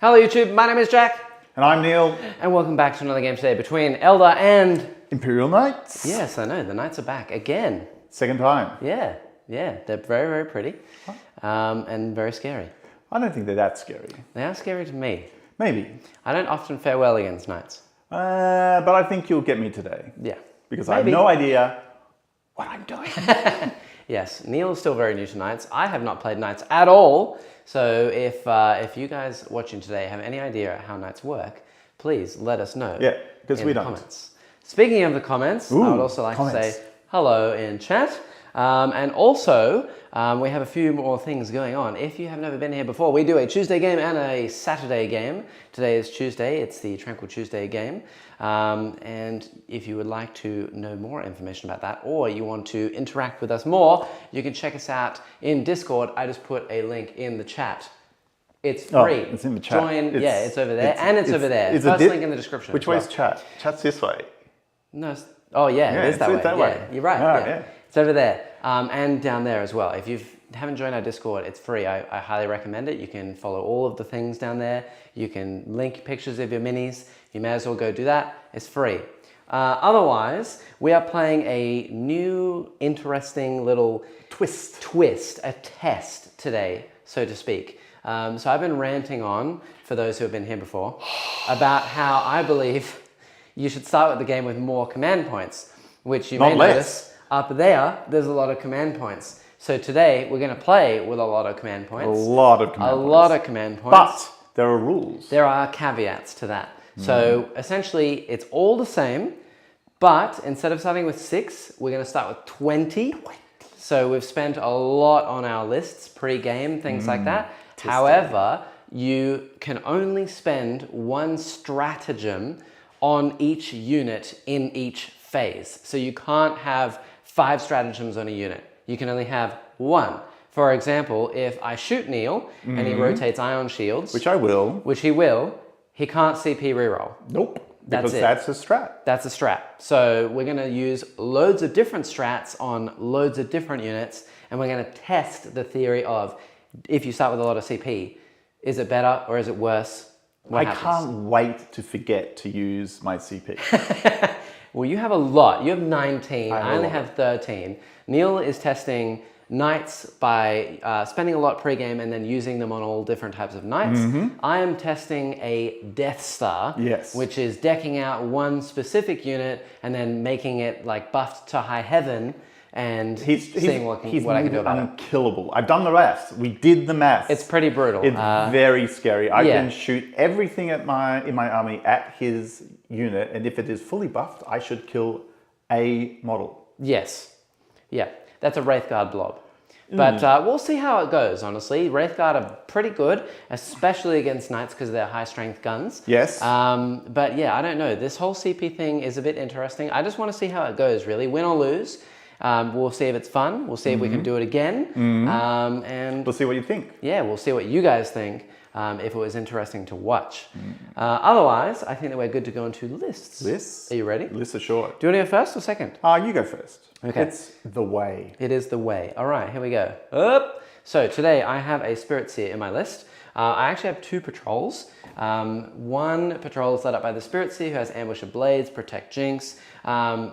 Hello YouTube, my name is Jack. And I'm Neil. And welcome back to another game today between Eldar and... Imperial Knights. Yes, I know, the Knights are back again. Second time. Yeah, they're very, very pretty and very scary. I don't think they're that scary. They are scary to me. Maybe. I don't often fare well against Knights. But I think you'll get me today. Yeah. Because I have no idea what I'm doing. Yes, Neil is still very new to Knights. I have not played Knights at all. So if you guys watching today have any idea how Knights work, please let us know. Yeah, because we don't. Comments. Speaking of the comments, I would also like to say hello in chat. And also, we have a few more things going on. If you have never been here before, we do a Tuesday game and a Saturday game. Today is Tuesday, it's the Tranquil Tuesday game. And if you would like to know more information about that, or you want to interact with us more, you can check us out in Discord. I just put a link in the chat. It's free. Oh, it's in the chat. Join, it's over there, and it's over there. First link in the description. Which way is chat? Chat's this way. No, oh yeah, it is that way. Yeah, you're right. Yeah. It's over there and down there as well. If you haven't joined our Discord, it's free. I highly recommend it. You can follow all of the things down there. You can link pictures of your minis. You may as well go do that. It's free. Otherwise, we are playing a new, interesting little twist, a test today, so to speak. So I've been ranting on, for those who have been here before, about how I believe you should start with the game with more command points, which you may notice up there's a lot of command points. So today we're going to play with a lot of command points. A lot of command points. But there are rules. There are caveats to that. So essentially it's all the same, but instead of starting with 6, we're going to start with 20. So we've spent a lot on our lists, pre-game, things like that. However, you can only spend one stratagem on each unit in each phase. So you can't have 5 stratagems on a unit. You can only have 1. For example, if I shoot Neil and he rotates ion shields, which he will, he can't CP reroll. Nope. Because that's a strat. That's a strat. So we're going to use loads of different strats on loads of different units, and we're going to test the theory of, if you start with a lot of CP, is it better or is it worse? I can't wait to forget to use my CP. Well, you have a lot. You have 19. I only have 13. Neil is testing Knights by spending a lot pre-game and then using them on all different types of Knights. I am testing a Death Star, which is decking out one specific unit and then making it like buffed to high heaven and seeing what I can do about it. Unkillable. I've done the maths. We did the maths. It's pretty brutal. It's very scary. I can shoot everything in my army at his unit, and if it is fully buffed, I should kill a model. Yes. Yeah. That's a Wraithguard blob. But we'll see how it goes, honestly. Wraithguard are pretty good, especially against Knights because they're high-strength guns. Yes. But yeah, I don't know. This whole CP thing is a bit interesting. I just want to see how it goes, really. Win or lose. We'll see if it's fun. We'll see if we can do it again. And we'll see what you think. Yeah, we'll see what you guys think, if it was interesting to watch. Otherwise, I think that we're good to go into lists. Lists? Are you ready? Lists are short. Do you want to go first or second? You go first. Okay. It's the way. It is the way. All right, here we go. Up. So today I have a Spirit Seer in my list. I actually have 2 patrols. One patrol is led up by the Spirit Seer, who has Ambush of Blades, Protect Jinx.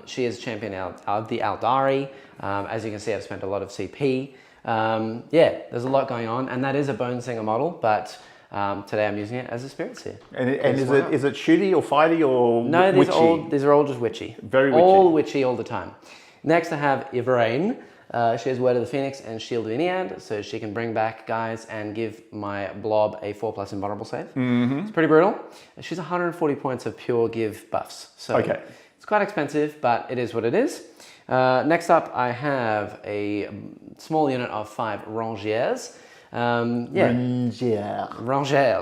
She is champion of the Aeldari. As you can see, I've spent a lot of CP. Yeah, there's a lot going on, and that is a Bone Singer model, but today I'm using it as a Spirit Seer. And is it shooty or fighty or no, witchy? These are all just witchy. Very witchy. All witchy all the time. Next I have Ynnari. She has Word of the Phoenix and Shield of Ynnari, so she can bring back guys and give my blob a 4+ invulnerable save. It's pretty brutal. She's 140 points of pure give buffs. So it's quite expensive, but it is what it is. Next up, I have a small unit of 5 Rangers. Rangers,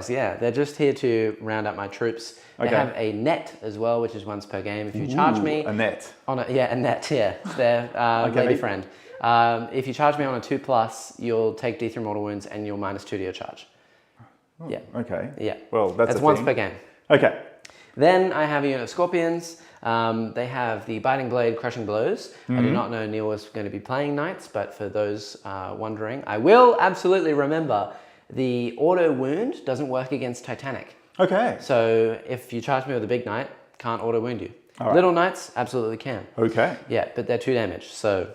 yeah. They're just here to round up my troops. They have a net as well, which is once per game. If you charge me... A net. A net, yeah. It's their lady friend. If you charge me on a 2+, you'll take D3 mortal wounds and you'll -2 to your charge. Okay. Yeah. Well, that's once per game. Okay. Then I have a unit of Scorpions. They have the Biting Blade, Crushing Blows. I did not know Neil was going to be playing Knights, but for those wondering, I will absolutely remember the auto wound doesn't work against Titanic. Okay. So if you charge me with a big knight, can't auto wound you. Right. Little knights absolutely can. Okay. Yeah, but they're 2 damage, so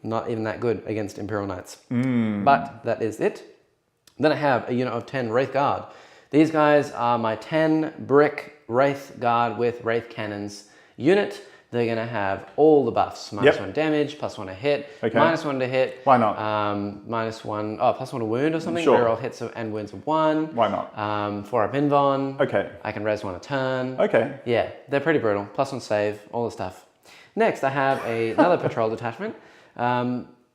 not even that good against Imperial Knights. But that is it. Then I have a unit of 10 Wraith Guard. These guys are my 10 brick Wraith Guard with Wraith Cannons unit. They're going to have all the buffs. -1 damage, +1 a hit, -1 to hit. Why not? -1, +1 a wound or something. Sure. Reroll hits and wounds of 1. Why not? 4 up invuln. Okay. I can res 1 a turn. Okay. Yeah, they're pretty brutal. +1 save, all the stuff. Next, I have another patrol detachment,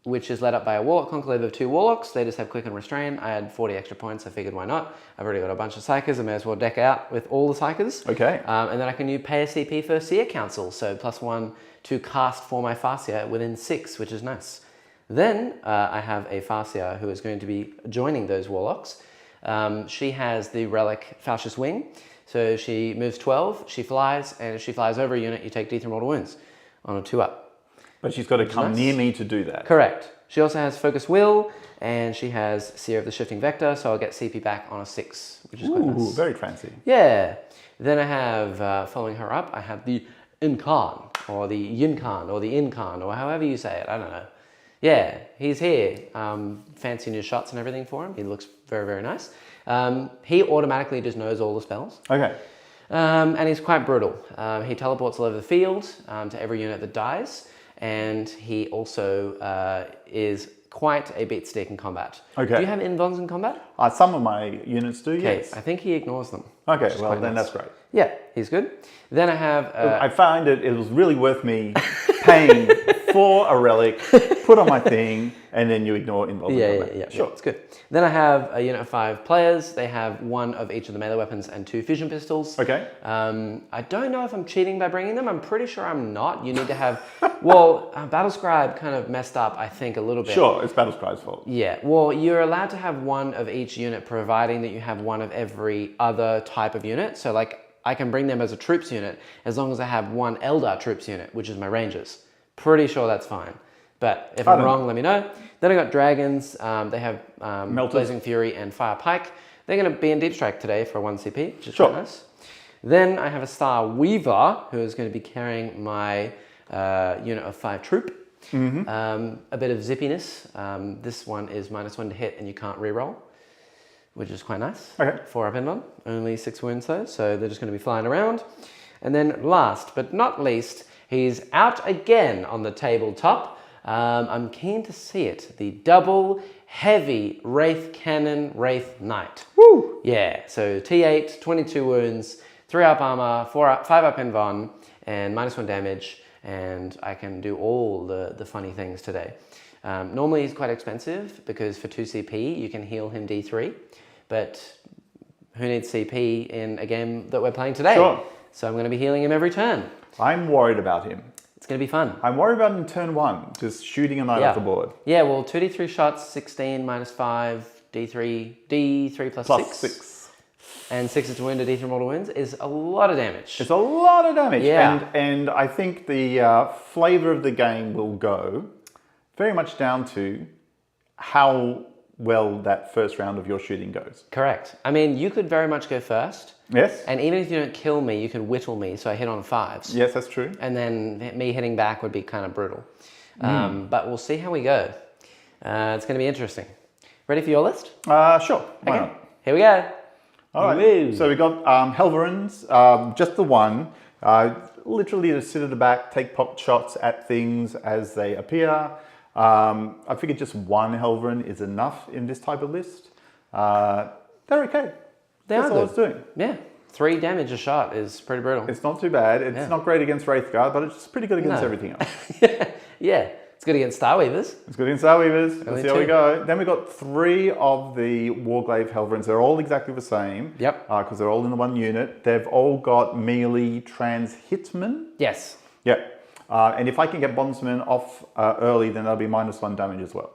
which is led up by a Warlock Conclave of 2 Warlocks. They just have Quick and Restrain. I had 40 extra points. I figured, why not? I've already got a bunch of Psychers. I may as well deck out with all the Psychers. Okay. And then I can pay a CP for Seer Council. So +1 to cast for my Farseer within 6, which is nice. Then I have a Farseer who is going to be joining those Warlocks. She has the Relic Falcius Wing. So she moves 12, she flies, and if she flies over a unit, you take D3 mortal wounds on a 2-up. But she's got to come near me to do that. Correct. She also has Focus Will, and she has Seer of the Shifting Vector, so I'll get CP back on a 6, which is quite nice. Very fancy. Yeah. Then I have, following her up, I have the Incarn, or the Yinkan, or the Incarn, or however you say it, I don't know. Yeah, he's here. Fancy new shots and everything for him. He looks very, very nice. He automatically just knows all the spells. Okay. And he's quite brutal. He teleports all over the field to every unit that dies. And he also is quite a beat stick in combat. Okay. Do you have invulns in combat? Some of my units do, yes. I think he ignores them. Okay, well then that's great. Yeah, he's good. Then I have... I found it was really worth me paying for a relic, put on my thing, and then you ignore invulns. Yeah, sure. It's good. Then I have a unit of 5 players. They have 1 of each of the melee weapons and 2 fission pistols. Okay. I don't know if I'm cheating by bringing them. I'm pretty sure I'm not. You need to have... Well, Battlescribe kind of messed up, I think, a little bit. Sure, it's Battlescribe's fault. Yeah, well, you're allowed to have 1 of each unit, providing that you have 1 of every other type of unit. So, like, I can bring them as a troops unit as long as I have 1 Eldar troops unit, which is my Rangers. Pretty sure that's fine. But if I'm wrong, let me know. Then I got dragons. They have Blazing Fury and Fire Pike. They're going to be in Deep Strike today for 1 CP, which is quite nice. Then I have a Star Weaver who is going to be carrying my unit of 5 troop. A bit of zippiness. This one is -1 to hit and you can't reroll, which is quite nice. Okay. 4 up invuln, only 6 wounds though, so they're just going to be flying around. And then last but not least, he's out again on the tabletop. I'm keen to see it. The double heavy Wraith Cannon Wraith Knight. Woo! Yeah, so T8, 22 wounds, 3 up armor, 5 up invuln, and -1 damage. And I can do all the funny things today. Normally he's quite expensive because for 2 CP you can heal him D3, but who needs CP in a game that we're playing today? Sure. So I'm going to be healing him every turn. I'm worried about him. It's going to be fun. I'm worried about him turn 1, just shooting a knight off the board. Yeah, well, 2d3 shots, 16 -5, D3 plus 6. And 6 is to wound, a D3 mortal wounds is a lot of damage. It's a lot of damage. Yeah. And I think the flavor of the game will go very much down to how well that first round of your shooting goes. Correct. I mean, you could very much go first. Yes. And even if you don't kill me, you could whittle me, so I hit on 5s. Yes, that's true. And then me hitting back would be kind of brutal. But we'll see how we go. It's going to be interesting. Ready for your list? Sure. Why not? Here we go. All right. Woo. So we got Helverins, just the one. Literally to sit at the back, take pot shots at things as they appear. I figured just 1 Helverin is enough in this type of list. They're okay. That's all it's doing. Yeah. 3 damage a shot is pretty brutal. It's not too bad. It's not great against Wraithguard, but it's pretty good against everything else. Yeah. It's good against Starweavers. It's good against Starweavers. Let's see how we go. Then we got 3 of the Warglaive Helverins. They're all exactly the same. Yep. Because they're all in the 1 unit. They've all got melee trans-hitman. Yes. Yep. And if I can get Bondsman off early, then that'll be -1 damage as well.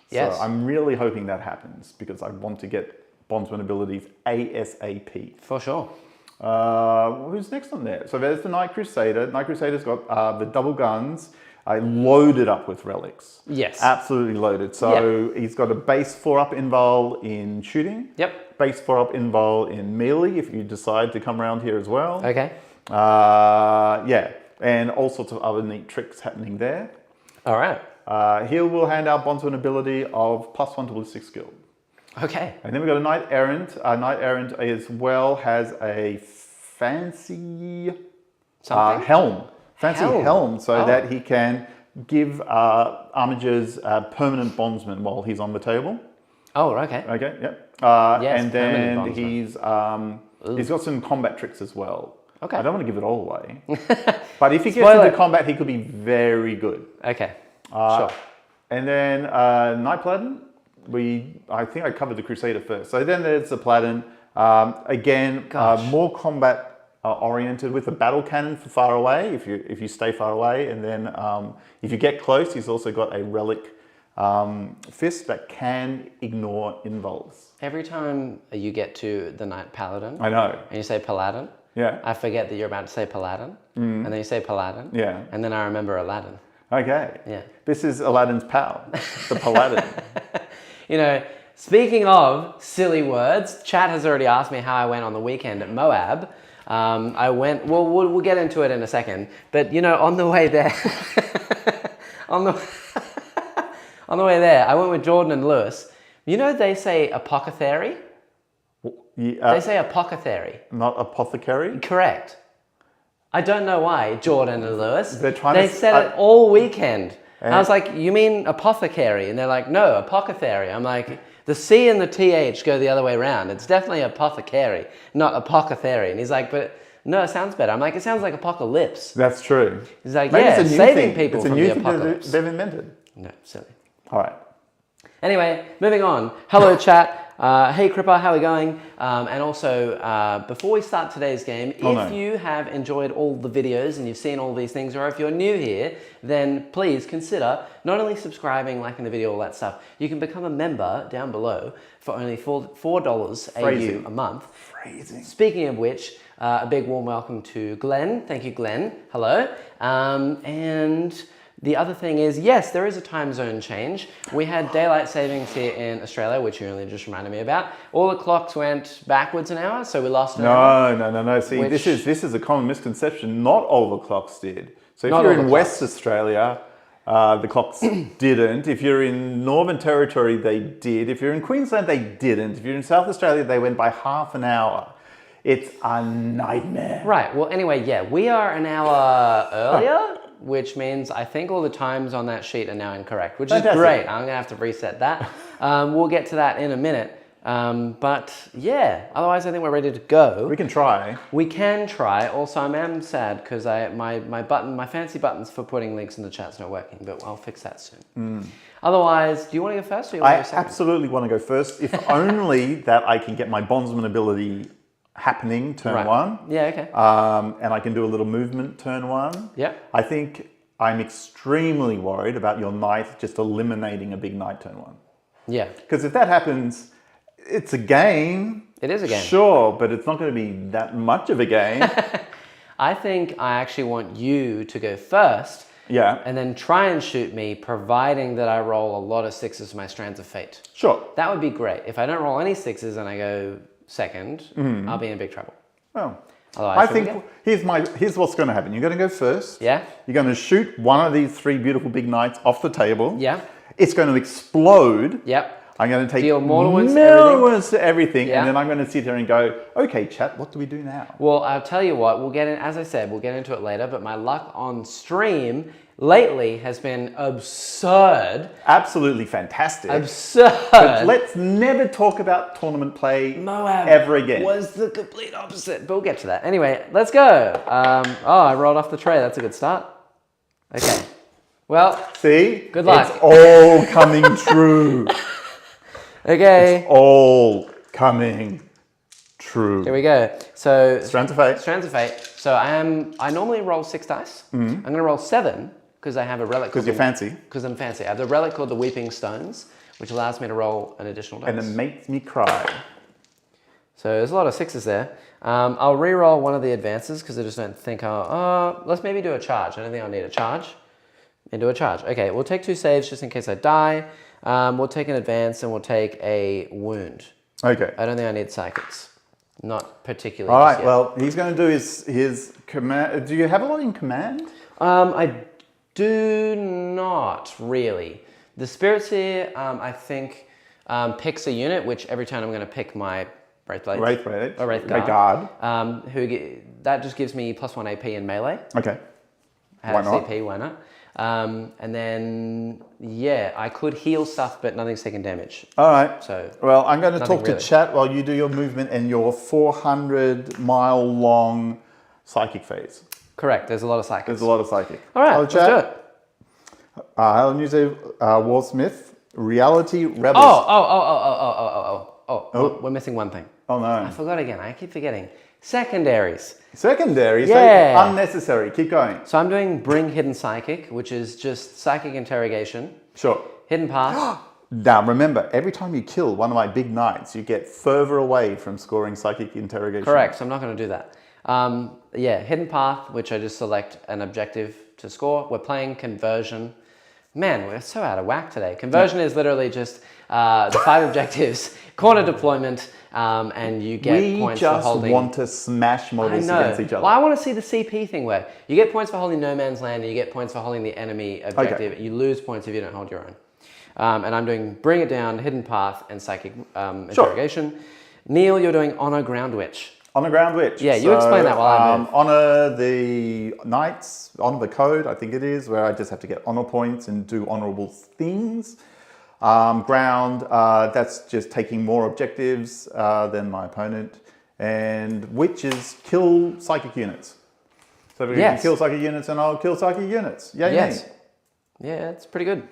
Yes. So I'm really hoping that happens because I want to get Bondsman abilities ASAP. For sure. Who's next on there? So there's the Night Crusader. Night Crusader's got the double guns. loaded up with relics. Yes. Absolutely loaded. So he's got a base 4-up invul in shooting. Yep. Base 4-up invul in melee if you decide to come around here as well. Okay. Yeah. And all sorts of other neat tricks happening there. All right. Here we'll hand out bondsman ability of +1 to ballistic skill. Okay. And then we've got a Knight Errant. Knight Errant as well has a fancy helm. Fancy helm so that he can give armigers permanent bondsman while he's on the table. Oh, okay. Okay, yep. Yes, and then he's got some combat tricks as well. Okay. I don't want to give it all away. But if he gets into combat, he could be very good. Okay, sure. And then Knight Paladin, I think I covered the Crusader first. So then there's the Paladin. Again, more combat oriented with a battle cannon for far away, if you stay far away. And then if you get close, he's also got a relic fist that can ignore invuls. Every time you get to the Knight Paladin, I know. And you say Paladin, I forget that you're about to say Paladin, and then you say Paladin, and then I remember Aladdin. Okay. Yeah. This is Aladdin's pal, the Paladin. You know, speaking of silly words, chat has already asked me how I went on the weekend at Moab. I went, well, we'll get into it in a second, but you know, on the way there, on the way there, I went with Jordan and Lewis. You know, they say apothecary. They say apothecary. Not apothecary? Correct. I don't know why, Jordan and Lewis. They said it all weekend. And I was like, you mean apothecary? And they're like, no, apothecary. I'm like, the C and the TH go the other way around. It's definitely apothecary, not apothecary. And he's like, but no, it sounds better. I'm like, it sounds like apocalypse. That's true. He's like, maybe saving people from the apocalypse. They've invented. No, silly. All right. Anyway, moving on. Hello, chat. Hey, Cripper, how are we going? And also, before we start today's game, if you have enjoyed all the videos and you've seen all these things, or if you're new here, then please consider not only subscribing, liking the video, all that stuff, you can become a member down below for only $4 AU a month. Phrasing. Speaking of which, a big warm welcome to Glenn. Thank you, Glenn. Hello. And the other thing is, yes, there is a time zone change. We had daylight savings here in Australia, which you only just reminded me about. All the clocks went backwards an hour, so we lost an hour. No. See, this is a common misconception. Not all the clocks did. So if you're in West Australia, the clocks didn't. If you're in Northern Territory, they did. If you're in Queensland, they didn't. If you're in South Australia, they went by half an hour. It's a nightmare. Right. Well, anyway, yeah, we are an hour earlier. Which means I think all the times on that sheet are now incorrect, which is great. I'm gonna have to reset that. We'll get to that in a minute. But yeah, otherwise I think we're ready to go. We can try. We can try. Also, I am sad because my fancy buttons for putting links in the chat's not working, but I'll fix that soon. Otherwise, do you want to go first or you want to go second? I absolutely want to go first, if only that I can get my bondsman ability happening turn one. Yeah, okay. And I can do a little movement turn one. Yeah. I think I'm extremely worried about your knight just eliminating a big knight turn one. Yeah. Because if that happens, it's a game. It is a game. Sure, but it's not going to be that much of a game. I think I actually want you to go first. Yeah. And then try and shoot me, providing that I roll a lot of sixes for my strands of fate. Sure. That would be great. If I don't roll any sixes and I go second, I'll be in big trouble. Oh. Otherwise, I think here's what's going to happen. You're going to go first. Yeah. You're going to shoot one of these three beautiful big knights off the table. Yeah. It's going to explode. Yep. I'm going to take deal mortal wounds to everything, yeah. And then I'm going to sit here and go, okay, chat, what do we do now? Well, I'll tell you what, we'll get in, as I said, we'll get into it later, but my luck on stream lately has been absurd. Absolutely fantastic. Absurd. But let's never talk about tournament play ever again. Was the complete opposite, but we'll get to that. Anyway, let's go. I rolled off the tray. That's a good start. Okay. Well, see? Good luck. It's all coming true. Okay. It's all coming true. Here we go. So Strands of Fate. Strands of Fate. So I normally roll 6 dice. I'm going to roll 7 because I have a relic. Because you're fancy. Because I'm fancy. I have the relic called the Weeping Stones, which allows me to roll an additional dice. And it makes me cry. So there's a lot of 6s there. I'll re-roll one of the advances because I just don't think let's maybe do a charge. I don't think I'll need a charge. Into a charge. Okay, we'll take 2 saves just in case I die. We'll take an advance and we'll take a wound. Okay. I don't think I need psychics. Not particularly. All right, well, he's going to do his command. Do you have a lot in command? I do not really. The Spirits here, I think, picks a unit, which every turn I'm going to pick my Wraithblade. Wraith Guard. That just gives me +1 AP in melee. Okay. Why not? CP, why not? And then, yeah, I could heal stuff, but nothing's taking damage. All right. So, well, I'm going to talk to chat while you do your movement and your 400-mile-long psychic phase. Correct. There's a lot of psychic. There's a lot of psychic. All right, let's do it. Hello, New Zealand, Warsmith, Reality Rebels. Oh, we're missing one thing. Oh, no. I forgot again. I keep forgetting. Secondaries. Secondaries? Yeah. So unnecessary. Keep going. So I'm doing Bring Hidden Psychic, which is just psychic interrogation. Sure. Hidden Path. Now, remember, every time you kill one of my big knights, you get further away from scoring psychic interrogation. Correct. So I'm not going to do that. Yeah, Hidden Path, which I just select an objective to score. We're playing Conversion. Man, we're so out of whack today. Conversion is literally just the 5 objectives, corner deployment, and you get points for holding... We just want to smash models against each other. Well, I want to see the CP thing where you get points for holding no man's land and you get points for holding the enemy objective. Okay. You lose points if you don't hold your own. And I'm doing Bring It Down, Hidden Path, and Psychic Interrogation. Neil, you're doing Honor Ground Witch. Honor Ground Witch. Yeah, you explain that while I move. Honor the knights, honor the code, I think it is, where I just have to get honor points and do honorable things. Ground, that's just taking more objectives than my opponent. And Witch is kill psychic units. So if you can kill psychic units, and I'll kill psychic units. Yay, yes. Me. Yeah, it's pretty good.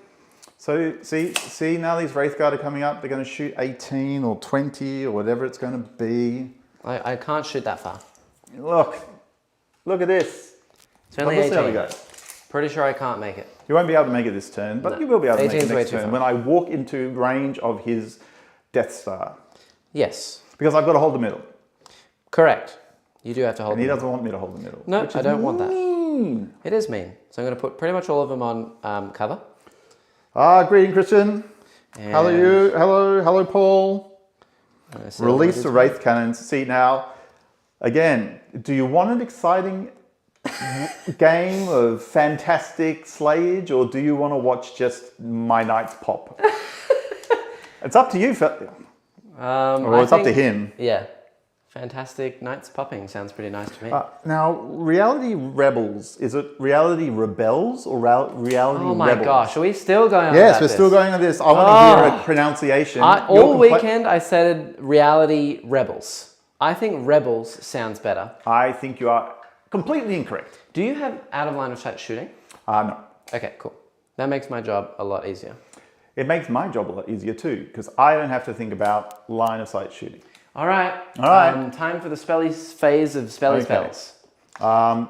So see now these Wraith Guard are coming up. They're going to shoot 18 or 20 or whatever it's going to be. I can't shoot that far. Look at this. It's only 18. Pretty sure I can't make it. You won't be able to make it this turn, but you will be able to make it next turn when I walk into range of his Death Star. Yes. Because I've got to hold the middle. Correct. You do have to hold the middle. And he doesn't want me to hold the middle. No, I don't want that. It is mean. So I'm going to put pretty much all of them on cover. Greeting, Christian. And hello, you. Hello, Paul. Release the Wraith Cannons. See now, again, do you want an exciting game of fantastic slayage, or do you want to watch just my knights pop? It's up to you. Or it's up to him. Yeah. Fantastic Knights popping sounds pretty nice to me. Now, Reality Rebels, is it Reality Rebels or Reality Rebels? Oh my gosh, are we still going on Yes, we're still going on this. I want to hear a pronunciation. All weekend I said Reality Rebels. I think Rebels sounds better. I think you are completely incorrect. Do you have out of line of sight shooting? No. Okay, cool. That makes my job a lot easier. It makes my job a lot easier too, because I don't have to think about line of sight shooting. All right. Time for the phase of spelly spells.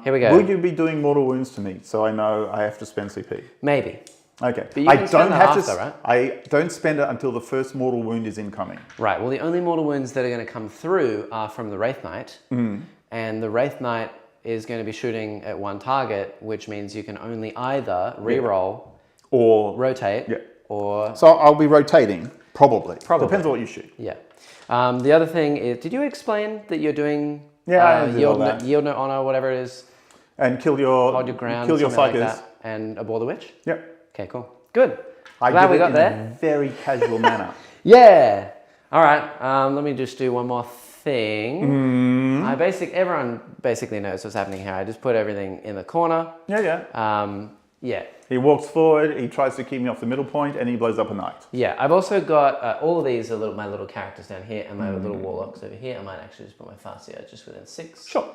Here we go. Will you be doing mortal wounds to me so I know I have to spend CP? Maybe. Okay. But you can spend that after, right? I don't spend it until the first mortal wound is incoming. Right. Well, the only mortal wounds that are going to come through are from the Wraith Knight. And the Wraith Knight is going to be shooting at one target, which means you can only either reroll or rotate or... So I'll be rotating, probably. Depends on what you shoot. Yeah. The other thing is, did you explain that you're doing yield no honor, whatever it is? And hold your ground, kill your psychers. Like that, and abhor the witch? Yep. Okay, cool. Good. I Glad did we got there. in a very casual manner. Yeah. All right. Let me just do one more thing. Everyone basically knows what's happening here. I just put everything in the corner. Yeah. He walks forward, he tries to keep me off the middle point, and he blows up a knight. Yeah, I've also got all of these are my little characters down here, and my little warlocks over here. I might actually just put my Farseer just within 6. Sure.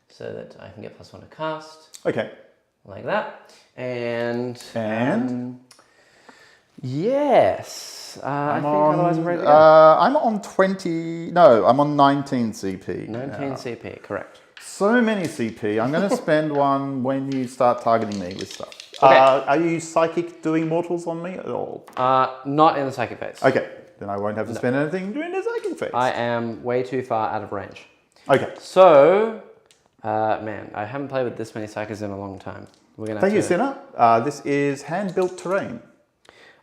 So that I can get +1 to cast. Okay. Like that. And yes. I think otherwise I'm ready to go. I'm on 20... No, I'm on 19 CP. 19 CP, correct. So many CP. I'm going to spend one when you start targeting me with stuff. Okay. Are you psychic doing mortals on me at all? Not in the psychic phase. Okay, then I won't have to spend anything during the psychic phase. I am way too far out of range. Okay. So, Man, I haven't played with this many psychers in a long time. We're gonna Thank you, Sinner. This is hand-built terrain.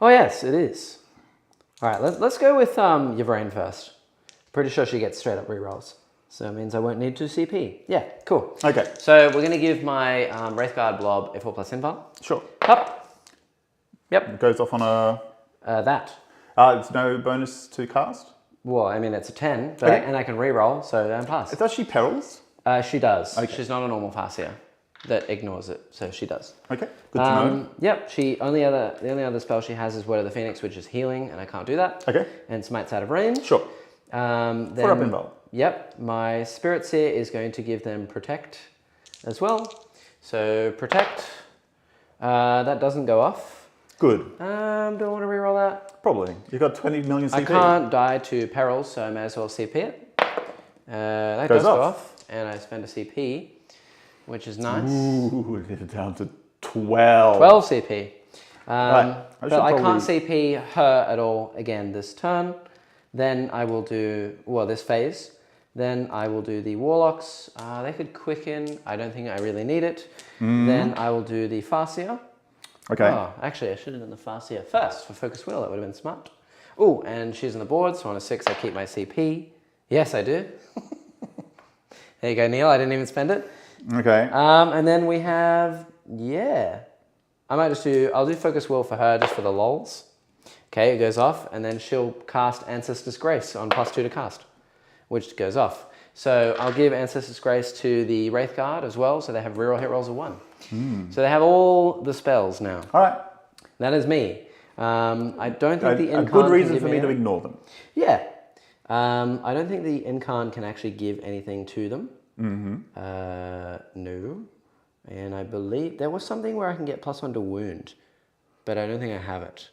Oh yes, it is. All right, let's go with Ynnari first. Pretty sure she gets straight up rerolls. So it means I won't need to CP. Yeah, cool. Okay. So we're going to give my Wraithguard blob a 4+ invuln. Sure. Up. Yep. It goes off on a... That. It's no bonus to cast? Well, I mean, it's a 10, but and I can reroll, so I'm pass. Does she perils? She does. Okay. She's not a normal Farseer that ignores it, so she does. Okay, good to know. Yep, the only other spell she has is Word of the Phoenix, which is healing, and I can't do that. Okay. And Smite's out of range. Sure. 4 up invuln. Yep, my Spirit Seer is going to give them Protect as well. So Protect, that doesn't go off. Good. Do I want to reroll that? Probably. You've got 20 million CP. I can't die to perils, so I may as well CP it. That does go off, and I spend a CP, which is nice. Ooh, get it down to 12. 12 CP. Right. But I can't CP her at all again this turn. Then I will do, well, this phase. Then I will do the Warlocks. They could quicken. I don't think I really need it. Then I will do the Farseer. Okay. Oh, actually, I should have done the Farseer first for Focus Will. That would have been smart. Oh, and she's on the board, so on a 6, I keep my CP. Yes, I do. There you go, Neil. I didn't even spend it. Okay. And then we have, I'll do Focus Will for her just for the lols. Okay, it goes off, and then she'll cast Ancestor's Grace on +2 to cast, which goes off. So I'll give Ancestor's Grace to the Wraithguard as well, so they have reroll hit rolls of 1. So they have all the spells now. All right. That is me. I don't think the Incarn a good reason can for me to ignore them. Yeah. I don't think the Incarn can actually give anything to them. No. And I believe there was something where I can get +1 to wound, but I don't think I have it.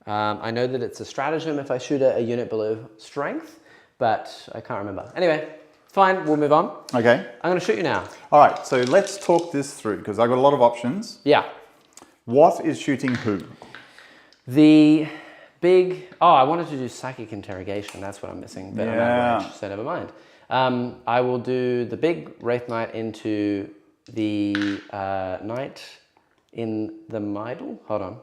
I know that it's a stratagem if I shoot a unit below strength, but I can't remember. Anyway, fine, we'll move on. Okay. I'm going to shoot you now. All right, so let's talk this through because I've got a lot of options. Yeah. What is shooting who? The big... Oh, I wanted to do Psychic Interrogation. That's what I'm missing, but I'm out of range, so never mind. I will do the big Wraith Knight into the Knight in the Midel. Hold on.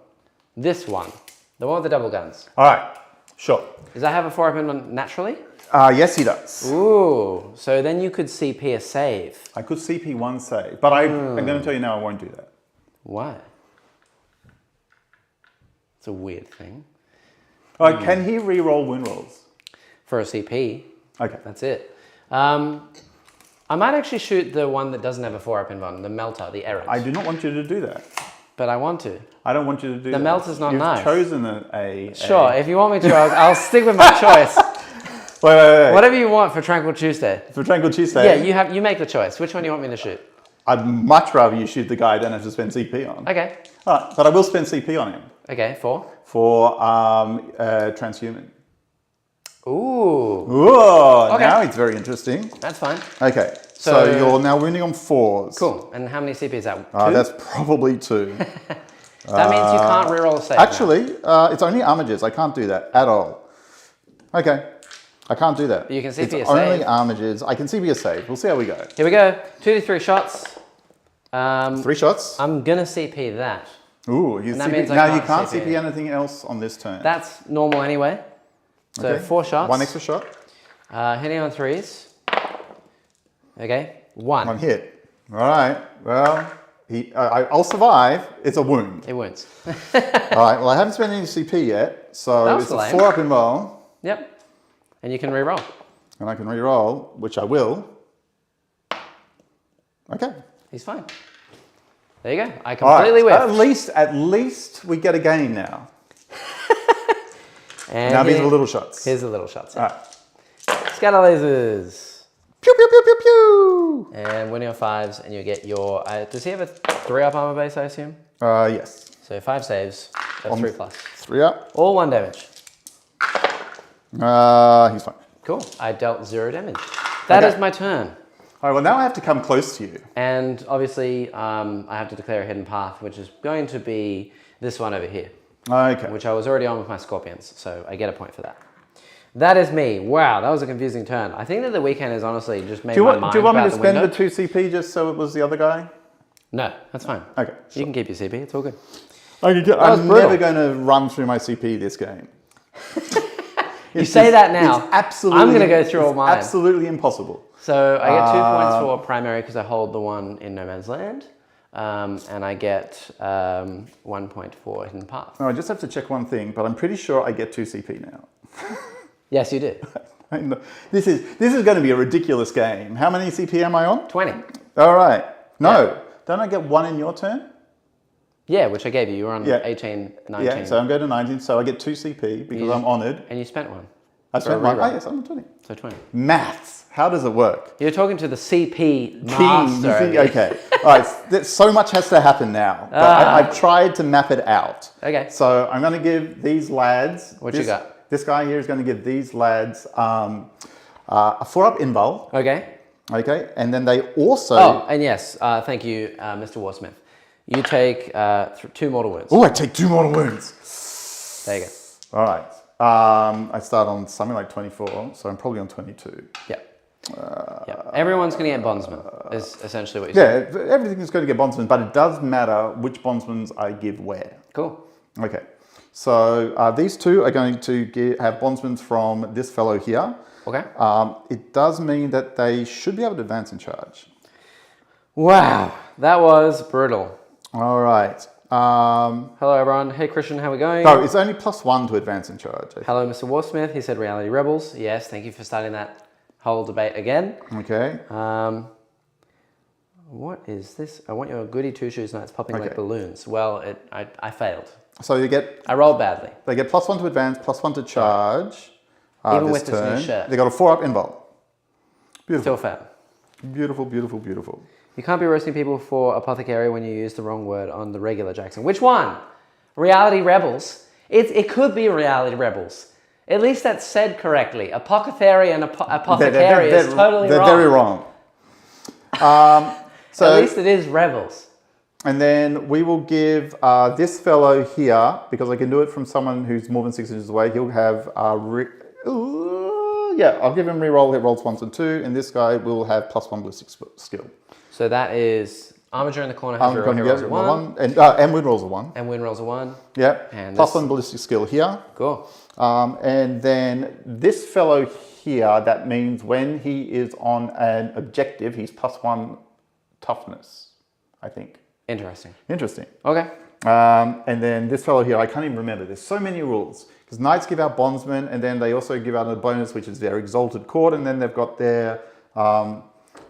This one. The one with the double guns. All right, sure. Does that have a 4-up invuln naturally? Yes, he does. Ooh, so then you could CP a save. I could CP 1 save, but I'm going to tell you now I won't do that. Why? It's a weird thing. All right, can he re-roll win rolls? For a CP. Okay. That's it. I might actually shoot the one that doesn't have a 4-up invuln, the Melter, the Errant. I do not want you to do that. But I want to. I don't want you to do that. The Melter's not nice. You've chosen a... Sure, if you want me to, I'll stick with my choice. Wait. Whatever you want for Tranquil Tuesday. For Tranquil Tuesday? Yeah, you make the choice. Which one do you want me to shoot? I'd much rather you shoot the guy I don't have to spend CP on. Okay. All right, but I will spend CP on him. Okay, for? For Transhuman. Ooh. Ooh, okay. Now it's very interesting. That's fine. Okay, so you're now winning on 4s. Cool, and how many CP is that? 2? That's probably 2. That means you can't reroll a save. Actually, it's only armages. I can't do that at all. Okay, I can't do that. But you can CP it's a save. Only armages. I can CP a save. We'll see how we go. Here we go. 2 to 3 shots. 3 shots. I'm gonna CP that. Ooh, you CP. Now you can't CP anything else on this turn. That's normal anyway. So okay. 4 shots. 1 extra shot. Hitting on 3s. Okay, 1. 1 hit. All right. Well, I'll survive. It's a wound. It wounds. All right. Well, I haven't spent any CP yet, so it's a 4-up invuln. Yep. And you can re-roll. And I can re-roll, which I will. Okay. He's fine. There you go. I completely whiffed. At least we get a gain now. And now these are the little shots. Here's the little shots. All right. Scatter lasers. Pew, pew, pew, pew, pew. And win your 5s, and you get your... does he have a 3-up armor base, I assume? Yes. So 5 saves, so 3+. 3 up. All 1 damage. He's fine. Cool. I dealt 0 damage. That is my turn. All right, well, now I have to come close to you. And obviously, I have to declare a hidden path, which is going to be this one over here. Okay. Which I was already on with my scorpions, so I get a point for that. That is me. Wow, that was a confusing turn. I think that the weekend has honestly just made my mind. Do you want me to the spend window. the 2 CP just so it was the other guy? No, that's fine. Okay. You can keep your CP. It's all good. I'm never going to run through my CP this game. You say that now. It's absolutely. I'm going to go through all mine. Absolutely impossible. So I get 2 points for primary because I hold the one in No Man's Land. And I get 1 point for Hidden Path. No, I just have to check one thing, but I'm pretty sure I get 2 CP now. Yes, you do. This is going to be a ridiculous game. How many CP am I on? 20. All right. No, don't I get 1 in your turn? Yeah, which I gave you. You were on 18, 19. Yeah, so I'm going to 19, so I get 2 CP because I'm honoured. And you spent 1. I spent 1. Oh, yes, I'm on 20. So 20. Maths. How does it work? You're talking to the CP master. Okay. All right. So much has to happen now. But I've tried to map it out. Okay. So I'm going to give these lads. What you got? This guy here is going to give these lads a 4-up invul. Okay. Okay. And then they also. Oh, and yes. Thank you, Mr. Warsmith. You take 2 mortal wounds. Oh, I take 2 mortal wounds. There you go. All right. I start on something like 24, so I'm probably on 22. Yeah. Everyone's going to get bondsman, is essentially what you said. Yeah, everything's going to get bondsman, but it does matter which bondsmans I give where. Cool. Okay. So these 2 are going to have bondsmans from this fellow here. Okay. It does mean that they should be able to advance in charge. Wow. That was brutal. All right. Hello, everyone. Hey, Christian, how are we going? No, it's only +1 to advance in charge. Hello, Mr. Warsmith. He said Reality Rebels. Yes, thank you for starting that whole debate again. Okay. What is this? I want your goody two-shoes nights popping like balloons. Well, I failed. So you get... I rolled badly. They get +1 to advance, +1 to charge. Even with this new shirt. They got a 4-up invul. Beautiful. Still fail. Beautiful, beautiful, beautiful. You can't be roasting people for apothecary when you use the wrong word on the regular Jackson. Which one? Reality Rebels? It could be Reality Rebels. At least that's said correctly. Apothecary and apothecary is totally wrong. They're very wrong. So at least it is Rebels. And then we will give this fellow here, because I can do it from someone who's more than 6 inches away, he'll have I'll give him reroll, hit rolls 1 and 2, and this guy will have +1 ballistic skill. So that is Armiger in the corner has reroll, hit rolls a 1. And win rolls a 1. And win rolls a 1. Yeah. And +1 ballistic skill here. Cool. And then this fellow here, that means when he is on an objective, he's +1 toughness, I think. Interesting. Okay. And then this fellow here, I can't even remember. There's so many rules. Because knights give out bondsmen, and then they also give out a bonus, which is their exalted court, and then they've got their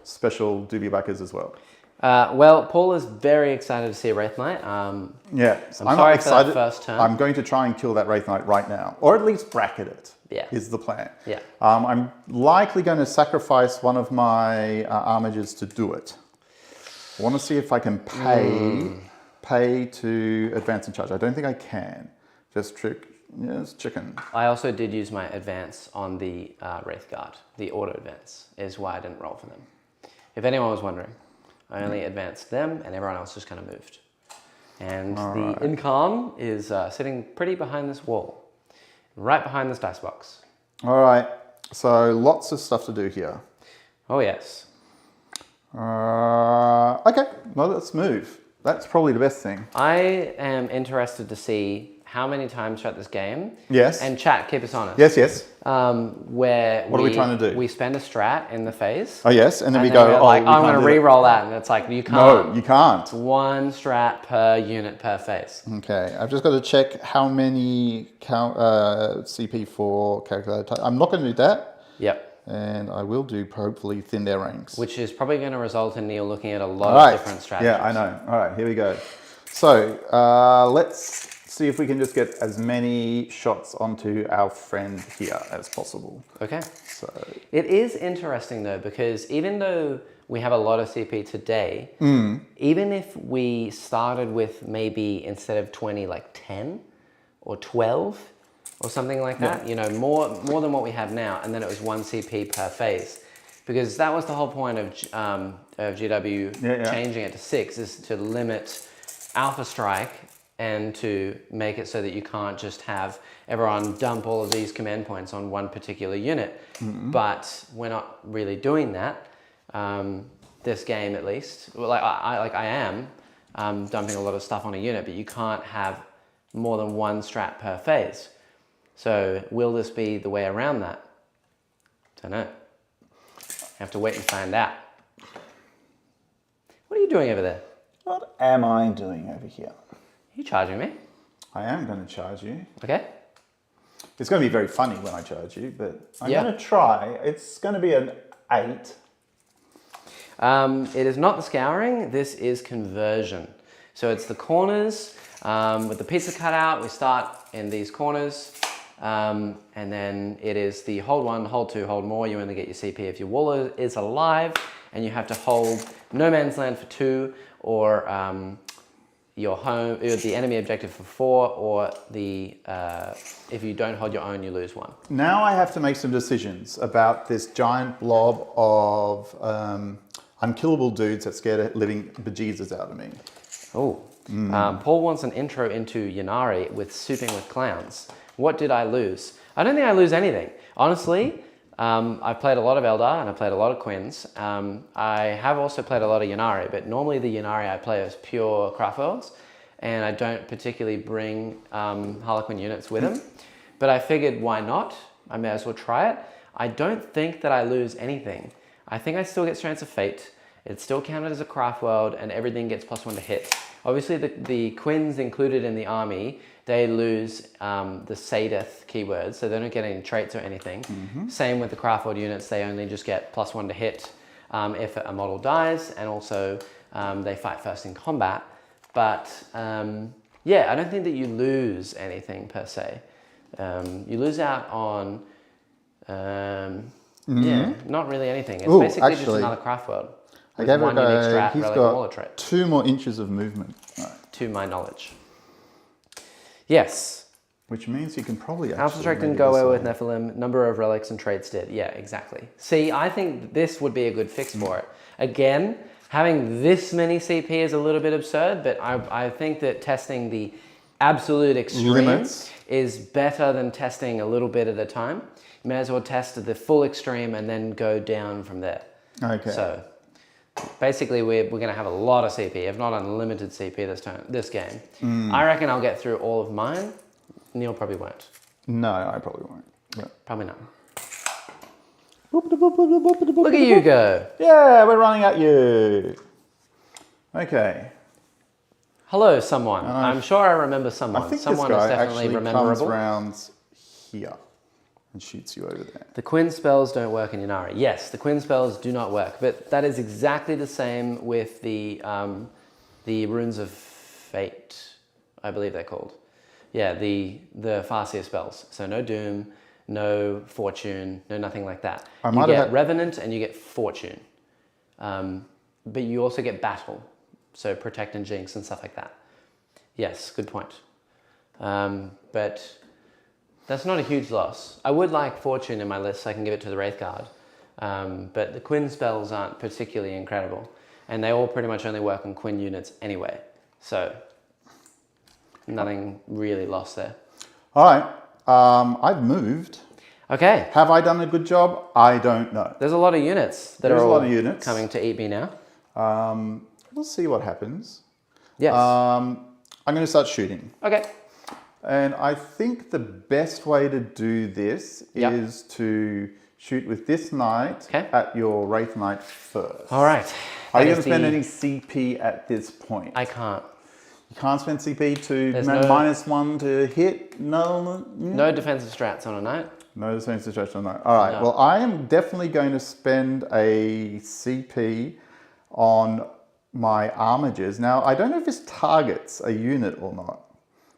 special doobie backers as well. Well, Paul is very excited to see a Wraith Knight. Yeah, I'm sorry excited. For that first turn. I'm going to try and kill that Wraith Knight right now, or at least bracket it. Yeah, is the plan. Yeah. I'm likely going to sacrifice one of my armigers to do it. I want to see if I can pay to advance in charge. I don't think I can. Just chicken. I also did use my advance on the Wraith Guard. The auto advance is why I didn't roll for them. If anyone was wondering, I only advanced them and everyone else just kind of moved. And the Incarn is sitting pretty behind this wall, right behind this dice box. All right, so lots of stuff to do here. Oh yes. Okay, well, let's move. That's probably the best thing. I am interested to see how many times throughout this game. Yes. And chat, keep us honest. Yes. Where what are we trying to do? We spend a strat in the phase. Oh yes, and then we go. I'm going to re-roll that, and it's like you can't. No, you can't. It's 1 strat per unit per phase. Okay, I've just got to check how many CP4 calculator. I'm not going to do that. Yep. And I will do hopefully thin their ranks. Which is probably going to result in Neil looking at a lot of different strategies. Yeah, I know. All right, here we go. So let's see if we can just get as many shots onto our friend here as possible. Okay. So it is interesting though, because even though we have a lot of CP today, even if we started with maybe instead of 20, like 10 or 12 or something like that, you know, more than what we have now, and then it was 1 CP per phase. Because that was the whole point of GW changing it to 6, is to limit Alpha Strike and to make it so that you can't just have everyone dump all of these command points on one particular unit. But we're not really doing that. This game, at least, I am dumping a lot of stuff on a unit, but you can't have more than one strat per phase. So will this be the way around that? Don't know. Have to wait and find out. What are you doing over there? What am I doing over here? Are you charging me? I am going to charge you. Okay. It's going to be very funny when I charge you, but I'm going to try. It's going to be an 8. It is not the scouring, this is conversion. So it's the corners with the pizza cutout. We start in these corners, and then it is the hold 1, hold 2, hold more. You only get your CP if your wall is alive, and you have to hold no man's land for 2, or your home, the enemy objective for 4, or if you don't hold your own, you lose 1. Now I have to make some decisions about this giant blob of unkillable dudes that scare the living bejesus out of me. Oh, Paul wants an intro into Ynnari with souping with clowns. What did I lose? I don't think I lose anything. Honestly, I've played a lot of Eldar and I've played a lot of Quins. I have also played a lot of Ynnari, but normally the Ynnari I play is pure craft worlds, and I don't particularly bring Harlequin units with them. But I figured, why not? I may as well try it. I don't think that I lose anything. I think I still get Strands of Fate. It's still counted as a craft world, and everything gets +1 to hit. Obviously, the Quins included in the army, they lose the Sadith keywords, so they don't get any traits or anything. Same with the craft world units, they only just get +1 to hit if a model dies, and also they fight first in combat. But yeah, I don't think that you lose anything per se. You lose out on yeah, not really anything. It's basically just another craft world. I gave one unique strat, he's got 2 more inches of movement. Right. To my knowledge. Yes. Which means you can probably actually... Alpha Strike didn't go away with Nephilim. Number of relics and traits did. Yeah, exactly. See, I think this would be a good fix for it. Again, having this many CP is a little bit absurd, but I think that testing the absolute extreme is better than testing a little bit at a time. You may as well test the full extreme and then go down from there. Okay. So basically we're going to have a lot of CP, if not unlimited CP this game. I reckon I'll get through all of mine. Neil probably won't. No, I probably won't. Yeah. Probably not. Look at you go. Yeah, we're running at you. Okay. Hello, someone. I'm sure I remember someone. I think someone this guy is definitely actually rememberable. comes round here and shoots you over there. The Quinn spells don't work in Ynnari. Yes, the Quinn spells do not work, but that is exactly the same with the Runes of Fate, I believe they're called. Yeah, the Farseer spells. So no Doom, no Fortune, no nothing like that. You get Revenant and you get Fortune. But you also get Battle. So Protect and Jinx and stuff like that. Yes, good point. But that's not a huge loss. I would like Fortune in my list so I can give it to the Wraith Guard. But the Quinn spells aren't particularly incredible. And they all pretty much only work on Quinn units anyway. So nothing really lost there. All right, I've moved. Okay. Have I done a good job? I don't know. There's a lot of units that are all coming to eat me now. We'll see what happens. Yes. I'm going to start shooting. Okay. And I think the best way to do this is to shoot with this knight at your Wraith Knight first. All right. Are you going to spend any CP at this point? I can't. You can't spend CP to -1 to hit? No. No defensive strats on a knight. No defensive strats on a knight. All right. No. Well, I am definitely going to spend a CP on my armigers. Now, I don't know if this targets a unit or not.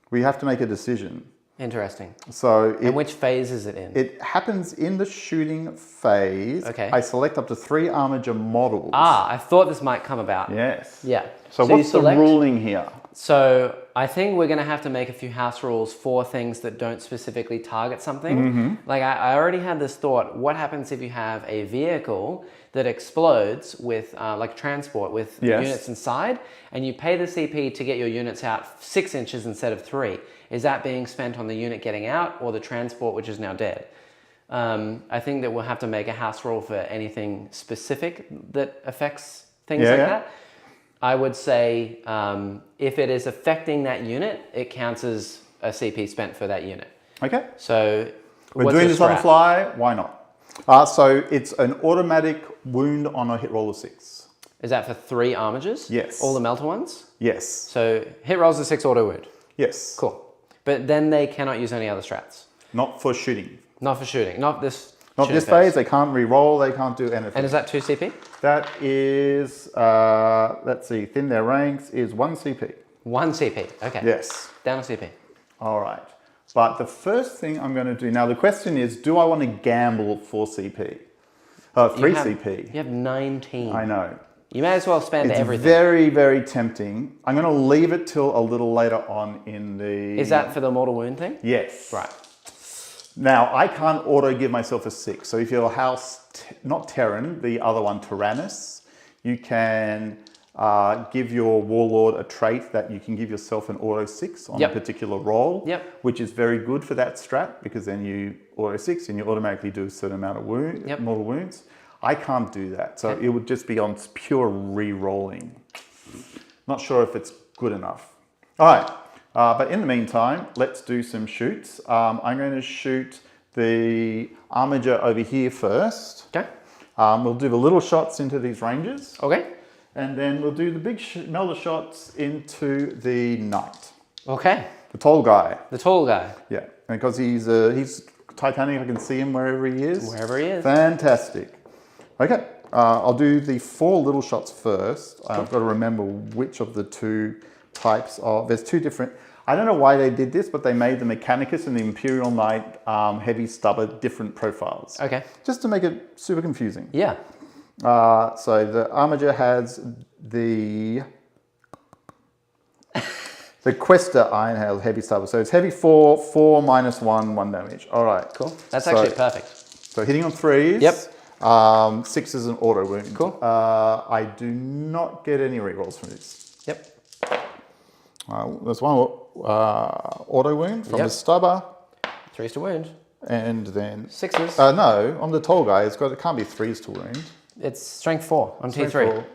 We have to make a decision. Interesting. So, and which phase is it in? It happens in the shooting phase. Okay. I select up to 3 armiger models. Ah, I thought this might come about. Yes. Yeah. So what's the ruling here? So I think we're going to have to make a few house rules for things that don't specifically target something. Like I already had this thought, what happens if you have a vehicle that explodes with like transport with units inside, and you pay the CP to get your units out 6 inches instead of 3? Is that being spent on the unit getting out or the transport, which is now dead? I think that we'll have to make a house rule for anything specific that affects things like that. I would say if it is affecting that unit, it counts as a CP spent for that unit. Okay. So we're doing this on the fly. Why not? So it's an automatic wound on a hit roll of 6. Is that for 3 armigers? Yes. All the melter ones? Yes. So hit rolls a 6 auto wound? Yes. Cool. But then they cannot use any other strats? Not for shooting. Not for shooting. Not this phase. They can't re-roll. They can't do anything. And is that 2 CP? That is, let's see, thin their ranks is 1 CP. 1 CP, okay. Yes. Down a CP. All right. But the first thing I'm going to do, now the question is, do I want to gamble for CP? 3 CP. You have 19. I know. You may as well spend everything. It's very, very tempting. I'm going to leave it till a little later on in the... Is that for the mortal wound thing? Yes. Right. Now, I can't auto give myself a 6. So if your house, not Terran, the other one, Tyrannus, you can give your warlord a trait that you can give yourself an auto 6 on a particular roll, which is very good for that strat, because then you auto 6 and you automatically do a certain amount of mortal wounds. I can't do that. So it would just be on pure re-rolling. Not sure if it's good enough. All right. But in the meantime, let's do some shoots. I'm going to shoot the armiger over here first. Okay. We'll do the little shots into these ranges. Okay. And then we'll do the big melter shots into the knight. Okay. The tall guy. The tall guy. Yeah, because he's Titanic. I can see him wherever he is. Wherever he is. Fantastic. Okay. I'll do the 4 little shots first. I've got to remember which of the 2 types of, there's 2 different, I don't know why they did this, but they made the Mechanicus and the Imperial Knight heavy stubber different profiles. Okay. Just to make it super confusing. Yeah. So the armiger has the Questa Iron Hail heavy stubber. So it's heavy 4, 4 minus 1, 1 damage. All right. Cool. That's actually perfect. So hitting on 3s. Yep. 6 is an auto wound. Cool. I do not get any rerolls from this. Yep. There's 1 auto wound from the stubber. 3s to wound. And then 6s. No, on the tall guy, it can't be 3s to wound. It's strength 4 on T3.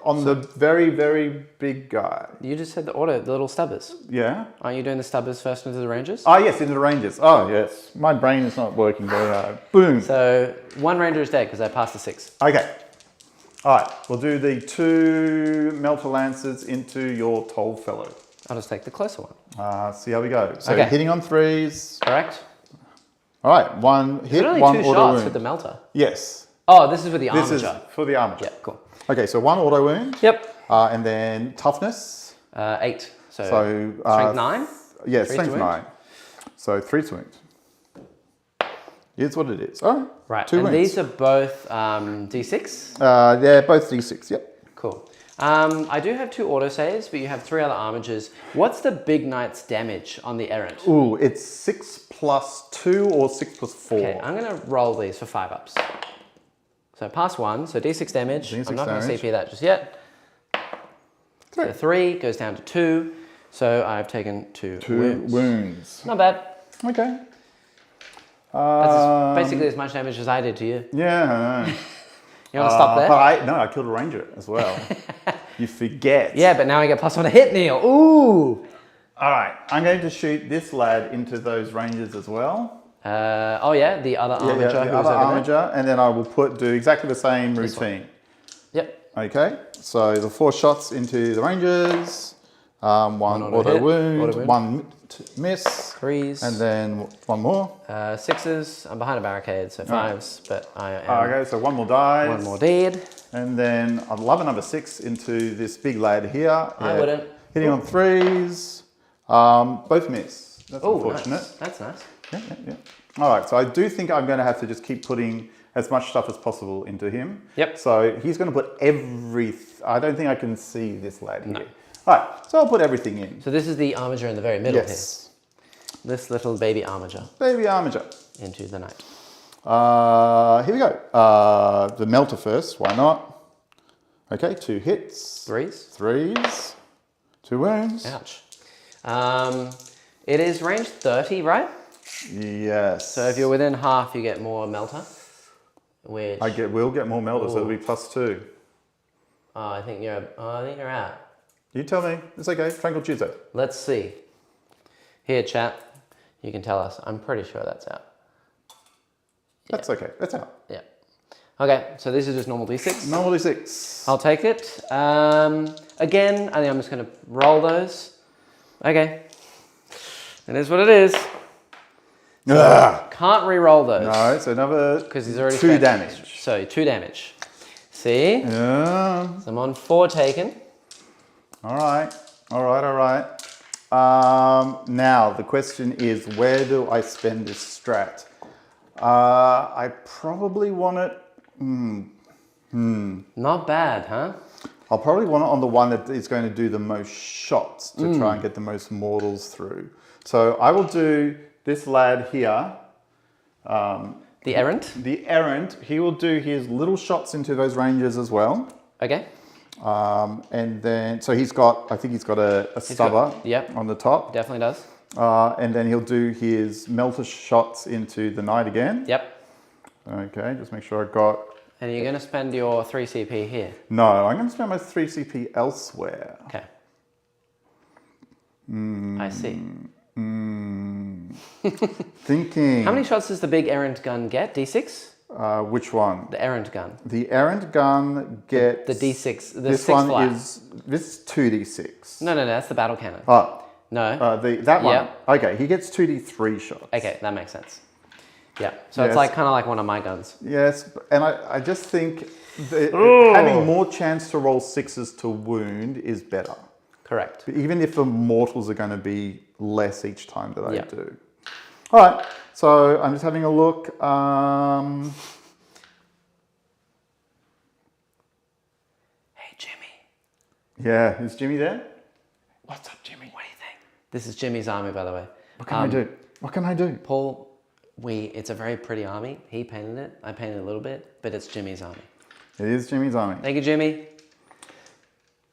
On the very, very big guy. You just said the little stubbers. Yeah. Aren't you doing the stubbers first into the ranges? Oh, yes, into the ranges. Oh, yes. My brain is not working very hard. Boom. So 1 ranger is dead because I passed the 6. Okay. All right. We'll do the 2 melter lancers into your tall fellow. I'll just take the closer one. See how we go. So hitting on 3s. Correct. All right. 1 hit, 1 auto wound. 2 shots with the melter. Yes. Oh, this is with the armiger. This is for the armiger. Yeah, cool. Okay, so 1 auto wound. Yep. And then toughness. 8. So strength 9? Yeah, strength 9. So 3 to wound. Here's what it is. All right. Right. 2 and wounds. These are both D6? They're both D6, yep. Cool. I do have 2 autosaves, but you have 3 other armigers. What's the big knight's damage on the errant? Ooh, it's 6 plus 2 or 6 plus 4. Okay, I'm going to roll these for 5 ups. So pass 1, so D6 damage. I'm not going to CP that just yet. 3. So 3 goes down to 2. So I've taken 2 wounds. Not bad. Okay. That's basically as much damage as I did to you. Yeah, I know. You want to stop there? I killed a ranger as well. You forget. Yeah, but now I get +1 to hit, Neil. Ooh. All right, I'm going to shoot this lad into those rangers as well. Oh yeah, the other armiger. Yeah, the other armiger, and then I will do exactly the same routine. Yep. Okay, so the 4 shots into the rangers, 1 auto wound, 1 miss, 3s, and then 1 more. 6s. I'm behind a barricade, so 5s, but I am. Okay, so 1 more dies. 1 more dead. And then I'd love a number 6 into this big lad here. Yeah. I wouldn't. Hitting on 3s, both miss. That's unfortunate. Nice. That's nice. Yeah. All right, so I do think I'm going to have to just keep putting as much stuff as possible into him. Yep. So he's going to put I don't think I can see this lad here. All right, so I'll put everything in. So this is the armature in the very middle here. This little baby armature. Baby armature. Into the knight. Here we go. The melter first, why not? Okay, 2 hits. Threes. 2 wounds. Ouch. It is range 30, right? Yes. So if you're within half, you get more melter. Which we'll get more melter, so it'll be +2. Oh, I think you're out. You tell me. It's okay. Tranquil Tuesday. Let's see. Here, chat. You can tell us. I'm pretty sure that's out. That's okay. That's out. Yeah. Okay, so this is just normal d6. Normal d6. I'll take it. Again, I think I'm just going to roll those. Okay. It is what it is. So can't re-roll those. No, so another because he's already 2 damage. So 2 damage. See? Yeah. So I'm on 4 taken. All right. Now the question is, where do I spend this strat? I probably want it. Not bad, huh? I'll probably want it on the one that is going to do the most shots to try and get the most mortals through. So I will do this lad here. The errant? The errant. He will do his little shots into those ranges as well. Okay. And then, so he's got, I think he's got a stubber on the top. Definitely does. And then he'll do his melter shots into the knight again. Yep. Okay, just make sure I got... And you're going to spend your 3 CP here? No, I'm going to spend my 3 CP elsewhere. Okay. I see. Thinking. How many shots does the big errant gun get? D6? Which one? The errant gun. The errant gun gets... The D6. This six one flat. is... This is 2d6. No, that's the battle cannon. Oh. No. That one. Yep. Okay, he gets 2d3 shots. Okay, that makes sense. Yeah, so it's like kind of like one of my guns. Yes, and I just think that having more chance to roll 6s to wound is better. Correct. Even if the mortals are going to be less each time that I do. All right, so I'm just having a look. Hey, Jimmy. Yeah, is Jimmy there? What's up, Jimmy? What do you think? This is Jimmy's army, by the way. What can I do? What can I do? Paul, it's a very pretty army. He painted it. I painted a little bit, but it's Jimmy's army. It is Jimmy's army. Thank you, Jimmy.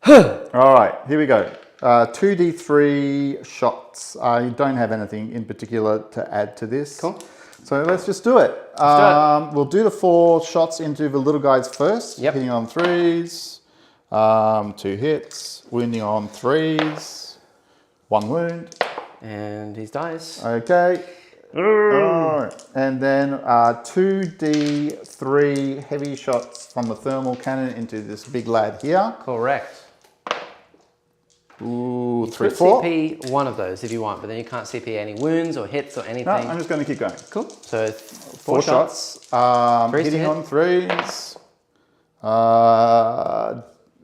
All right, here we go. 2d3 shots. I don't have anything in particular to add to this. Cool. So let's just do it. We'll do the 4 shots into the little guys first. Yep. Hitting on 3s. 2 hits. Wounding on 3s. 1 wound. And he dies. Okay. Alright. And then 2d3 heavy shots from the thermal cannon into this big lad here. Correct. Ooh, you 3, could 4. CP one of those if you want, but then you can't CP any wounds or hits or anything. No, I'm just going to keep going. Cool. So 4 shots. Hitting on 3s.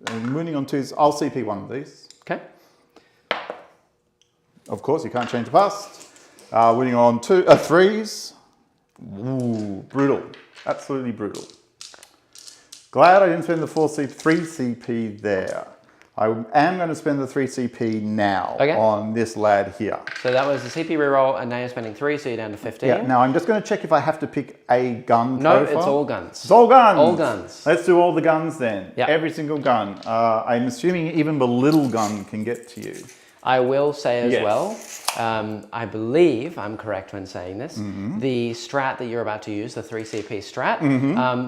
And wounding on 2s. I'll CP one of these. Okay. Of course, you can't change the past. Wounding on 3s. Ooh, brutal. Absolutely brutal. Glad I didn't spend the 3 CP there. I am going to spend the 3 CP now on this lad here. So that was the CP reroll, and now you're spending 3, so you're down to 15. Yeah, now I'm just going to check if I have to pick a gun No, profile. it's all guns. It's all guns. All guns. Let's do all the guns then. Yep. Every single gun. I'm assuming even the little gun can get to you. I will say as well, I believe I'm correct when saying this, the strat that you're about to use, the 3 CP strat,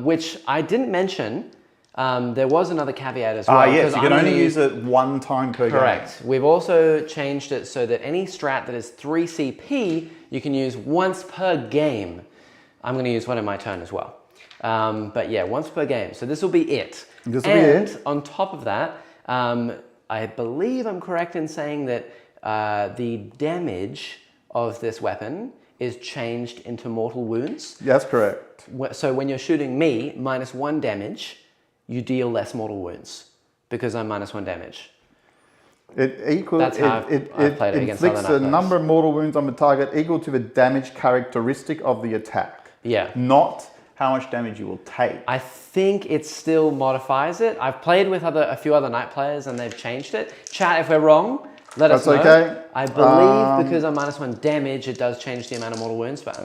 which I didn't mention, there was another caveat as well. Yes, you can only use it 1 time per game. Correct. We've also changed it so that any strat that is 3 CP, you can use once per game. I'm going to use one in my turn as well. But yeah, once per game. So this will be it. This will be it. And on top of that, I believe I'm correct in saying that the damage of this weapon is changed into mortal wounds. That's correct. So when you're shooting me, -1 damage, you deal less mortal wounds because I'm -1 damage. It equals. That's how I've played it against other inflicts a number of mortal wounds on the target equal to the damage characteristic of the attack. Yeah. Not how much damage you will take. I think it still modifies it. I've played with a few other knight players and they've changed it. Chat, if we're wrong, let us know. That's okay. I believe because I'm -1 damage, it does change the amount of mortal wounds. But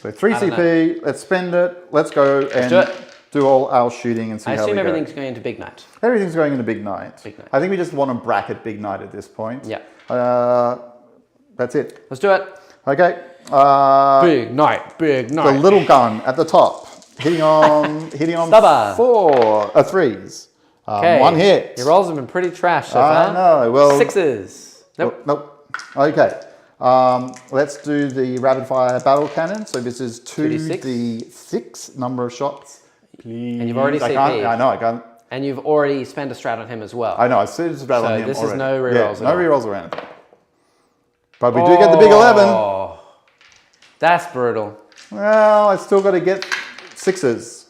so 3 CP, let's spend it. Let's go and do all our shooting and see how we go. I assume everything's going into Big Knight. Everything's going into Big Knight. Big Knight. I think we just want to bracket Big Knight at this point. Yeah. That's it. Let's do it. Okay. Big Knight, Big Knight. The little gun at the top, hitting on threes. Okay. 1 hit. Your rolls have been pretty trash so far. I know. Well, 6s. Nope. Nope. Okay. Let's do the rapid fire battle cannon. So this is 2d6 number of shots. Please. And you've already CP'd. I know, I can't. And you've already spent a strat on him as well. I know, I spent a strat on him this already. is no rerolls. No rerolls around. But we do get the big 11. That's brutal. Well, I still got to get 6s.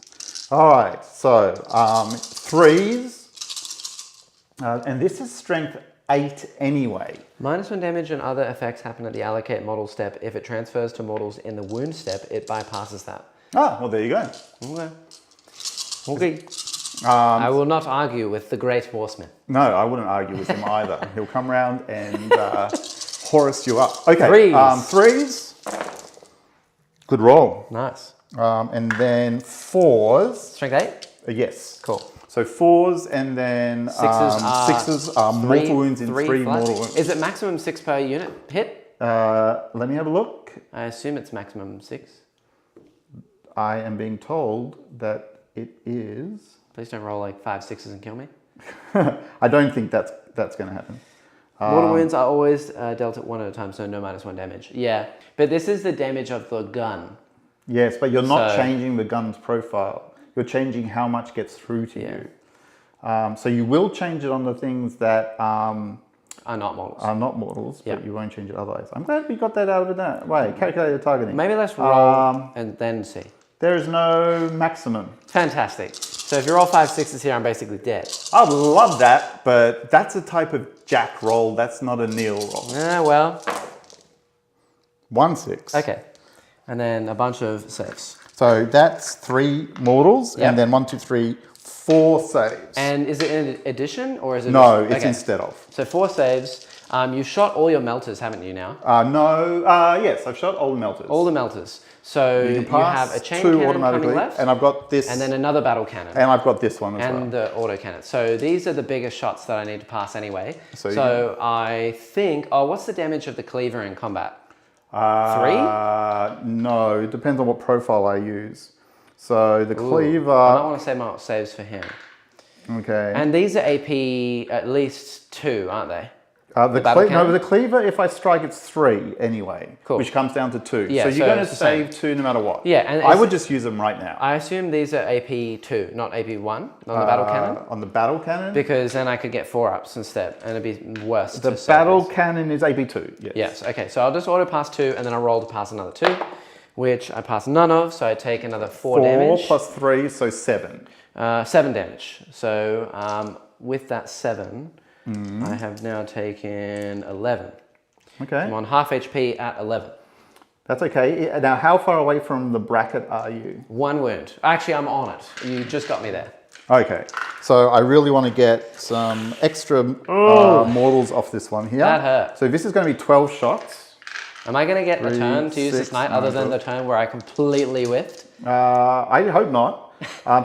All right, so 3s. And this is strength 8 anyway. -1 damage and other effects happen at the allocate model step. If it transfers to models in the wound step, it bypasses that. Ah, well, there you go. Okay. I will not argue with the great horseman. No, I wouldn't argue with him either. He'll come round and Horus you up. Okay, 3s. 3s. Good roll. Nice. And then 4s. Strength 8? Yes. Cool. So 4s and then 6s are mortal wounds in 3 mortal wounds. Is it maximum 6 per unit hit? Let me have a look. I assume it's maximum 6. I am being told that it is. Please don't roll like 5 6s and kill me. I don't think that's going to happen. Mortal wounds are always dealt at 1 at a time, so no -1 damage. Yeah, but this is the damage of the gun. Yes, but you're not changing the gun's profile. You're changing how much gets through to you. So you will change it on the things that are not mortals. But you won't change it otherwise. I'm glad we got that out of it now. Wait, calculated targeting. Maybe let's roll and then see. There is no maximum. Fantastic. So if you roll 5 6s here, I'm basically dead. I'd love that, but that's a type of jack roll. That's not a kneel roll. Yeah, well. 1 6. Okay. And then a bunch of saves. So that's 3 mortals, and then 1 2 3 4 saves. And is it in addition or is it? No, it's instead of. So 4 saves. You shot all your melters, haven't you now? No. Yes, I've shot all the melters. All the melters. So you have a chain 2 cannon coming left, and I've got this, and then another battle cannon, and I've got this one as well, and the auto cannon. So these are the biggest shots that I need to pass anyway. So I think. Oh, what's the damage of the cleaver in combat? 3? No, it depends on what profile I use. So the cleaver. I might want to save my saves for him. Okay. And these are AP at least 2, aren't they? The cleaver, if I strike, it's 3 anyway, which comes down to 2. Yeah, so you're going to save 2 no matter what. Yeah, and I would just use them right now. I assume these are AP 2, not AP 1 on the battle cannon. On the battle cannon, because then I could get 4-ups instead, and it'd be worse. The battle cannon is AP 2. Yes. Yes. Okay. So I'll just auto pass 2, and then I roll to pass another 2, which I pass none of. So I take another 4 damage. 4 plus 3, so 7. 7 damage. So with that 7. I have now taken 11. Okay. I'm on half HP at 11. That's okay. Now, how far away from the bracket are you? 1 wound. Actually, I'm on it. You just got me there. Okay. So I really want to get some extra mortals off this one here. That hurt. So this is going to be 12 shots. Am I going to get a turn to use this knight other than the turn where I completely whiffed? I hope not.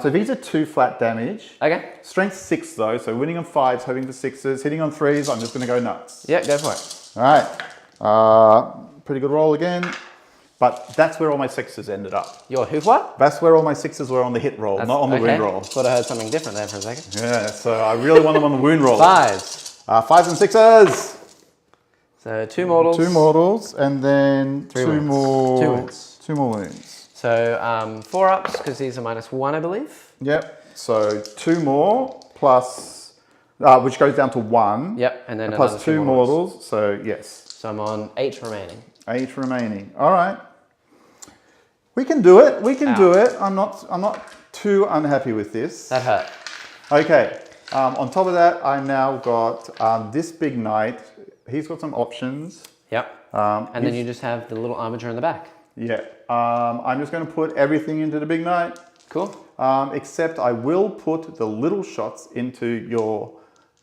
So these are 2 flat damage. Okay. Strength 6 though, so winning on 5s, hoping for 6s, hitting on 3s, I'm just going to go nuts. Yeah, go for it. All right. Pretty good roll again. But that's where all my 6s ended up. Your who what? That's where all my 6s were on the hit roll, not on the wound roll. Thought I heard something different there for a second. Yeah, so I really want them on the wound roll. 5s. 5s and 6s. So 2 mortals. 2 mortals, and then 2 more. 2 wounds. 2 more wounds. So 4-ups, because these are -1, I believe. Yep. So 2 more plus, which goes down to 1. Yep, and then plus 2 mortals. So yes. So I'm on 8 remaining. 8 remaining. All right. We can do it. We can do it. I'm not too unhappy with this. That hurt. Okay. On top of that, I now got this big knight. He's got some options. Yep. And then you just have the little armature in the back. Yeah. I'm just going to put everything into the big knight. Cool. Except I will put the little shots into your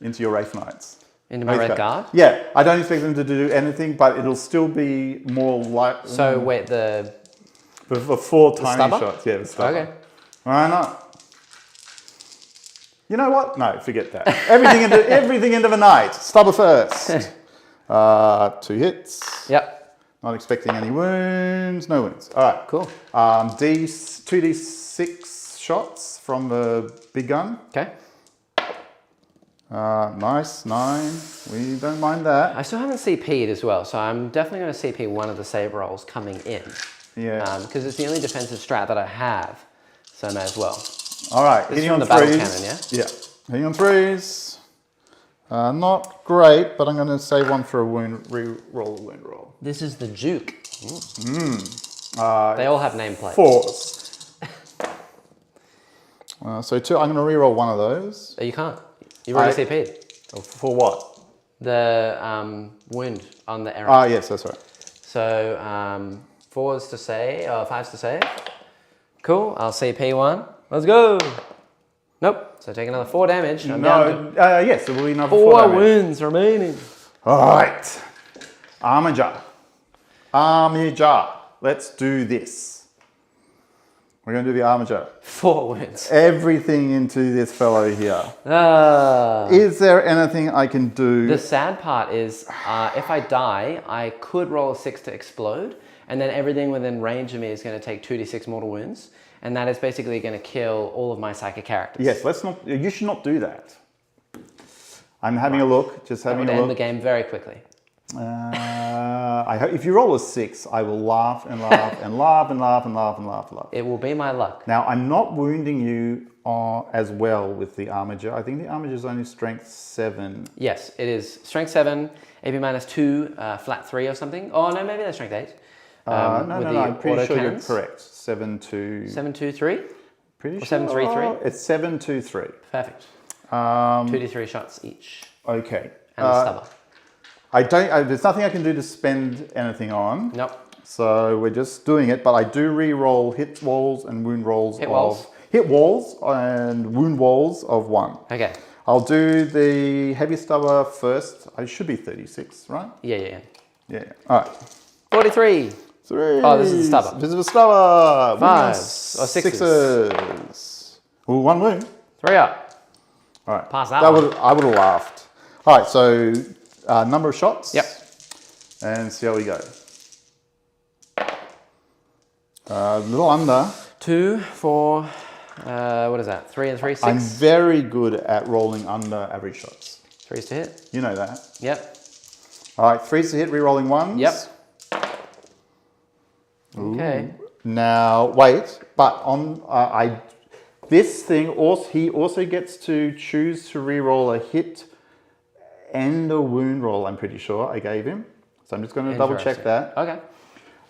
Wraith Knights. Into my red guard? Yeah. I don't expect them to do anything, but it'll still be more like... So wait, the 4 tiny stubber? shots. Yeah, the stubber. Okay. Why not? You know what? No, forget that. Everything into the knight. Stubber first. 2 hits. Yep. Not expecting any wounds. No wounds. All right. Cool. 2d6 shots from the big gun. Okay. Nice. 9. We don't mind that. I still haven't CP'd as well, so I'm definitely going to CP one of the save rolls coming in. Yeah. Because it's the only defensive strat that I have, so I may as well. All right. This hitting is on the 3s. battle cannon, yeah? Yeah. Hitting on 3s. Not great, but I'm going to save one for a re-roll a wound roll. This is the Duke. They all have nameplates. 4s. So 2. I'm going to re-roll one of those. You can't. You've already CP'd. For what? The wound on the arrow. Ah, yes, that's right. So 4s to save, 5s to save. Cool. I'll CP one. Let's go. Nope. So take another 4 damage. I'm down to yes, it will be another 4 damage. wounds remaining. All right. Armiger. Let's do this. We're going to do the Armiger. 4 wounds. Everything into this fellow here. Ah. Is there anything I can do? The sad part is, if I die, I could roll a 6 to explode, and then everything within range of me is going to take 2d6 mortal wounds, and that is basically going to kill all of my psychic characters. Yes, let's not. You should not do that. I'm having a look. Just having a look. That would end the game very quickly. I hope if you roll a 6, I will laugh and laugh and laugh and laugh and laugh and laugh and laugh. It will be my luck. Now, I'm not wounding you as well with the Armiger. I think the Armiger is only strength 7. Yes, it is strength 7, AP minus 2, flat 3 or something. Oh no, maybe that's strength 8. No, I'm pretty sure you're correct. 7-2. 7-2-3? Pretty or sure. 7-3-3? It's 7-2-3. Perfect. 2d3 shots each. Okay. And the stubber. There's nothing I can do to spend anything on. Nope. So we're just doing it, but I do re-roll hit walls and wound rolls. Hit walls and wound walls of 1. Okay. I'll do the heavy stubber first. I should be 36, right? Yeah. All right. 43. 3. Oh, this is the stubber. This is the stubber. 5s or 6s. 6s. Ooh, 1 wound. 3 up. All right. Pass that I one. would have laughed. All right, so number of shots. Yep. And see how we go. A little under. 2, 4, what is that? 3 and 3, 6? I'm very good at rolling under average shots. 3s to hit. You know that. Yep. All right, 3s to hit, re-rolling 1s. Yep. Okay. Ooh. Now, wait, but on this thing, he also gets to choose to re-roll a hit and a wound roll, I'm pretty sure I gave him. So I'm just going to double check that. Okay.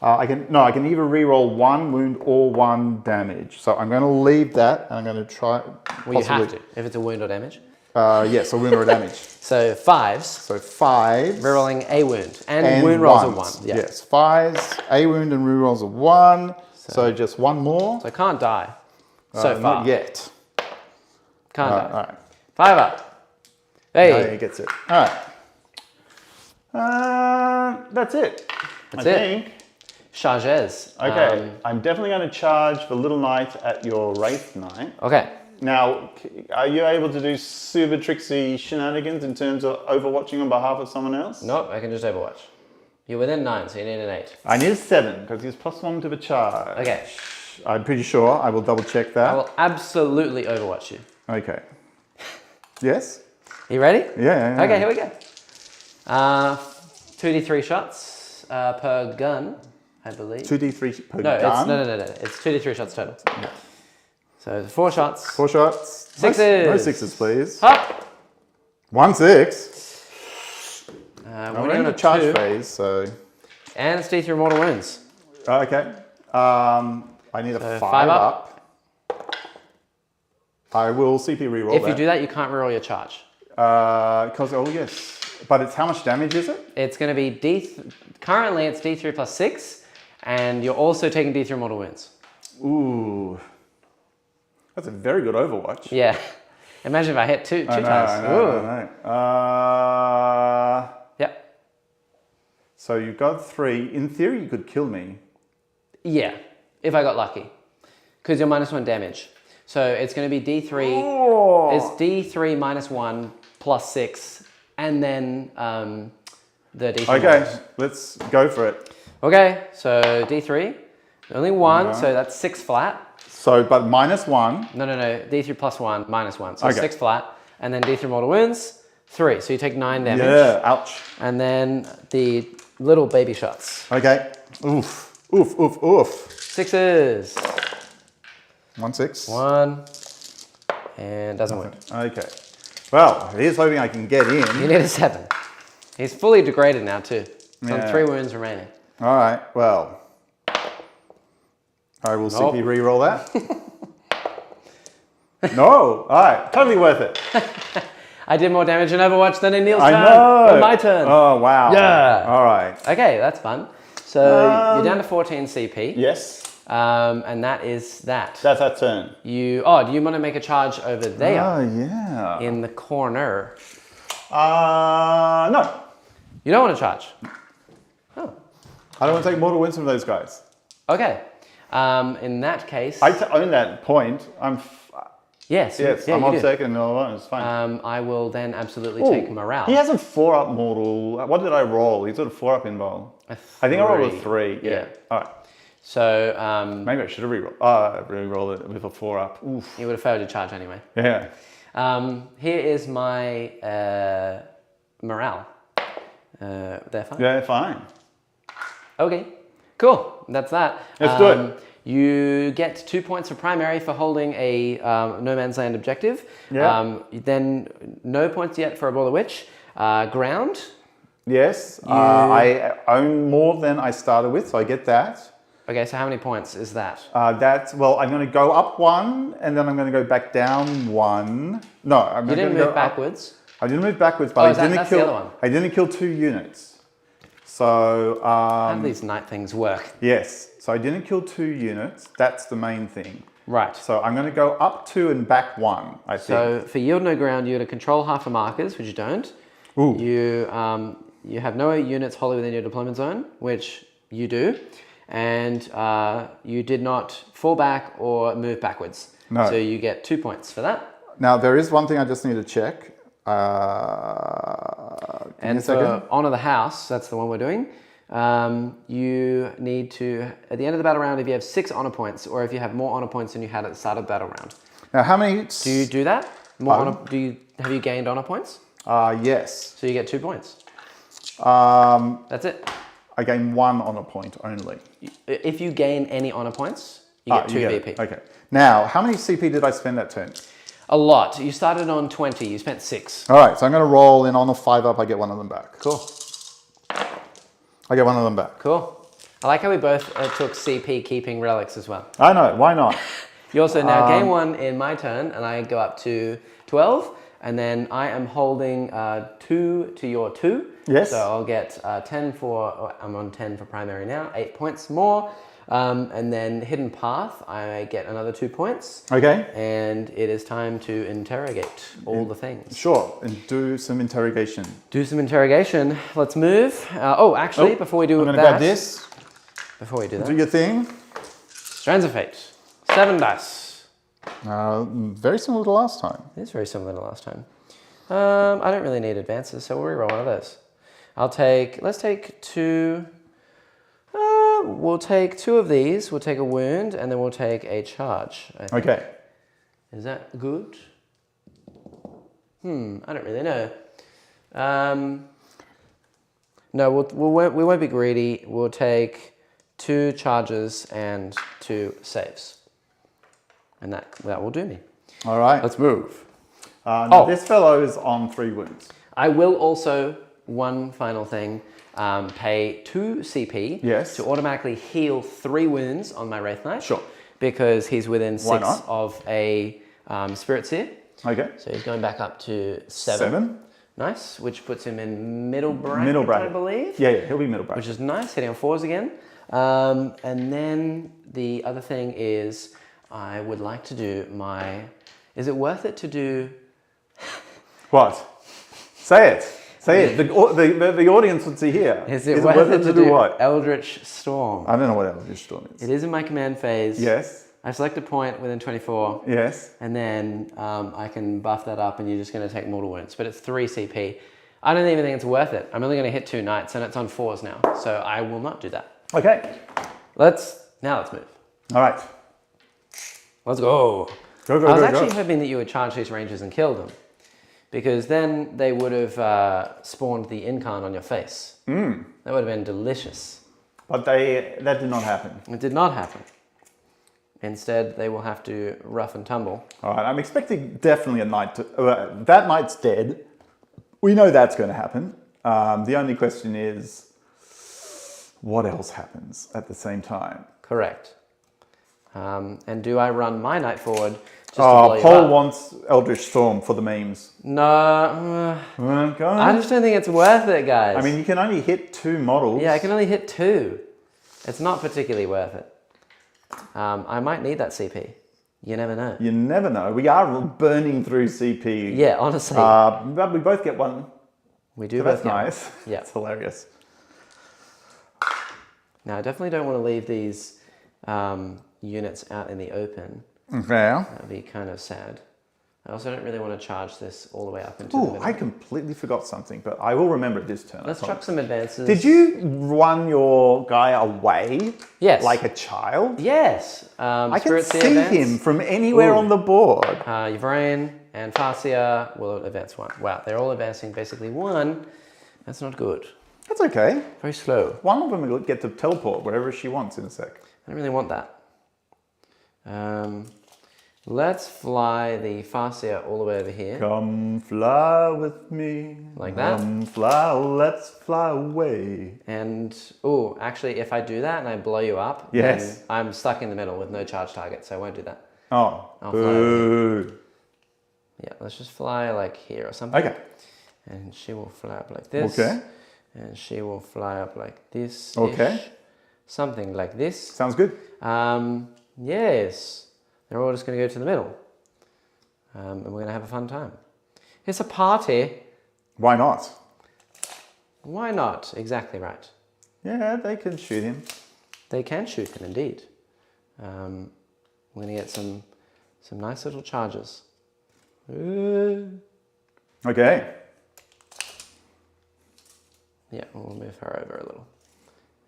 I can either re-roll 1 wound or 1 damage. So I'm going to leave that and I'm going to try. Well, you have to, if it's a wound or damage. Yes, a wound or a damage. So 5s. So 5. Rerolling a wound. And wound rolls of 1. Yeah. Yes, 5s, a wound and wound rolls of 1. So just 1 more. So I can't die. So far. Not yet. Can't die. All right. 5 up. Hey. No, he gets it. All right. That's it. That's it. Think. Charges. Okay. I'm definitely going to charge the little knight at your Wraith Knight. Okay. Now, are you able to do super tricksy shenanigans in terms of overwatching on behalf of someone else? Nope, I can just overwatch. You're within 9, so you need an 8. I need a 7 because he's +1 to the charge. Okay. I'm pretty sure. I will double check that. I will absolutely overwatch you. Okay. Yes? You ready? Yeah. Okay, here we go. 2d3 shots per gun, I believe. 2d3 per no, gun? No. It's 2d3 shots total. Yeah. So 4 shots. 4 shots. 6s. No 6s, please. Hop. 1 6. We're in a charge phase, so. And it's D3 mortal wounds. Okay. I need a 5 up. I will CP reroll If you do that, you can't reroll your charge. Because, yes. But it's how much damage is it? It's going to be currently it's D3 plus 6. And you're also taking D3 mortal wounds. Ooh. That's a very good Overwatch. Yeah. Imagine if I hit two times. I know. Yep. So you've got 3. In theory, you could kill me. Yeah, if I got lucky. Because you're -1 damage. So it's going to be D3. Oh. It's D3 -1 plus 6. And then the D3. Okay, let's go for it. Okay, so D3. Only 1, so that's 6 flat. So, but -1. No. D3 plus 1, -1. So Okay. 6 flat. And then D3 mortal wounds, 3. So you take 9 damage. Yeah, ouch. And then the little baby shots. Okay. Oof. Oof, oof, oof. 6s. 1, 6. 1. And doesn't work. Okay. Well, here's hoping I can get in. You need a 7. He's fully degraded now too. It's on Yeah. 3 wounds remaining. All right, well. I will CP re-roll that. No, all right, totally worth it. I did more damage in Overwatch than in Neil's I turn. know. Than my turn. Oh, wow. Yeah. All right. Okay, that's fun. So you're down to 14 CP. Yes. And that is that. That's our turn. Do you want to make a charge over there? Oh, yeah. In the corner? No. You don't want to charge? Oh. I don't want to take mortal wounds from those guys. Okay. In that case... I own that point. Yes, I'm you on do. second. No, it's fine. I will then absolutely take morale. He has a 4-up mortal. What did I roll? He's got a 4-up invul. I think I rolled a 3. Yeah. All right. So... maybe I should have re-rolled it with a 4-up. Oof. You would have failed your charge anyway. Yeah. Here is my morale. They're fine? Yeah, fine. Okay, cool. That's that. Let's do it. You get 2 points for primary for holding a no man's land objective. Yeah. Then no points yet for a Ball of Witch. Ground. Yes. I own more than I started with, so I get that. Okay, so how many points is that? I'm going to go up 1, and then I'm going to go back down 1. No, You didn't move backwards. I didn't move backwards, but that's the other one. I didn't kill 2 units. So how do these night things work? Yes. So I didn't kill 2 units. That's the main thing. Right. So I'm going to go up 2 and back 1, I think. So for yield no ground, you're to control half of markers, which you don't. Ooh. You have no units wholly within your deployment zone, which you do. And you did not fall back or move backwards. No. So you get 2 points for that. Now, there is one thing I just need to check. And for Honor the House, that's the one we're doing. You need to, at the end of the battle round, if you have 6 honor points, or if you have more honor points than you had at the start of the battle round. Now, how many... Do you do that? More honor, have you gained honor points? Yes. So you get 2 points. That's it. I gain 1 honor point only. If you gain any honor points, you get 2 VP. Okay. Now, how many CP did I spend that turn? A lot. You started on 20, you spent 6. All right, so I'm going to roll in on the 5-up, I get 1 of them back. Cool. I get 1 of them back. Cool. I like how we both took CP keeping relics as well. I know, why not? You also now gain 1 in my turn, and I go up to 12, and then I am holding 2 to your 2. Yes. So I'll get 10 for, I'm on 10 for primary now, 8 points more. And then Hidden Path, I get another 2 points. Okay. And it is time to interrogate all the things. Sure, and do some interrogation. Do some interrogation. Let's move. Before we do I'm that. going to grab this. Before we do that. Do your thing. Strands of Fate. 7 dice. Very similar to last time. It is very similar to last time. I don't really need advances, so we'll reroll one of those. Let's take 2. We'll take 2 of these. We'll take a wound, and then we'll take a charge. Okay. Is that good? I don't really know. No, we won't be greedy. We'll take 2 charges and 2 saves. And that will do me. All right. Let's move. This fellow is on 3 wounds. I will also, one final thing, pay 2 CP to automatically heal 3 wounds on my Wraith Knight. Sure. Because he's within 6 of a Spirit Seer. Okay. So he's going back up to 7. Nice, which puts him in middle bracket, I believe. Yeah, he'll be middle bracket. Which is nice, hitting on 4s again. And then the other thing is I would like to do my... Is it worth it to do... What? Say it. Say it. The audience would see here. Is it worth it to do what? Eldritch Storm. I don't know what Eldritch Storm is. It is in my command phase. Yes. I select a point within 24. Yes. And then I can buff that up and you're just going to take mortal wounds. But it's 3 CP. I don't even think it's worth it. I'm only going to hit 2 knights and it's on 4s now. So I will not do that. Okay. Now let's move. All right. Let's go. I was actually hoping that you would charge these rangers and kill them. Because then they would have spawned the Incarn on your face. That would have been delicious. But that did not happen. It did not happen. Instead, they will have to rough and tumble. All right, I'm expecting definitely a knight to... that knight's dead. We know that's going to happen. The only question is, what else happens at the same time? Correct. And do I run my knight forward just to blow you Paul up? wants Eldritch Storm for the memes. No. I just don't think it's worth it, guys. I mean, you can only hit 2 models. Yeah, I can only hit 2. It's not particularly worth it. I might need that CP. You never know. You never know. We are burning through CP. Yeah, honestly. But we both get 1. We do so both that's get nice. 1. Yeah. It's hilarious. Now, I definitely don't want to leave these units out in the open. Yeah. That would be kind of sad. I also don't really want to charge this all the way up into the middle. I completely forgot something, but I will remember it this turn. Let's chuck some advances. Did you run your guy away? Yes. Like a child? Yes. I can see him from anywhere on the board. Yvrain and Farsia will advance 1. Wow, they're all advancing basically 1. That's not good. That's okay. Very slow. One of them will get to teleport wherever she wants in a sec. I don't really want that. Let's fly the Farsia all the way over here. Come fly with me. Like that. Come fly, let's fly away. And, actually, if I do that and I blow you up, yes, then I'm stuck in the middle with no charge target, so I won't do that. Oh, boo. Yeah, let's just fly like here or something. Okay. And she will fly up like this. Okay. And she will fly up like this. Okay. Something like this. Sounds good. Yes. They're all just going to go to the middle. And we're going to have a fun time. It's a party. Why not? Why not? Exactly right. Yeah, they can shoot him. They can shoot him, indeed. We're going to get some nice little charges. Okay. Yeah, we'll move her over a little.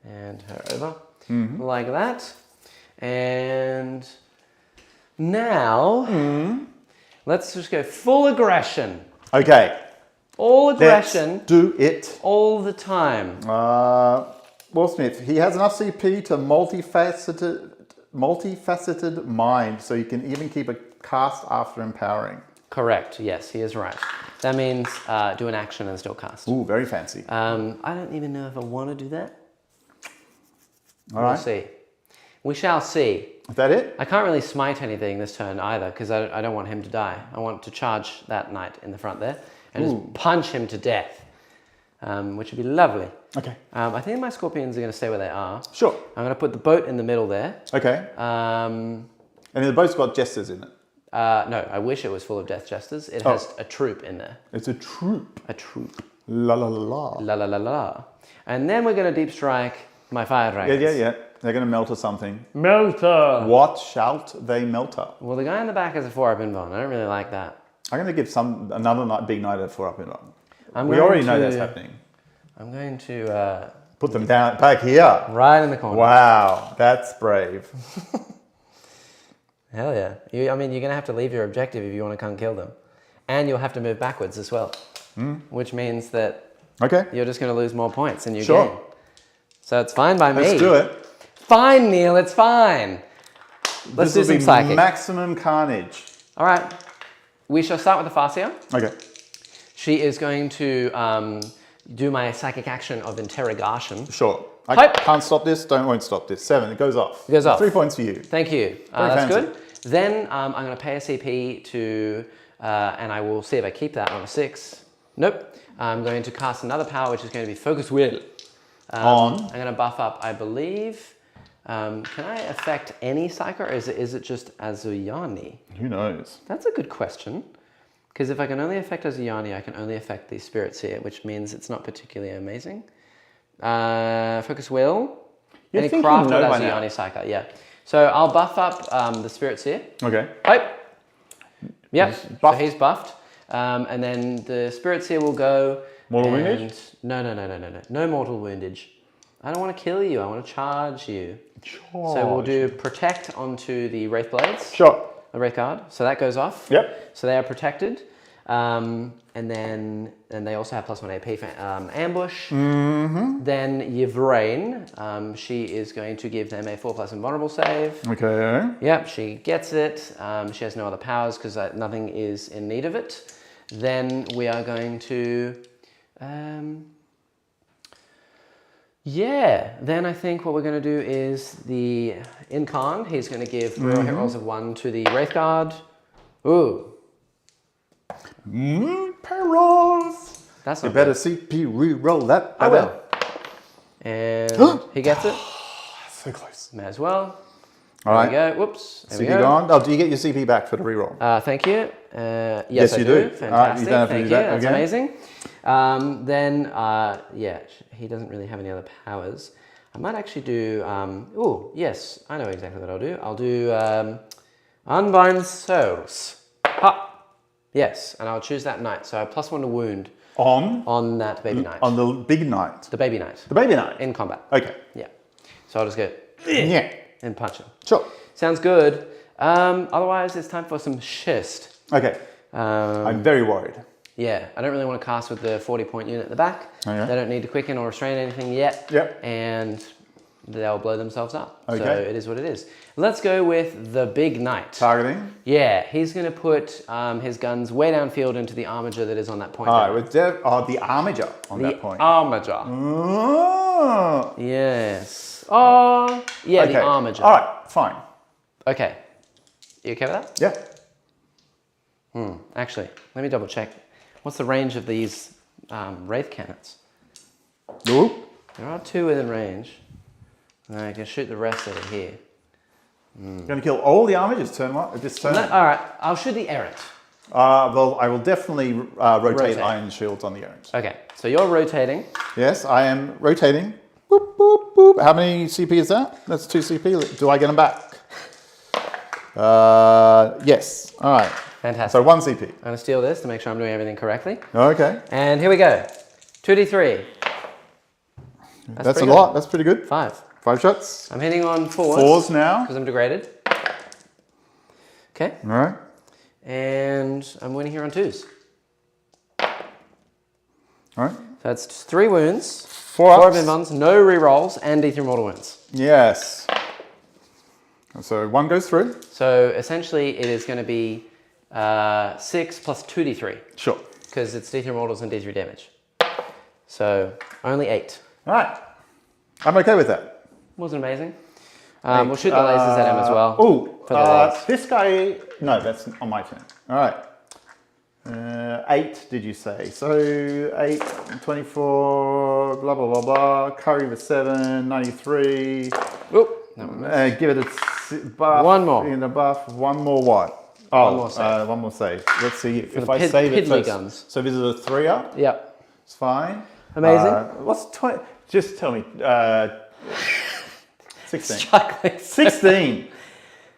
And her over. Like that. And now, let's just go full aggression. Okay. All aggression. Let's do it. All the time. Will Smith, he has enough CP to multifaceted mind, so you can even keep a cast after empowering. Correct, yes, he is right. That means do an action and still cast. Ooh, very fancy. I don't even know if I want to do that. We'll see. We shall see. Is that it? I can't really smite anything this turn either, because I don't want him to die. I want to charge that knight in the front there and just punch him to death, which would be lovely. Okay. I think my scorpions are going to stay where they are. Sure. I'm going to put the boat in the middle there. Okay. And the boat's got jesters in it. No, I wish it was full of death jesters. It has a troop in there. It's a troop. A troop. La la la la. La la la la. And then we're going to deep strike my fire dragons. Yeah. They're going to melt or something. Melter. What shalt they melter? Well, the guy in the back has a 4-up invuln. I don't really like that. I'm going to give another big knight a 4-up invuln. We already know that's happening. I'm going to... put them down back here. Right in the corner. Wow, that's brave. Hell yeah. You're going to have to leave your objective if you want to come kill them. And you'll have to move backwards as well. Which means that you're just going to lose more points in your game. So it's fine by me. Let's do it. Fine, Neil, it's fine. Let's do some psychic. Maximum carnage. All right. We shall start with the Farsia. Okay. She is going to do my psychic action of interrogation. Sure. I can't stop this, won't stop this. 7, it goes off. It goes off. 3 points for you. Thank you. That's good. Then I'm going to pay a CP to, and I will see if I keep that on a 6. Nope. I'm going to cast another power, which is going to be Focus Will. On? I'm going to buff up, I believe. Can I affect any psyker, or is it just Azuyani? Who knows? That's a good question. Because if I can only affect Azuyani, I can only affect the Spirit Seer, which means it's not particularly amazing. Focus Will. You're any thinking crafted no by Azuyani now. psyker, yeah. So I'll buff up the Spirit Seer. Okay. Oh. Yep, so buffed. he's buffed. And then the Spirit Seer will go. Mortal woundage? No. No mortal woundage. I don't want to kill you, I want to charge you. So we'll do protect onto the Wraith Blades. Sure. The Wraith Guard. So that goes off. Yep. So they are protected. And then they also have +1 AP for ambush. Mm-hmm. Then Yvraine, she is going to give them a 4+ invulnerable save. Okay. Yep, she gets it. She has no other powers because nothing is in need of it. Then we are going to... then I think what we're going to do is the Incarn. He's going to give reroll hit rolls of 1 to the Wraith Guard. Ooh. Perils. That's you not better good. CP reroll that. I will. And he gets it. So close. May as well. All right. There we go. Whoops. There we CP go. gone. Oh, do you get your CP back for the reroll? Thank you. Yes, you I do. Fantastic. You don't have to Thank do you. that That's again. amazing. Then, he doesn't really have any other powers. I might actually do. Yes, I know exactly what I'll do. I'll do Unbind Souls. Ha! Yes, and I'll choose that knight. So I have +1 to wound on that baby knight. On the big knight. The baby knight. The baby knight. In combat. Okay. Yeah. So I'll just go Yeah. and punch him. Sure. Sounds good. Otherwise, it's time for some schist. Okay. I'm very worried. Yeah, I don't really want to cast with the 40-point unit at the back. Okay. They don't need to quicken or restrain anything yet. Yep. And they'll blow themselves up. Okay. So it is what it is. Let's go with the big knight. Targeting. Yeah, he's going to put his guns way downfield into the armature that is on that point. All right, with the armature on that point. The armature. Oh. Yes. Oh, yeah, Okay. the armature. All right, fine. Okay. You okay with that? Yeah. Actually, let me double check. What's the range of these Wraith cannons? Ooh. There are 2 within range. And I can shoot the rest over here. Going to kill all the armatures turn one this turn. All right, I'll shoot the errant. Well, I will definitely rotate iron shields on the errant. Okay, so you're rotating. Yes, I am rotating. Boop, boop, boop. How many CP is that? That's 2 CP. Do I get them back? Yes. All right. Fantastic. So 1 CP. I'm going to steal this to make sure I'm doing everything correctly. Okay. And here we go. 2d3. That's a lot. That's pretty good. 5. 5 shots. I'm hitting on 4s. 4s now. Because I'm degraded. Okay. All right. And I'm winning here on 2s. All right. So that's 3 wounds. 4 of ups. invulns, no rerolls, and D3 mortal wounds. Yes. So 1 goes through. So essentially it is going to be 6 plus 2d3. Sure. Because it's D3 mortals and D3 damage. So only 8. All right. I'm okay with that. Wasn't amazing. We'll shoot the lasers at him as well. Oh, this guy... No, that's on my turn. All right. 8, did you say? So 8, 24, blah, blah, blah, blah. Curry with 7, 93. Oop. Give it a buff. 1 more. In the buff. 1 more what? Oh, 1 more save. 1 more save. Let's see if the I save it piddly first. guns. So this is a 3-up. Yep. It's fine. Amazing. What's 20? Just tell me. 16. Struggling. 16.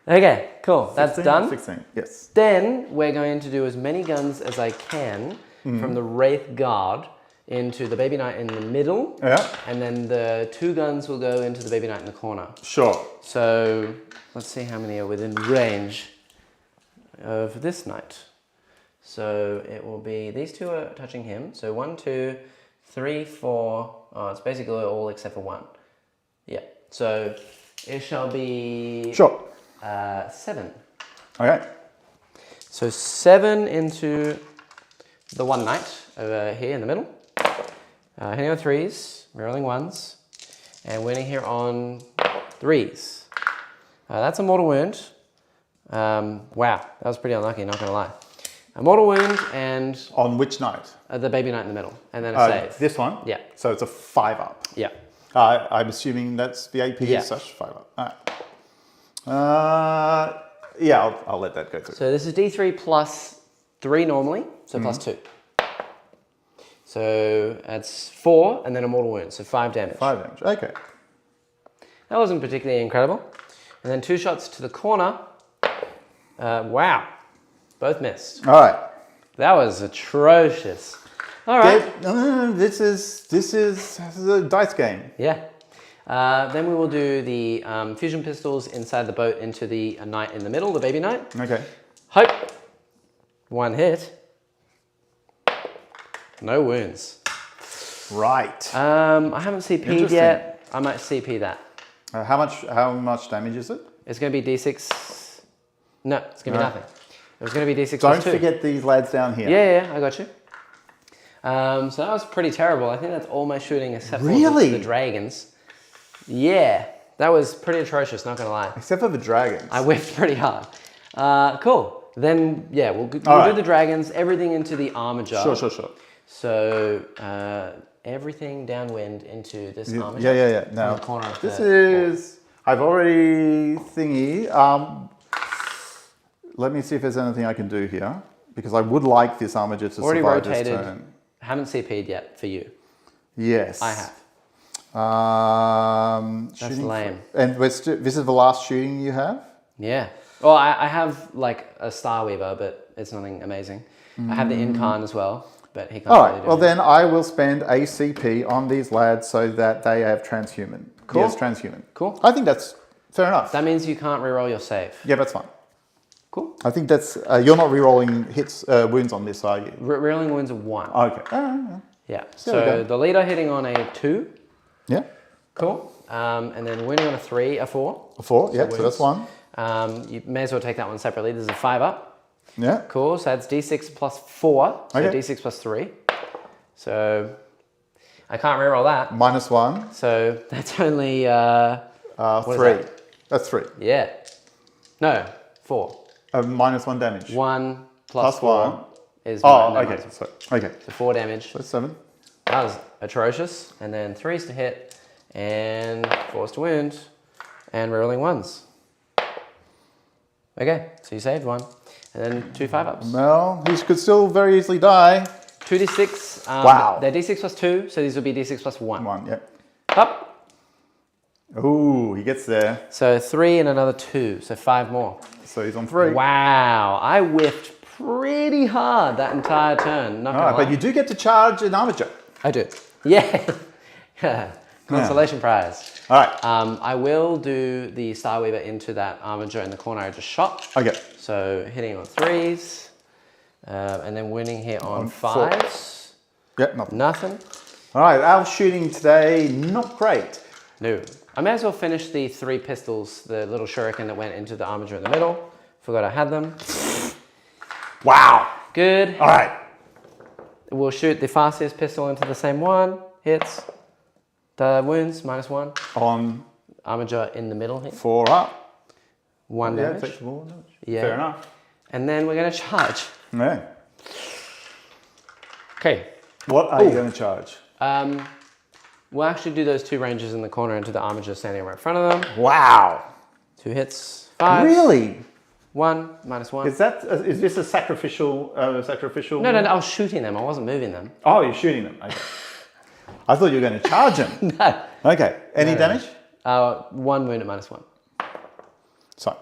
Okay, cool. That's 16, done. 16, yes. Then we're going to do as many guns as I can from the Wraith Guard into the Baby Knight in the middle. Yeah. And then the 2 guns will go into the Baby Knight in the corner. Sure. So let's see how many are within range of this knight. So it will be, these 2 are touching him. So 1, 2, 3, 4. Oh, it's basically all except for 1. Yeah. So it shall be... Sure. 7. Okay. So 7 into the 1 knight over here in the middle. Hitting on 3s, rerolling 1s, and winning here on 3s. That's a mortal wound. Wow, that was pretty unlucky, not gonna lie. A mortal wound and... On which knight? The Baby Knight in the middle, and then a save. This one? Yeah. So it's a 5-up. Yeah. I'm assuming that's the AP is such 5 up. All right. Yeah, I'll let that go through. So this is D3 plus 3 normally, so plus 2. So that's 4 and then a mortal wound, so 5 damage. 5 damage, okay. That wasn't particularly incredible. And then 2 shots to the corner. Wow, both missed. All right. That was atrocious. All right. This is a dice game. Yeah. Then we will do the fusion pistols inside the boat into the knight in the middle, the baby knight. Okay. Hope. 1 hit. No wounds. Right. I haven't CP'd yet. I might CP that. How much damage is it? It's going to be D6. No, it's going to be nothing. It was going to be D6 Don't plus 2. forget these lads down here. Yeah, I got you. So that was pretty terrible. I think that's all my shooting except for the dragons. Yeah, that was pretty atrocious, not going to lie. Except for the dragons. I whiffed pretty hard. Cool. Then, yeah, we'll do the dragons, everything into the armor jar. Sure. So, everything downwind into this armor jar. Yeah. Now, the corner of this is... I've already thingy. Let me see if there's anything I can do here. Because I would like this armor jar to survive this turn. Haven't CP'd yet for you. Yes. I have. That's lame. And this is the last shooting you have? Yeah. Well, I have like a Star Weaver, but it's nothing amazing. I have the Incarn as well, but he can't really do well it. then I will spend a CP on these lads so that they have transhuman. Cool. Yes, transhuman. Cool. I think that's fair enough. That means you can't reroll your save. Yeah, that's fine. Cool. I think that's, you're not rerolling hits, wounds on this, are you? Rerolling wounds are 1. Okay. Yeah. So the leader hitting on a 2. Yeah. Cool. And then winning on a 3, a 4. A 4, yeah, so that's 1. You may as well take that one separately. There's a 5 up. Yeah. Cool. So that's D6 plus 4. So Okay. D6 plus 3. So I can't reroll that. -1. So that's only 3. That's 3. Yeah. No, 4. -1 damage. 1 plus 4 is okay. Okay. So 4 damage. So 7. That was atrocious. And then 3s to hit and 4s to wound and rerolling 1s. Okay, so you saved 1. And then 2 5-ups. Well, he could still very easily die. 2d6. Wow. They're d6 plus 2, so these will be d6 plus 1. 1, yeah. Up. Ooh, he gets there. So 3 and another 2, so 5 more. So he's on 3. Wow, I whiffed pretty hard that entire turn. Not gonna lie. But you do get to charge an armature. I do. Yeah. Consolation prize. All right. I will do the Star Weaver into that armature in the corner I just shot. Okay. So hitting on 3s, and then winning here on 5s. Yeah, Nothing. All right, our shooting today, not great. No. I may as well finish the 3 pistols, the little shuriken that went into the armature in the middle. Forgot I had them. Wow. Good. All right. We'll shoot the fastest pistol into the same one. Hits. The wounds, -1. On Armature in the middle here. 4 up. 1 damage. Takes 4 damage. Yeah. Fair enough. And then we're going to charge. Yeah. Okay. What are you going to charge? We'll actually do those 2 ranges in the corner into the armature standing right in front of them. Wow. 2 hits, 5. Really? 1, -1. Is this a sacrificial? No, I was shooting them. I wasn't moving them. Oh, you're shooting them. Okay. I thought you were going to charge them. No. Okay. Any damage? 1 wound at -1. So.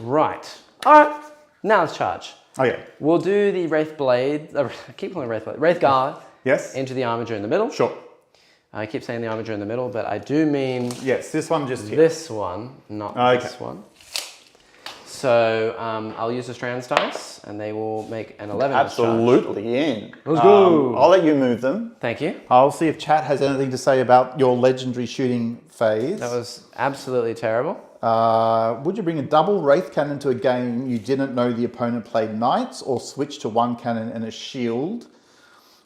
Right. All right. Now let's charge. Okay. We'll do the Wraith Blade. I keep calling it Wraith Blade. Wraith Guard. Yes. Into the armature in the middle. Sure. I keep saying the armature in the middle, but I do mean... Yes, this one just here. This one, not this one. So I'll use the Strands dice, and they will make an 11. Absolutely in. Let's go. I'll let you move them. Thank you. I'll see if chat has anything to say about your legendary shooting phase. That was absolutely terrible. Would you bring a double Wraith Cannon to a game you didn't know the opponent played Knights, or switch to 1 cannon and a shield,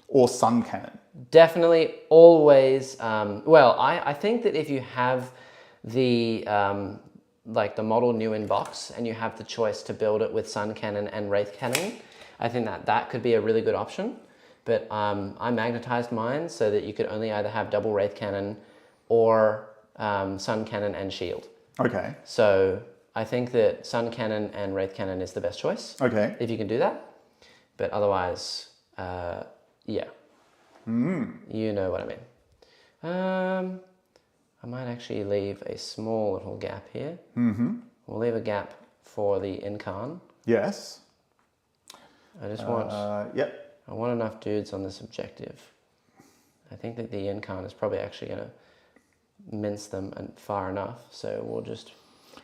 or Sun Cannon? Definitely, always. Well, I think that if you have the like the model new in box and you have the choice to build it with Sun Cannon and Wraith Cannon, I think that could be a really good option. But I magnetized mine so that you could only either have double Wraith Cannon or Sun Cannon and Shield. Okay. So I think that Sun Cannon and Wraith Cannon is the best choice. Okay. If you can do that. But otherwise, yeah. You know what I mean. I might actually leave a small little gap here. We'll leave a gap for the Incarn. Yes. I just want... Yep. I want enough dudes on this objective. I think that the Incarn is probably actually going to mince them far enough. So we'll just...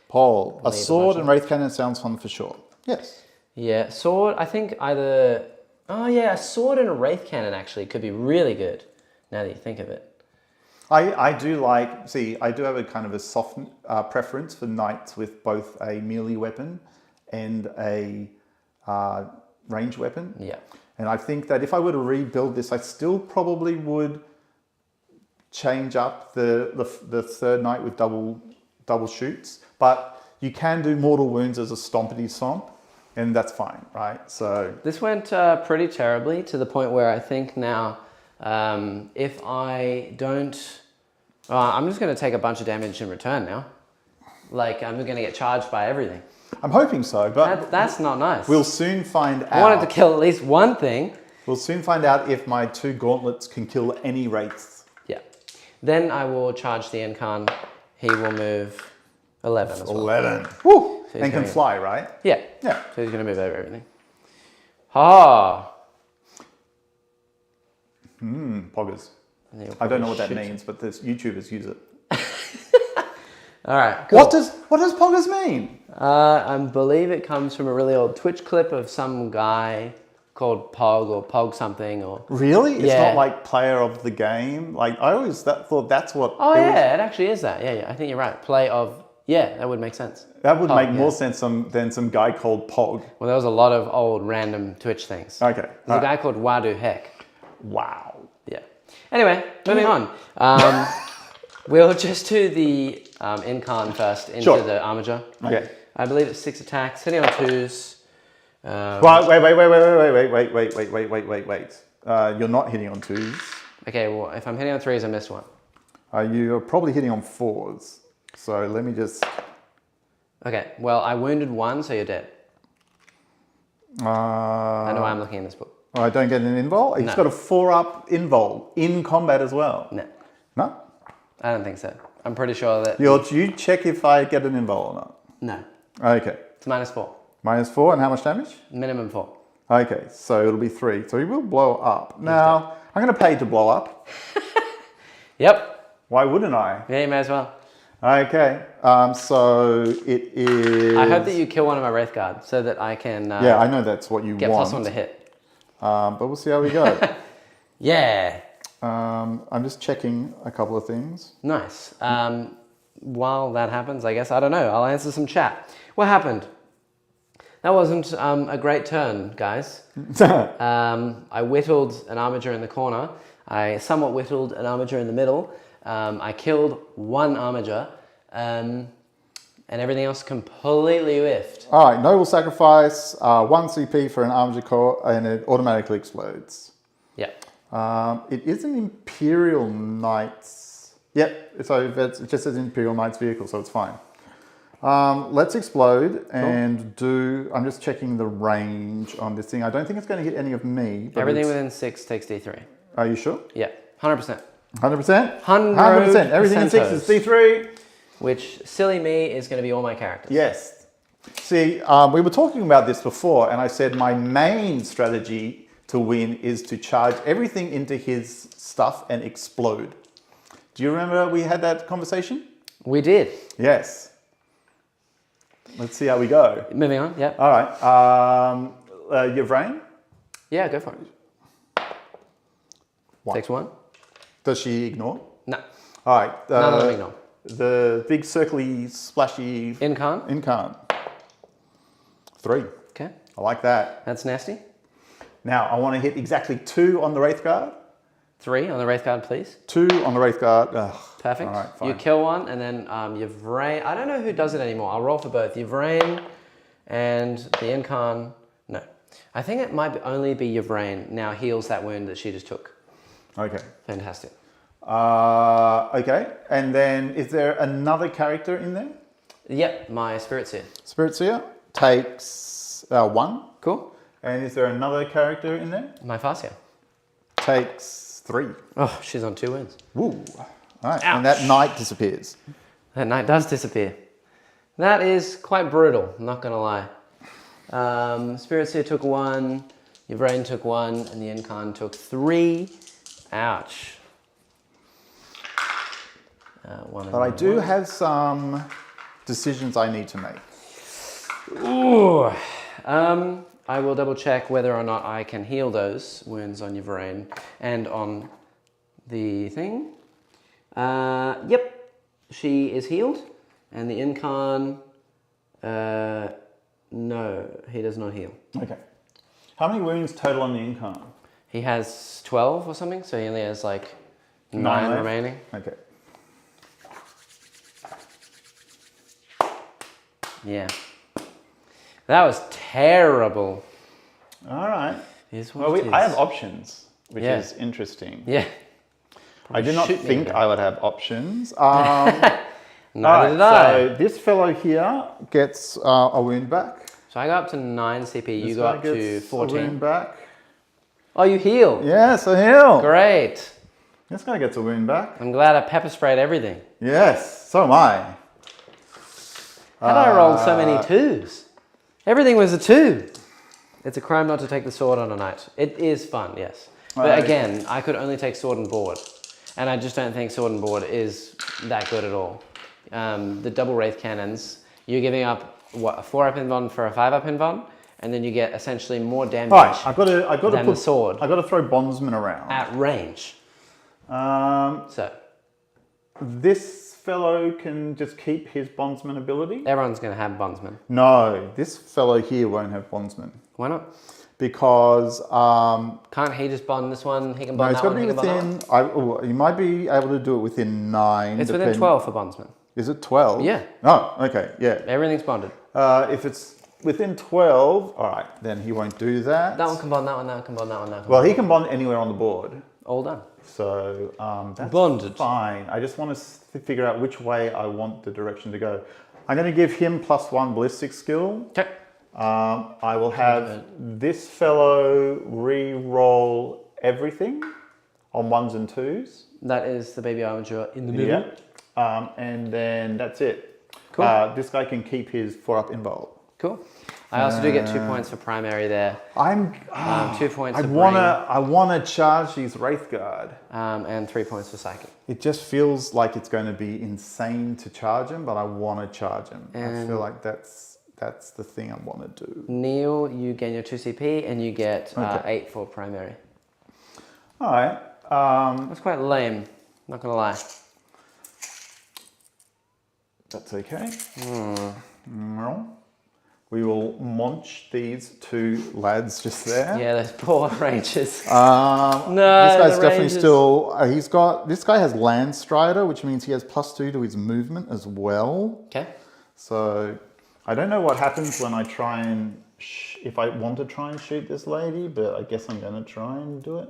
Paul, a sword and Wraith Cannon sounds fun for sure. Yes. Yeah, sword, I think either... Oh yeah, a sword and a Wraith Cannon actually could be really good, now that you think of it. I do like... See, I do have a kind of a soft preference for knights with both a melee weapon and a ranged weapon. Yeah. And I think that if I were to rebuild this, I still probably would change up the third knight with double shoots. But you can do mortal wounds as a stompity stomp, and that's fine, right? So this went pretty terribly to the point where I think now if I don't... I'm just going to take a bunch of damage in return now. Like, I'm going to get charged by everything. I'm hoping so, but... That's not nice. We'll soon find out. I wanted to kill at least one thing. We'll soon find out if my 2 gauntlets can kill any wraiths. Yeah. Then I will charge the Incarn. He will move 11 as well. 11. Woo! So and can fly, right? Yeah. Yeah. So he's going to move over everything. Ah. Poggers. I don't know what that means, but there's YouTubers use it. All right. Cool. What does poggers mean? I believe it comes from a really old Twitch clip of some guy called Pog or Pog something or... Really? It's Yeah. not like player of the game? Like, I always thought that's what... Oh, yeah, it actually is that. Yeah, I think you're right. Play of... Yeah, that would make sense. That would make more sense than some guy called Pog. Well, there was a lot of old random Twitch things. Okay. There's a guy called Wadu Heck. Wow. Yeah. Anyway, moving on. We'll just do the Incarn first into the Armiger. Okay. I believe it's 6 attacks, hitting on 2s. Wait. You're not hitting on 2s. Okay, well, if I'm hitting on 3s, I missed one. You're probably hitting on 4s. So let me just... Okay, well, I wounded 1, so you're dead. I know why I'm looking in this book. I don't get an invul? He's got a 4-up invul in combat as well. No. No? I don't think so. I'm pretty sure that... You check if I get an invul or not? No. Okay. It's -4. -4, and how much damage? Minimum 4. Okay, so it'll be 3. So he will blow up. Now, I'm going to pay to blow up. Yep. Why wouldn't I? Yeah, you may as well. Okay, so it is... I hope that you kill one of my Wraith Guard so that I can... yeah, I know that's what you get want. +1 to hit. But we'll see how we go. Yeah. I'm just checking a couple of things. Nice. While that happens, I guess, I don't know, I'll answer some chat. What happened? That wasn't a great turn, guys. I whittled an Armiger in the corner. I somewhat whittled an Armiger in the middle. I killed 1 Armiger. And everything else completely whiffed. All right, noble sacrifice, 1 CP for an Armiger core, and it automatically explodes. Yeah. It is an Imperial Knights. Yep, so it just says Imperial Knights vehicle, so it's fine. Let's explode and do... I'm just checking the range on this thing. I don't think it's going to hit any of me. But everything within 6 takes D3. Are you sure? Yeah, 100%. 100%? 100%. Everything in 6 is D3. Which, silly me, is going to be all my characters. Yes. See, we were talking about this before, and I said my main strategy to win is to charge everything into his stuff and explode. Do you remember we had that conversation? We did. Yes. Let's see how we go. Moving on, yeah. All right. Yvraine? Yeah, go for it. What? Takes 1. Does she ignore? No. All right. None of them ignore. The big circly, splashy... Incarn? Incarn. 3. Okay. I like that. That's nasty. Now, I want to hit exactly 2 on the Wraith Guard. 3 on the Wraith Guard, please. 2 on the Wraith Guard. Ugh. Perfect. All right, fine. You kill 1, and then Yvraine... I don't know who does it anymore. I'll roll for both. Yvraine and the Incarn... No. I think it might only be Yvraine now heals that wound that she just took. Okay. Fantastic. Okay, and then is there another character in there? Yep, my Spirit Seer. Spirit Seer takes 1. Cool. And is there another character in there? My Farseer. Takes 3. Oh, she's on 2 wins. Woo. All right, Ouch. and that knight disappears. That knight does disappear. That is quite brutal, I'm not going to lie. Spirit Seer took 1, Yvrain took 1, and the Incarn took 3. Ouch. But I do have some decisions I need to make. Ooh. I will double check whether or not I can heal those wounds on Yvrain and on the thing. Yep, she is healed. And the Incarn, no, he does not heal. Okay. How many wounds total on the Incarn? He has 12 or something, so he only has like 9 remaining. Okay. Yeah. That was terrible. All right. Well, I have options, which is interesting. Yeah. I did not think I would have options. Neither did I. So this fellow here gets a wound back. So I got up to 9 CP, you got up to 14. A wound back. Oh, you heal? Yes, I heal. Great. This guy gets a wound back. I'm glad I pepper sprayed everything. Yes, so am I. Had I rolled so many 2s? Everything was a 2. It's a crime not to take the sword on a knight. It is fun, yes. But again, I could only take sword and board. And I just don't think sword and board is that good at all. The double wraith cannons, you're giving up what, a 4-up invuln for a 5-up invuln, and then you get essentially more damage than the sword. I've got to throw bondsman around. At range. So. This fellow can just keep his bondsman ability? Everyone's going to have bondsman. No, this fellow here won't have bondsman. Why not? Because... can't he just bond this one? He can bond that one, he can bond that one? You might be able to do it within 9. It's within 12 for bondsman. Is it 12? Yeah. Oh, okay, yeah. Everything's bonded. If it's within 12, all right, then he won't do that. That one can bond that one, that one can bond that one, that one. Well, he can bond anywhere on the board. All done. So that's bonded. Fine. I just want to figure out which way I want the direction to go. I'm going to give him +1 ballistic skill. Okay. I will have this fellow re-roll everything on 1s and 2s. That is the baby armature in the middle. Yeah. And then that's it. Cool. This guy can keep his 4-up invuln. Cool. I also do get 2 points for primary there. 2 points for I wanna charge his Wraithguard. And 3 points for psychic. It just feels like it's going to be insane to charge him, but I want to charge him. And I feel like that's the thing I want to do. Neil, you gain your 2 CP and you get 8 for primary. All right. That's quite lame, not gonna lie. That's okay. We will munch these 2 lads just there. Yeah, those poor rangers. No, this guy's definitely still. This guy has Land Strider, which means he has +2 to his movement as well. Okay. So I don't know what happens when I try and if I want to try and shoot this lady, but I guess I'm going to try and do it.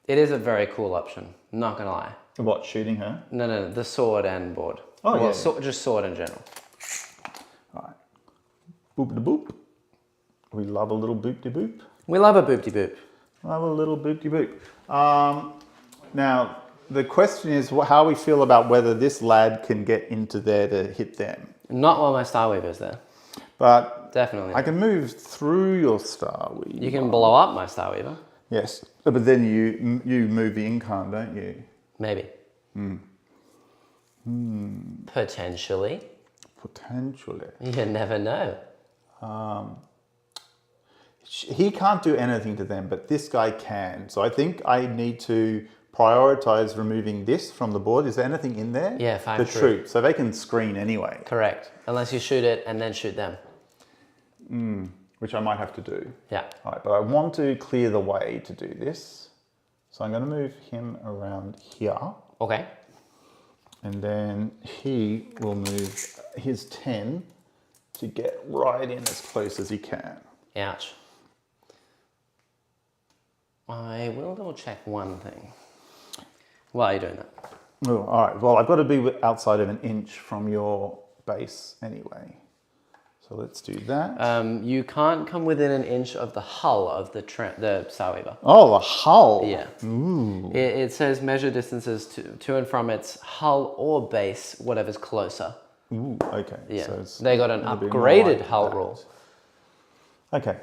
It is a very cool option, not gonna lie. What, shooting her? No, the sword and board. Oh, well, yeah. Just sword in general. All right. Boop de boop. We love a little boop de boop. We love a boop de boop. Love a little boop de boop. Now, the question is how we feel about whether this lad can get into there to hit them. Not while my Starweaver's there. But definitely. I can move through your Starweaver. You can blow up my Starweaver. Yes, but then you move the Incarn, don't you? Maybe. Potentially. Potentially. You never know. He can't do anything to them, but this guy can. So I think I need to prioritize removing this from the board. Is there anything in there? Yeah, 5 the troops. So they can screen anyway. Correct. Unless you shoot it and then shoot them. Which I might have to do. Yeah. All right, but I want to clear the way to do this. So I'm going to move him around here. Okay. And then he will move his 10 to get right in as close as he can. Ouch. I will double check one thing. While you're doing that. Oh, all right. Well, I've got to be outside of an inch from your base anyway. So let's do that. You can't come within an inch of the hull of the Starweaver. Oh, the hull. Yeah. Ooh. It says measure distances to and from its hull or base, whatever's closer. Ooh, okay. Yeah. So they got an upgraded hull rule. Okay.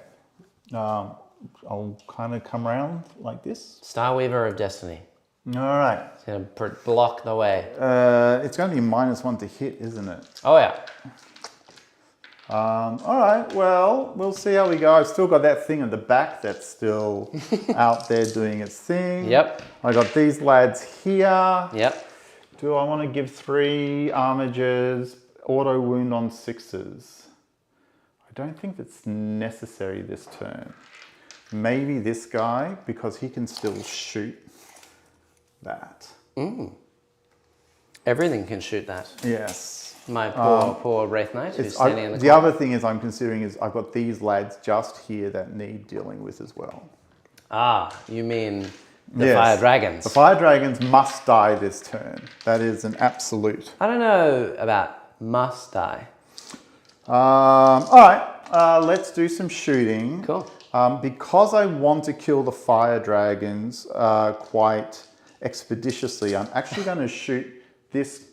I'll kind of come around like this. Starweaver of Destiny. All right. It's going to block the way. It's going to be -1 to hit, isn't it? Oh, yeah. All right, well, we'll see how we go. I've still got that thing at the back that's still out there doing its thing. Yep. I got these lads here. Yep. Do I want to give 3 armigers, auto wound on 6s? I don't think that's necessary this turn. Maybe this guy, because he can still shoot that. Everything can shoot that. Yes. My poor Wraith Knight who's standing in the The other thing is I'm considering is I've got these lads just here that need dealing with as well. Ah, you mean the Fire Dragons. The Fire Dragons must die this turn. That is an absolute. I don't know about must die. All right, let's do some shooting. Cool. Because I want to kill the Fire Dragons quite expeditiously, I'm actually going to shoot this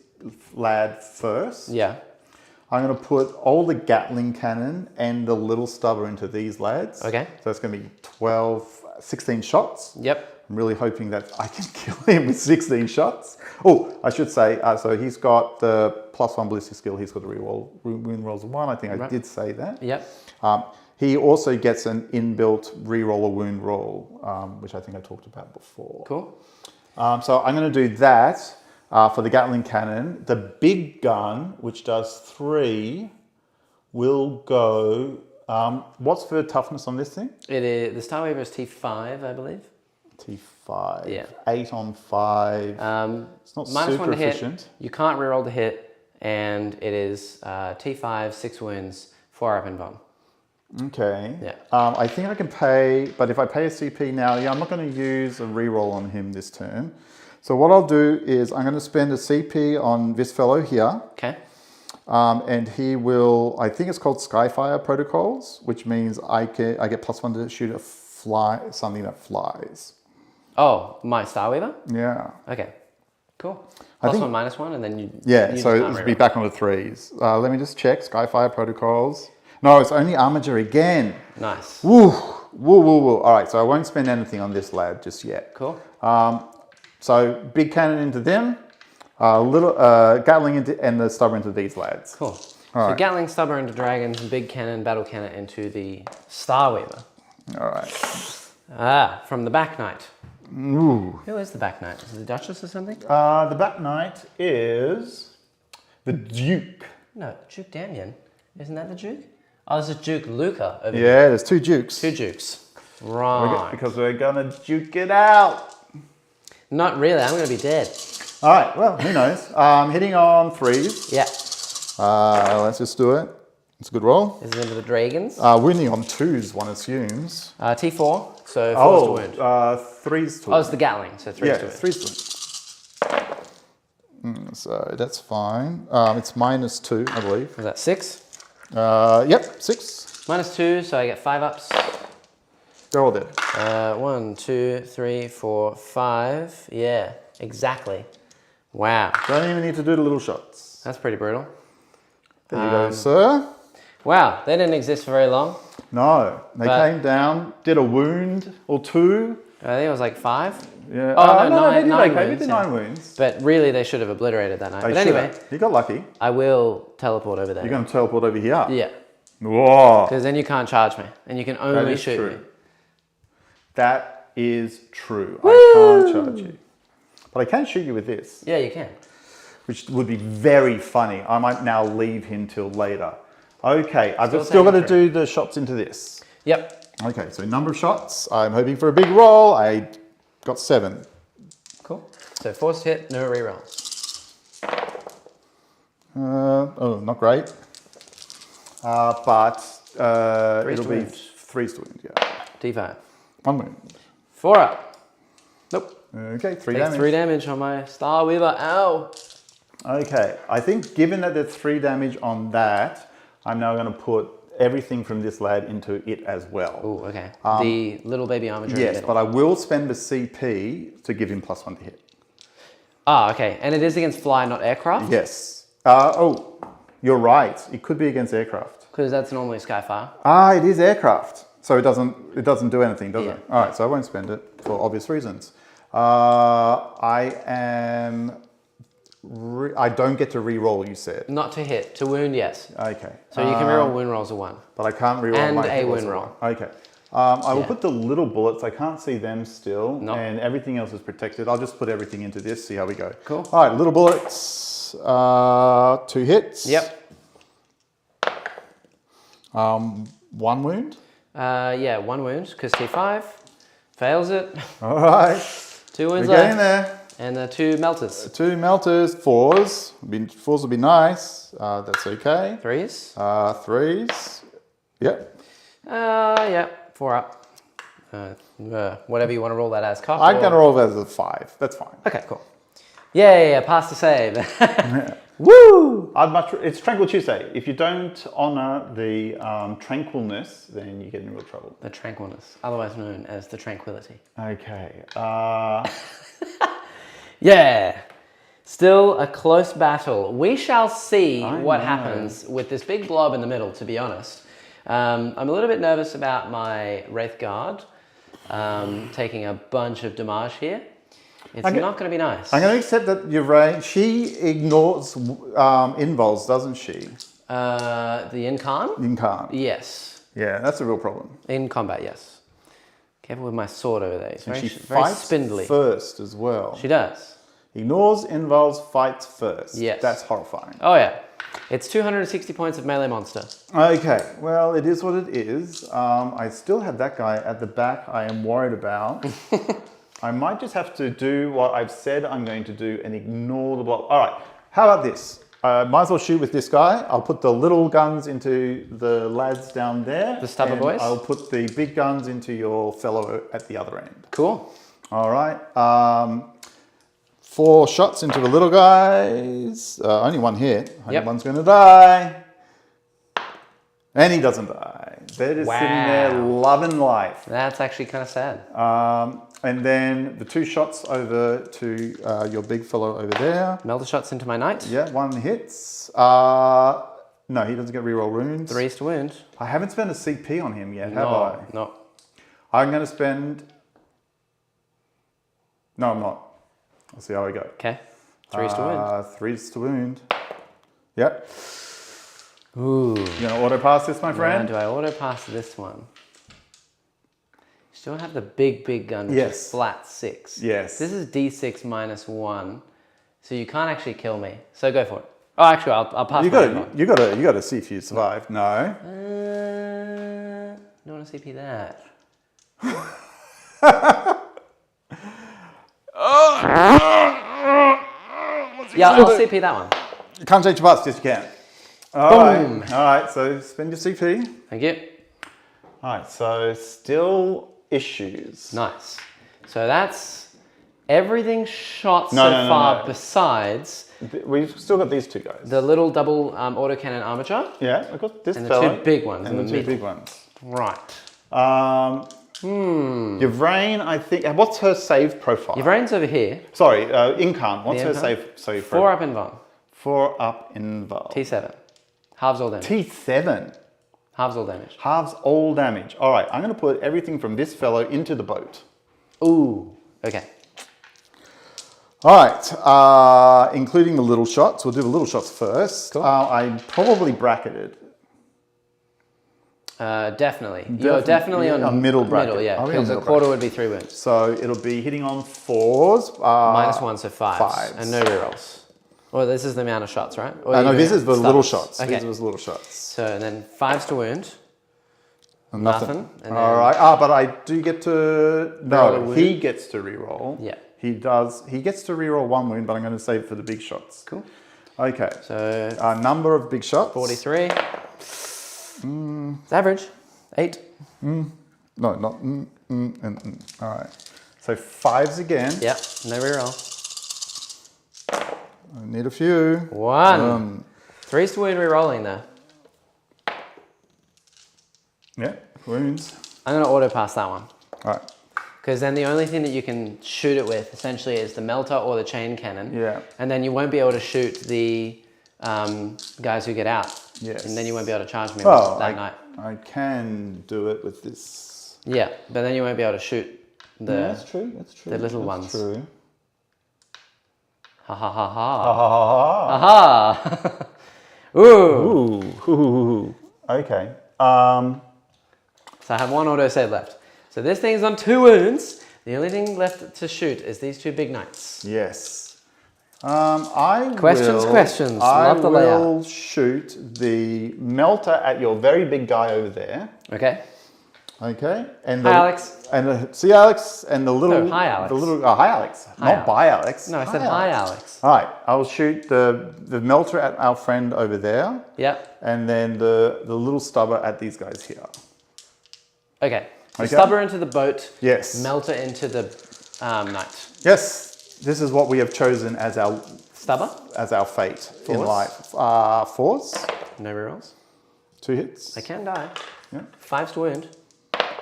lad first. Yeah. I'm going to put all the Gatling cannon and the little stubber into these lads. Okay. So it's going to be 16 shots. Yep. I'm really hoping that I can kill him with 16 shots. Oh, I should say, so he's got the +1 ballistic skill. He's got the wound rolls of 1. I think I did say that. Yep. He also gets an inbuilt reroll a wound roll, which I think I talked about before. Cool. So I'm going to do that. For the Gatling cannon, the big gun, which does 3, will go. What's the toughness on this thing? It is the Starweaver is T5, I believe. T5. Yeah. 8 on 5. It's not super efficient. Hit. You can't reroll the hit, and it is T5, 6 wounds, 4 up and bomb. Okay. Yeah. I think I can pay, but if I pay a CP now, I'm not going to use a reroll on him this turn. So what I'll do is I'm going to spend a CP on this fellow here. Okay. And he will, I think it's called Skyfire Protocols, which means I get +1 to shoot something that flies. Oh, my Starweaver? Yeah. Okay. Cool. +1, -1, and then you. Yeah, you so it'll be back on the 3s. Let me just check. Skyfire Protocols. No, it's only Armiger again. Nice. Woo, woo, woo, woo. All right, so I won't spend anything on this lad just yet. Cool. So big cannon into them, little Gatling and the stubber into these lads. Cool. So Gatling, stubber into dragons, and big cannon, battle cannon into the Starweaver. All right. From the Back Knight. Ooh. Who is the Back Knight? Is it the Duchess or something? The Back Knight is the Duke. No, Duke Damien. Isn't that the Duke? Oh, this is Duke Luca over here. Yeah, there's 2 Dukes. 2 Dukes. Right. Because we're gonna duke it out. Not really, I'm going to be dead. All right, well, who knows? Hitting on 3s. Yeah. Let's just do it. It's a good roll. This is into the dragons. Wounding on 2s, one assumes. T4, so 4's to wound. 3's to wound. Oh, it's the Gatling, so 3's to wound. Yeah, 3's to wound. So that's fine. It's -2, I believe. Was that 6? Yep, 6. -2, so I get 5 ups. They're all dead. 1, 2, 3, 4, 5. Yeah, exactly. Wow. Don't even need to do the little shots. That's pretty brutal. There you go, sir. Wow, they didn't exist for very long. No, they came down, did a wound or 2. I think it was like 5. Yeah. Oh, no, they did 9 okay. wounds. They did 9 wounds. But really, they should have obliterated that night. But anyway, you got lucky. I will teleport over there. You're going to teleport over here? Yeah. Whoa. Because then you can't charge me, and you can only shoot me. That is true. Woo! I can't charge you. But I can shoot you with this. Yeah, you can. Which would be very funny. I might now leave him till later. Okay, I've still got to do the shots into this. Yep. Okay, so number of shots. I'm hoping for a big roll. I got 7. Cool. So forced hit, no rerolls. Oh, not great. But it'll be 3's to wound, yeah. T5. 1 wound. 4 up. Nope. Okay, 3 Takes damage. 3 damage on my Star Weaver. Ow. Okay, I think given that there's 3 damage on that, I'm now going to put everything from this lad into it as well. Oh, okay. The little baby armature. Yes, but I will spend the CP to give him +1 to hit. Ah, okay. And it is against fly, not aircraft? Yes. Oh, you're right. It could be against aircraft. Because that's normally Skyfire. Ah, it is aircraft. So it doesn't do anything, does it? All right, so I won't spend it for obvious reasons. I don't get to re-roll, you said. Not to hit. To wound, yes. Okay. So you can re-roll wound rolls of 1. But I can't re-roll and my a wound roll. Okay. I will put the little bullets. I can't see them still. Nope. And everything else is protected. I'll just put everything into this, see how we go. Cool. All right, little bullets. 2 hits. Yep. 1 wound. Yeah, 1 wound, because T5. Fails it. All right. 2 wounds We're getting left. there. And 2 melters. 2 melters, 4s. 4s will be nice. That's okay. 3s. 3s. Yep. Yeah, 4 up. Whatever you want to roll that as. Cock. I'm going to roll that as a 5. That's fine. Okay, cool. Yeah, pass the save. Woo! It's Tranquil Tuesday. If you don't honor the tranquilness, then you get in real trouble. The tranquilness, otherwise known as the tranquility. Okay. Yeah. Still a close battle. We shall see what happens with this big blob in the middle, to be honest. I'm a little bit nervous about my Wraith Guard taking a bunch of damage here. It's not going to be nice. I'm going to accept that Ynnari, she ignores invols, doesn't she? The Incarn? Incarn. Yes. Yeah, that's a real problem. In combat, yes. Careful with my sword over there. It's very, she very fights spindly. first as well. She does. Ignores invols, fights first. Yes. That's horrifying. Oh yeah. It's 260 points of melee monster. Okay, well, it is what it is. I still have that guy at the back I am worried about. I might just have to do what I've said I'm going to do and ignore the block. All right, how about this? Might as well shoot with this guy. I'll put the little guns into the lads down there. The stubber boys? I'll put the big guns into your fellow at the other end. Cool. All right. 4 shots into the little guys. Only 1 hit. Only one's going to die. And he doesn't die. They're just sitting there loving life. That's actually kind of sad. And then the 2 shots over to your big fellow over there. Melter shots into my knight. Yeah, 1 hits. No, he doesn't get reroll wounds. 3s to wound. I haven't spent a CP on him yet, have I? No. I'm going to spend... No, I'm not. I'll see how we go. Okay. 3s to wound. 3s to wound. Yep. Ooh. You gonna auto pass this, my friend? Do I auto pass this one? Still have the big gun, which is flat 6. Yes. This is D6 minus 1, so you can't actually kill me. So go for it. Oh, actually, I'll pass. You got to see if you survive. No. Don't want to CP that. Yeah, I'll CP that one. You can't change your parts, yes you can. Boom. All right, so spend your CP. Thank you. All right, so still issues. Nice. So that's everything shot so far besides... We've still got these 2 guys. The little double autocannon armature. Yeah, I've got this and fella. the 2 big ones and in the 2 big ones. Right. Yvraine, I think, what's her save profile? Yvraine's over here. Sorry, Incarn, what's her save profile? 4 up invuln. 4 up invuln. T7. Halves all damage. T7? Halves all damage. Halves all damage. All right, I'm going to put everything from this fellow into the boat. Ooh, okay. All right, including the little shots. We'll do the little shots first. Cool. I probably bracketed. Definitely. You're definitely on a middle bracket. Middle, yeah, because a quarter would be 3 wounds. So it'll be hitting on 4s. Minus 1, so 5s. And no rerolls. Well, this is the amount of shots, right? No, this is the little shots. Okay. These are the little shots. So, and then 5s to wound. Nothing. And all right. But I do get to... No, he gets to reroll. Yeah. He does. He gets to reroll 1 wound, but I'm going to save it for the big shots. Cool. Okay. So... number of big shots. 43. It's average. 8. No, not and. All right. So 5s again. Yep, no reroll. I need a few. 1. 3's to wound rerolling there. Yeah, wounds. I'm going to auto pass that one. All right. Because then the only thing that you can shoot it with essentially is the melter or the chain cannon. Yeah. And then you won't be able to shoot the guys who get out. Yes. And then you won't be able to charge me Well, that night. I can do it with this. Yeah, but then you won't be able to shoot the, that's true. That's true. the little that's ones. True. Ha ha ha ha. Ha ha ha ha. Aha! Ooh. Ooh. Okay. So I have 1 auto save left. So this thing's on 2 wounds. The only thing left to shoot is these 2 big knights. Yes. Questions. Love the layout. I will shoot the melter at your very big guy over there. Okay. Okay. And Hi, Alex. And see Alex and the little. No, hi, Alex. The little. Oh, hi, Alex. Hi, Not Alex. bye, Alex. No, I said hi, Alex. All right. I'll shoot the melter at our friend over there. Yep. And then the little stubber at these guys here. Okay. So Okay. stubber into the boat. Yes. Melter into the knight. Yes. This is what we have chosen as our Stubber. fate in Fours? life. 4s. No rerolls. 2 hits. I can die. Yeah. 5's to wound.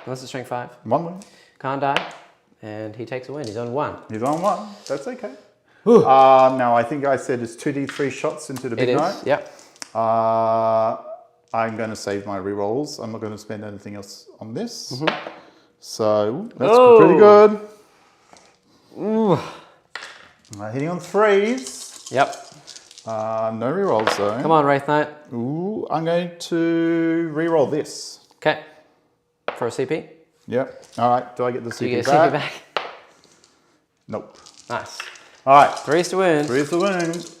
Unless it's strength 5. 1 win. Can't die. And he takes a wound. He's on 1. He's on 1. That's okay. Now I think I said it's 2d3 shots into the big It is. knight. Yep. I'm going to save my rerolls. I'm not going to spend anything else on this. So that's pretty good. Ooh. Hitting on 3s. Yep. No rerolls though. Come on, Wraith Knight. Ooh, I'm going to reroll this. Okay. For a CP. Yep. All right. Do I get the Do you CP get a back? CP back? Nope. Nice. All right. 3's to wound. 3's the wound.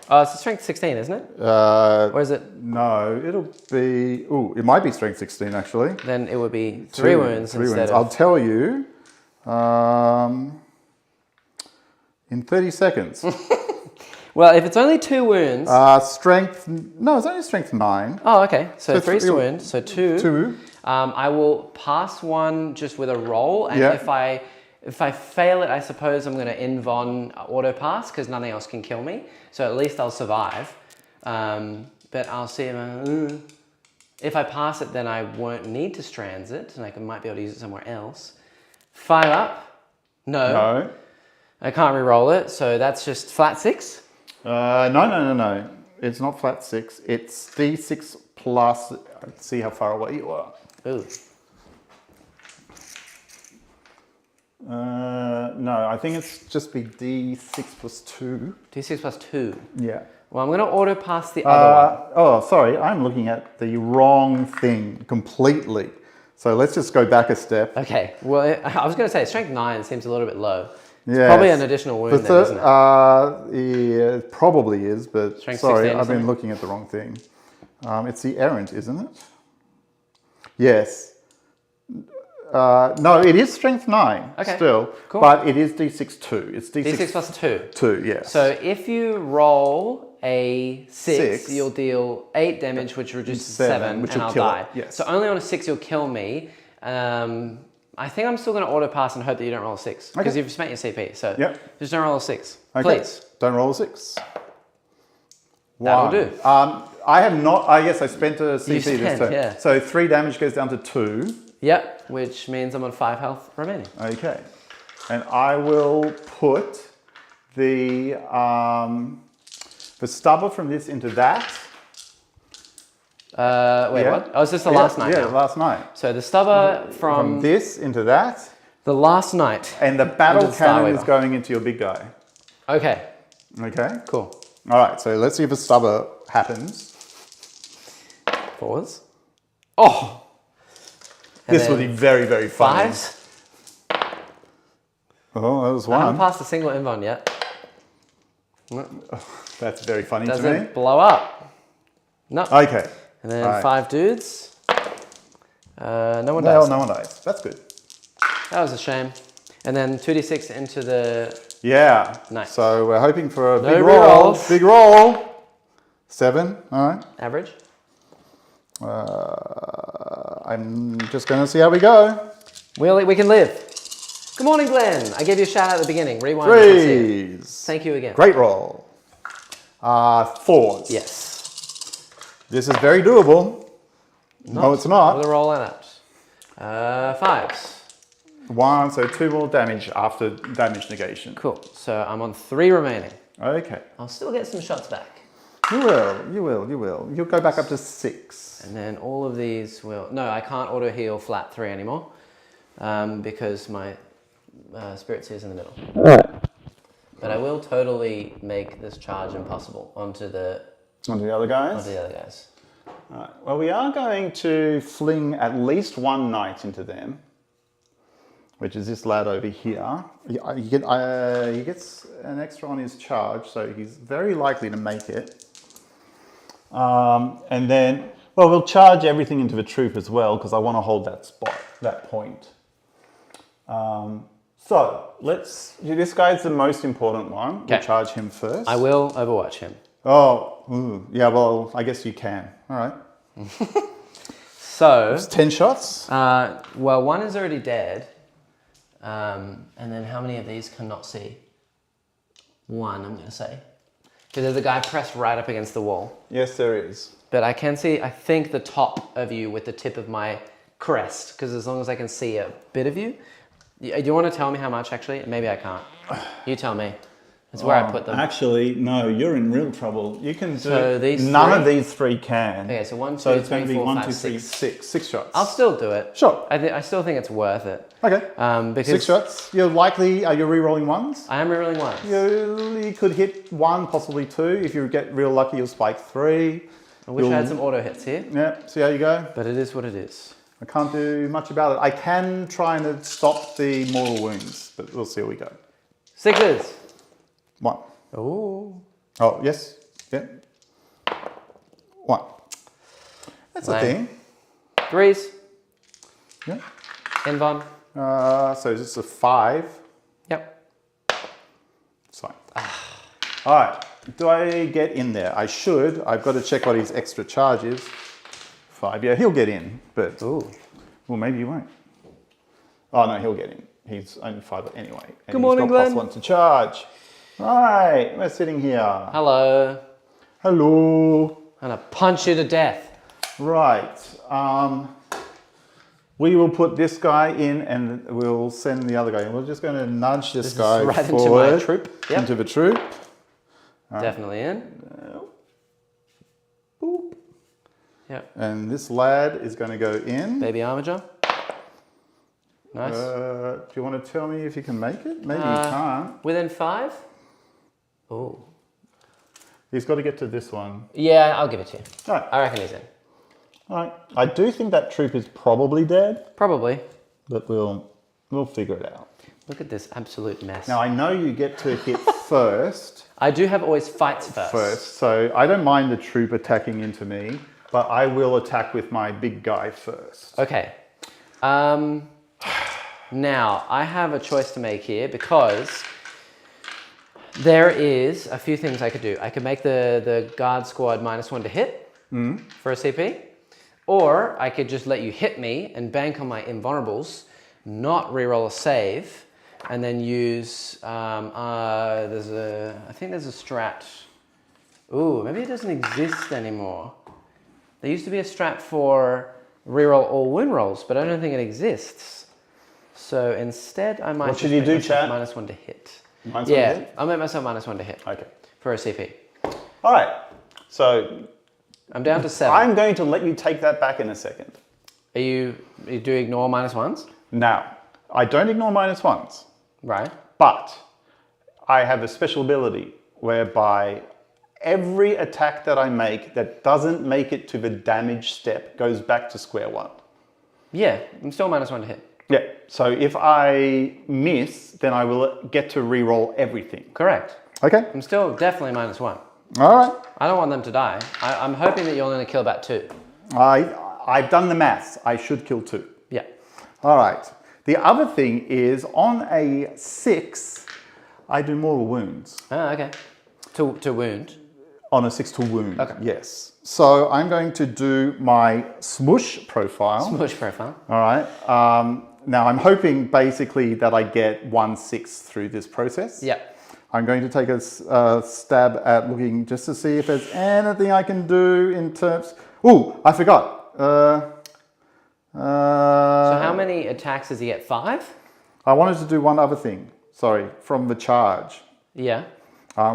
Oh, it's a strength 16, isn't it? Or is it? No, it'll be. Ooh, it might be strength 16 actually. Then it would be 3 wounds instead I'll of. tell you. In 30 seconds. Well, if it's only 2 wounds. Strength. No, it's only strength 9. Oh, okay. So 3's to 3 wound. So 2. 2. I will pass 1 just with a roll, and if I fail it, I suppose I'm going to invon auto pass because nothing else can kill me. So at least I'll survive. But I'll see if I pass it, then I won't need to strands it, and I might be able to use it somewhere else. 5 up. No. I can't re-roll it, so that's just flat 6. No. It's not flat 6. It's d6 plus. Let's see how far away you are. Ooh. No, I think it's just be d6 plus 2. D6 plus 2. Yeah. Well, I'm going to auto pass the other one. Oh, sorry. I'm looking at the wrong thing completely. So let's just go back a step. Okay. Well, I was going to say strength 9 seems a little bit low. It's Yes. probably an additional wound then, isn't it? Yeah, it probably is, but Strength sorry, 16 or I've been something? looking at the wrong thing. It's the errant, isn't it? Yes. No, it is strength 9 still, cool. but it is d6 2. It's D6 plus 2. 2, yes. So if you roll a 6, Six. you'll deal 8 damage, which reduces to 7, 7, which and will I'll kill die. it, yes. So only on a 6 you'll kill me. I think I'm still going to auto pass and hope that you don't roll a 6 because you've spent your CP. So just don't roll a 6, please. Don't roll a 6. That'll 1. do. I have not. Yes, I spent a CP this spent, turn. yeah. So 3 damage goes down to 2. Yep, which means I'm on 5 health remaining. Okay, and I will put the stubber from this into that. Wait, what? Oh, it's just the last night Yeah, now. last night. So the stubber From this into that, the last night. and the battle Into the cannon is Starweaver. going into your big guy. Okay, Okay. cool. All right. So let's see if a stubber happens. Fours. Oh! And This will be then very, very funny. 5s. Oh, that was I haven't one. passed a single invon yet. That's very funny Does to me. it blow up? No. Okay. And then Alright. 5 dudes. No one No, dies. no one dies. That's good. That was a shame. And then 2d6 into the... Yeah. Nice. So we're hoping for a No big roll. rerolls. Big roll. 7. All right. Average. I'm just going to see how we go. We can live. Good morning, Glenn. I gave you a shout out at the beginning. Rewind. Threes. Thank you again. Great roll. Fours. Yes. This is very doable. No, it's not. With a roll in it. Fives. 1, so 2 more damage after damage negation. Cool. So I'm on 3 remaining. Okay. I'll still get some shots back. You will. You'll go back up to 6. And then all of these will... No, I can't auto heal flat 3 anymore because my spirit seer is in the middle. All right. But I will totally make this charge impossible onto the other guys? Onto the other guys. All right. Well, we are going to fling at least 1 knight into them, which is this lad over here. He gets an extra on his charge, so he's very likely to make it. And then, well, we'll charge everything into the troop as well, because I want to hold that spot, that point. So this guy's the most important one. Okay. We'll charge him first. I will overwatch him. Oh, yeah, well, I guess you can. All right. So... It's 10 shots? Well, 1 is already dead. And then how many of these cannot see? 1, I'm going to say. Because there's a guy pressed right up against the wall. Yes, there is. But I can see, I think, the top of you with the tip of my crest. Because as long as I can see a bit of you. Do you want to tell me how much, actually? Maybe I can't. You tell me. It's where I put them. Actually, no, you're in real trouble. You can do... So these None of these 3 can. Okay, so 1, 2, so it's 3, going to be 4, 1, 5, 2, 3, 6. 6. 6 shots. I'll still do it. Sure. I still think it's worth it. Okay. Because 6 shots. You're likely... Are you re-rolling 1s? I am re-rolling 1s. You could hit 1, possibly 2. If you get real lucky, you'll spike 3. I wish I had some auto hits here. Yeah, see how you go? But it is what it is. I can't do much about it. I can try and stop the mortal wounds, but we'll see how we go. 6s. 1. Oh, yes. Yeah. 1. That's a thing. 3s. Yeah. Envon. So this is a 5. Yep. It's fine. All right. Do I get in there? I should. I've got to check what his extra charge is. 5. Yeah, he'll get in, but... Ooh. Well, maybe he won't. Oh, no, he'll get in. He's only 5 anyway. And Good morning, he's got Glenn. +1 to charge. Right, we're sitting here. Hello. Hello. I'm gonna punch you to death. Right. We will put this guy in and we'll send the other guy in. We're just going to nudge this guy right forward. into my troop. Yep. Into the troop. Definitely in. Boop. Yep. And this lad is going to go in. Baby armature. Nice. Do you want to tell me if you can make it? Maybe you can't. Within 5? Oh. He's got to get to this one. Yeah, I'll give it to you. All right. I reckon he's in. All right. I do think that troop is probably dead. Probably. But we'll figure it out. Look at this absolute mess. Now, I know you get to hit first. I do have always fights first. So I don't mind the troop attacking into me, but I will attack with my big guy first. Okay. Now, I have a choice to make here because there is a few things I could do. I could make the guard squad -1 to hit for a CP, or I could just let you hit me and bank on my invulnerables, not reroll a save, and then use, I think there's a strat. Ooh, maybe it doesn't exist anymore. There used to be a strat for reroll all wound rolls, but I don't think it exists. So instead, I might. What should you do, chat? -1 to hit. -1 yeah, to hit? I'll make myself -1 to hit. Okay. For a CP. All right. So I'm down to 7. I'm going to let you take that back in a second. You do ignore -1s? Now, I don't ignore -1s. Right. But I have a special ability whereby every attack that I make that doesn't make it to the damage step goes back to square 1. Yeah, I'm still -1 to hit. Yeah, so if I miss, then I will get to re-roll everything. Correct. Okay. I'm still definitely -1. All right. I don't want them to die. I'm hoping that you're going to kill about 2. I've done the maths. I should kill 2. Yeah. All right. The other thing is on a 6, I do mortal wounds. Oh, okay. To wound. On a 6 to wound. Okay. Yes. So I'm going to do my smush profile. Smush profile. All right. Now I'm hoping basically that I get 1/6 through this process. Yep. I'm going to take a stab at looking just to see if there's anything I can do in terms... Ooh, I forgot. So how many attacks does he get? 5? I wanted to do one other thing. Sorry, from the charge. Yeah.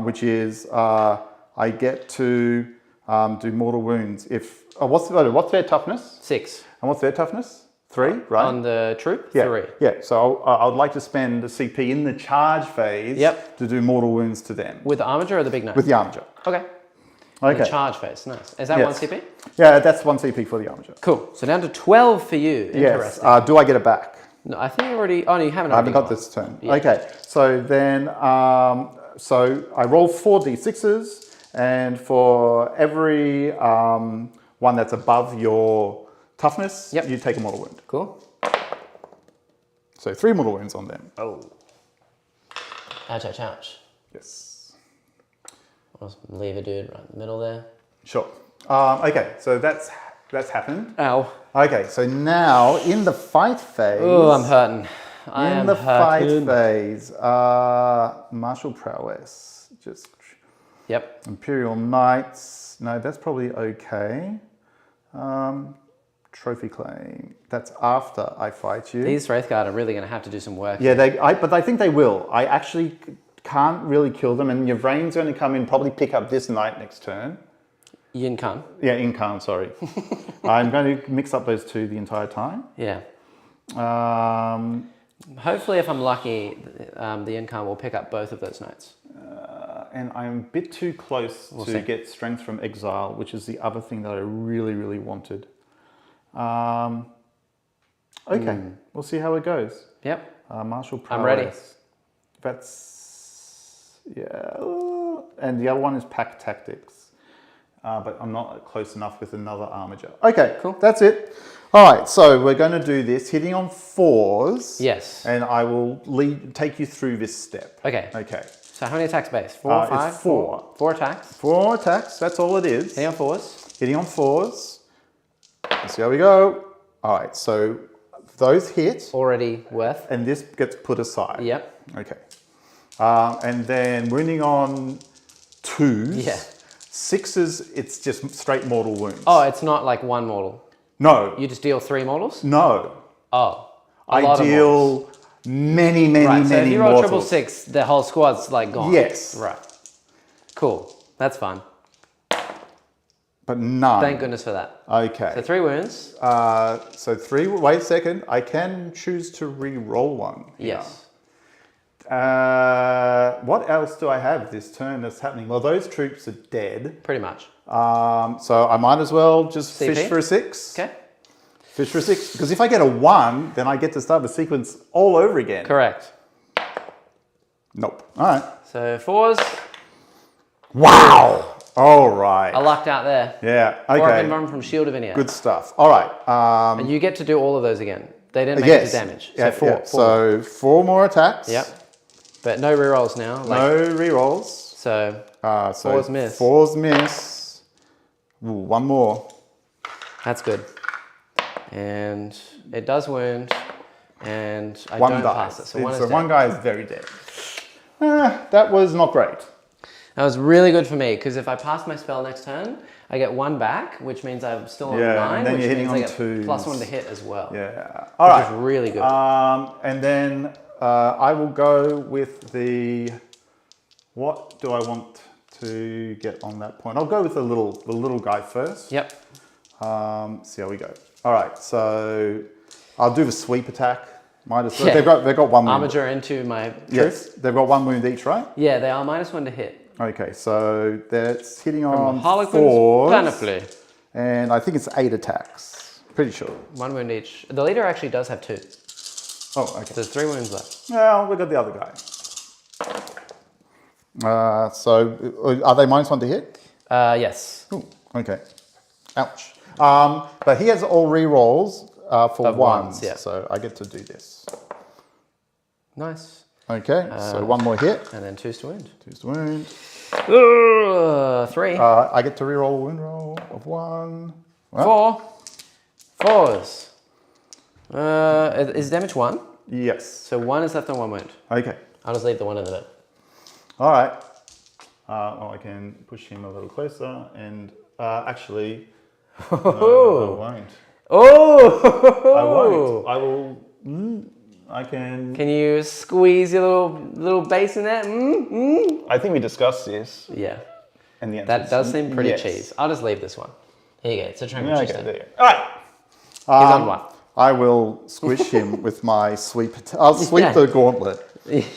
Which is I get to do mortal wounds. If what's their toughness? 6. And what's their toughness? 3, right? On the troop? Yeah. 3. Yeah. So I would like to spend the CP in the charge phase. Yep. To do mortal wounds to them. With the armature or the big knife? With the armature. Okay. Okay. The charge phase, nice. Is that 1 CP? Yeah, that's 1 CP for the armature. Cool. So down to 12 for you. Interesting. Yes. Do I get it back? No, I think you already. Oh, no, you haven't. I haven't got this turn. Yeah. Okay. So then, so I roll 4d6s, and for every one that's above your toughness, you take a mortal wound. Cool. So 3 mortal wounds on them. Oh. Ouch, ouch, ouch. Yes. I'll just leave a dude right in the middle there. Sure. Okay, so that's happened. Ow. Okay, so now in the fight phase. Oh, I'm hurting. In the fight phase, martial prowess. Just. Yep. Imperial Knights. No, that's probably okay. Trophy claim. That's after I fight you. These Wraithguard are really going to have to do some work. Yeah, but I think they will. I actually can't really kill them, and your Yvrain's going to come in, probably pick up this knight next turn. Yinkan. Yeah, Incan, sorry. I'm going to mix up those two the entire time. Yeah. Hopefully, if I'm lucky, the Yinkan will pick up both of those knights. And I'm a bit too close to get strength from exile, which is the other thing that I really, really wanted. Okay, we'll see how it goes. Yep. Martial prowess. I'm ready. That's, yeah. And the other one is pack tactics. But I'm not close enough with another armature. Okay, cool. That's it. All right, so we're going to do this hitting on 4s. Yes. And I will take you through this step. Okay. Okay. So how many attacks base? 4, 5? It's 4. 4 attacks. 4 attacks, that's all it is. Hitting on 4s. Hitting on 4s. Let's see how we go. All right, so those hit. Already worth. And this gets put aside. Yep. Okay. And then wounding on 2s. Yeah. 6s, it's just straight mortal wounds. Oh, it's not like 1 mortal. No. You just deal 3 mortals? No. Oh. I deal many right, so if you roll mortals. 666, the whole squad's like gone. Yes. Right. Cool. That's fun. But none. Thank goodness for that. Okay. So 3 wounds. So 3, wait a second. I can choose to re-roll 1. Yes. What else do I have this turn that's happening? Well, those troops are dead. Pretty much. So I might as well just CP? fish for a 6. Okay. Fish for a 6. Because if I get a 1, then I get to start the sequence all over again. Correct. Nope. All right. So 4s. Wow. All right. I lucked out there. Yeah. Okay. 4 have been run from Shield of Ynnari. Good stuff. All right. And you get to do all of those again. They didn't make it to damage. So yeah, 4. Yeah. So 4 more attacks. Yep. But no rerolls now. No rerolls. So 4s miss. 4s miss. Ooh, 1 more. That's good. And it does wound. And I one don't dies. pass it. So 1 is so dead. 1 guy is very dead. That was not great. That was really good for me, because if I pass my spell next turn, I get 1 back, which means I'm still on 9, and then which you're means hitting I on get 2s. +1 to hit as well. Yeah. All right. Which is really good. And then I will go with the... What do I want to get on that point? I'll go with the little guy first. Yep. See how we go. All right. So I'll do the sweep attack. Yeah. They've got 1 wound. Armature into my troop. Yes. They've got 1 wound each, right? Yeah, they are -1 to hit. Okay, so that's hitting on Harlequin's 4s. Panoply. And I think it's 8 attacks. Pretty sure. 1 wound each. The leader actually does have 2. Oh, okay. So there's 3 wounds left. Well, we've got the other guy. So are they -1 to hit? Yes. Ooh, okay. Ouch. But he has all re-rolls for 1s, yeah. so I get to do this. Nice. Okay, so 1 more hit. And then 2s to wound. 2s to wound. 3. I get to re-roll a wound roll of 1. 4. 4s. Is damage 1? Yes. So 1 is left on 1 wound. Okay. I'll just leave the 1 in the bit. All right. Well, I can push him a little closer and actually, no, I won't. Oh! I won't. I will. I can. Can you squeeze your little base in there? I think we discussed this. Yeah. And the answer That does seem pretty yes. cheese. I'll just leave this one. Here you go. It's a tranquil Okay, Tuesday. there you go. All right. He's on what? I will squish him with my sweep. I'll sweep the gauntlet.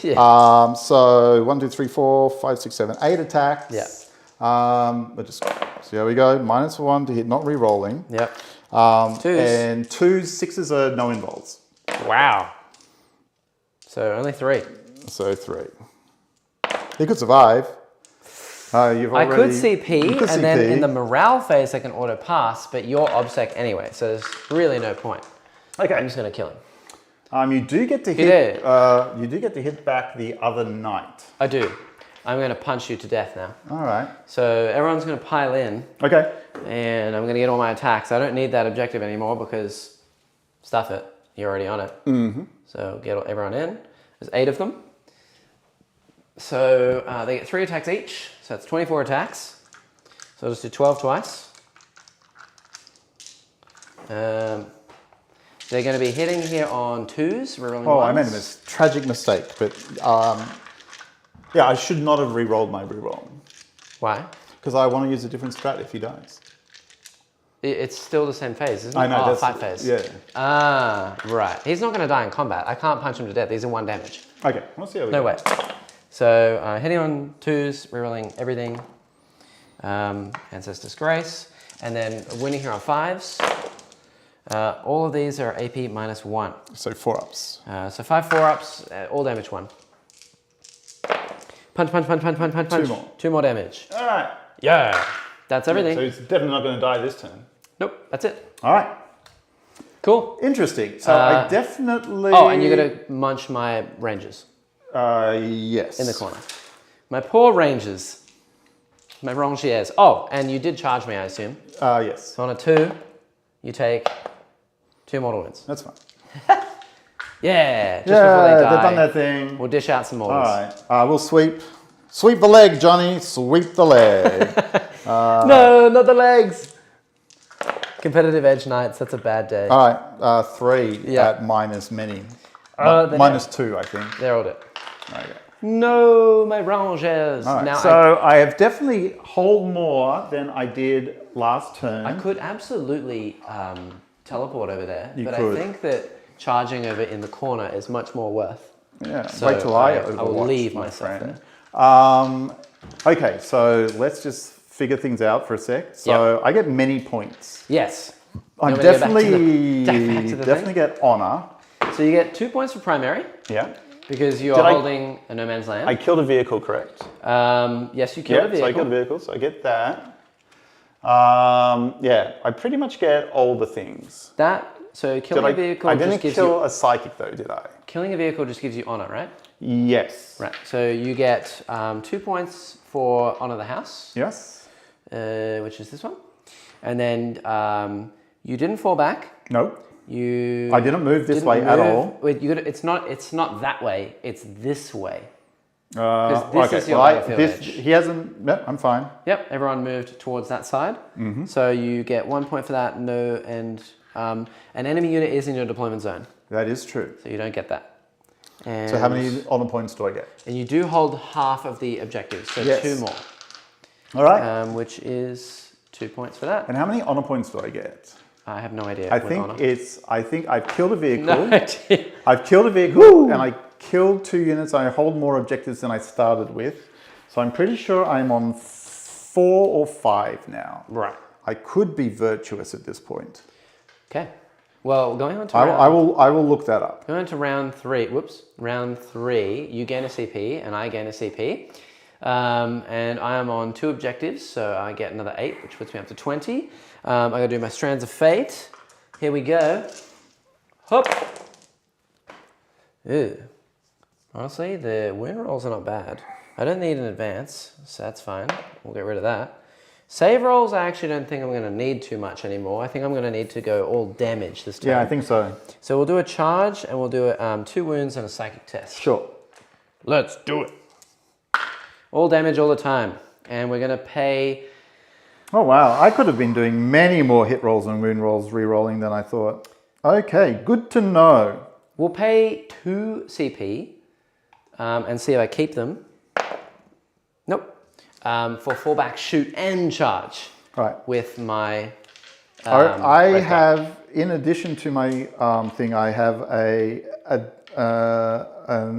Yeah. So 1, 2, 3, 4, 5, 6, 7, 8 attacks. Yeah. But just so there we go. -1 to hit, not re-rolling. Yep. 2s. And 2s, 6s are no involves. Wow. So only 3. So 3. He could survive. You've already, I could CP, and CP. then in the morale phase I can auto pass, but you're obsec anyway, so there's really no point. Okay. I'm just gonna kill him. You do get to hit. You do get to hit back the other knight. I do. I'm gonna punch you to death now. All right. So everyone's gonna pile in. Okay. And I'm gonna get all my attacks. I don't need that objective anymore because stuff it. You're already on it. Mm-hmm. So get everyone in. There's 8 of them. So they get 3 attacks each. So that's 24 attacks. So I'll just do 12 twice. They're going to be hitting here on 2s. Rerolling Oh, 1s. I made a tragic mistake, but yeah, I should not have re-rolled my re-roll. Why? Because I want to use a different strat if he dies. It's still the same phase, isn't it? I know. Oh, fight phase. Yeah. Ah, right. He's not going to die in combat. I can't punch him to death. These are 1 damage. Okay, let's see how we go. No way. So hitting on 2s, rerolling everything. Ancestor's Grace. And then winning here on 5s. All of these are AP -1. So 4-ups. So 5 4-ups, all damage 1. Punch, punch, punch, punch, punch, punch, punch. 2 more. 2 more damage. All right. Yeah. That's everything. So he's definitely not going to die this turn. Nope, that's it. All right. Cool. Interesting. So I definitely... Oh, and you got to munch my rangers. Yes. In the corner. My poor rangers. My rangiers. Oh, and you did charge me, I assume. Yes. So on a 2, you take 2 mortal wounds. That's fine. Yeah, just before they die. They've done their thing. We'll dish out some mortals. All right. We'll sweep. Sweep the leg, Johnny. Sweep the leg. No, not the legs. Competitive edge knights. That's a bad day. All right. 3 at minus many. -2, I think. They're all dead. Okay. No, my rangers. All right. Now So I have definitely hold more than I did last turn. I could absolutely teleport over there, You but could. I think that charging over in the corner is much more worth. Yeah. So wait till I overwatch, will leave my myself friend. there. Okay. So let's just figure things out for a sec. So I get many points. Yes. I You want me to go definitely back to the definitely get honor. So you get 2 points for primary Yeah. because you are holding a no man's land. I killed a vehicle, correct? Yes, you killed a vehicle. So I killed a vehicle, so I get that. Yeah, I pretty much get all the things. So killing a vehicle I just didn't gives kill you... a psychic though, did I? Killing a vehicle just gives you honor, right? Yes. Right. So you get 2 points for honor the house. Yes. Which is this one. And then you didn't fall back. No. I didn't move this way at all. Wait, it's not that way. It's this way. This is your battlefield edge. He hasn't. No, I'm fine. Yep. Everyone moved towards that side. Mm-hmm. So you get 1 point for that. No, and an enemy unit is in your deployment zone. That is true. So you don't get that. And so how many honor points do I get? And you do hold half of the objectives, so 2 more. All right. Which is 2 points for that. And how many honor points do I get? I have no idea. I think I've killed a vehicle. No idea. I've killed a vehicle and I killed 2 units. I hold more objectives than I started with. So I'm pretty sure I'm on 4 or 5 now. Right. I could be virtuous at this point. Okay. Well, going on to I will look that up. Going to round 3. Whoops. Round 3. You gain a CP and I gain a CP. And I am on 2 objectives, so I get another 8, which puts me up to 20. I gotta do my Strands of Fate. Here we go. Hop. Ew. Honestly, the win rolls are not bad. I don't need an advance, so that's fine. We'll get rid of that. Save rolls, I actually don't think I'm going to need too much anymore. I think I'm going to need to go all damage this time. Yeah, I think so. So we'll do a charge, and we'll do 2 wounds and a psychic test. Sure. Let's do it. All damage all the time. And we're going to pay... Oh, wow. I could have been doing many more hit rolls and wound rolls re-rolling than I thought. Okay, good to know. We'll pay 2 CP and see if I keep them. Nope. For fallback, shoot, and charge. Right. With my... I have, in addition to my thing, I have an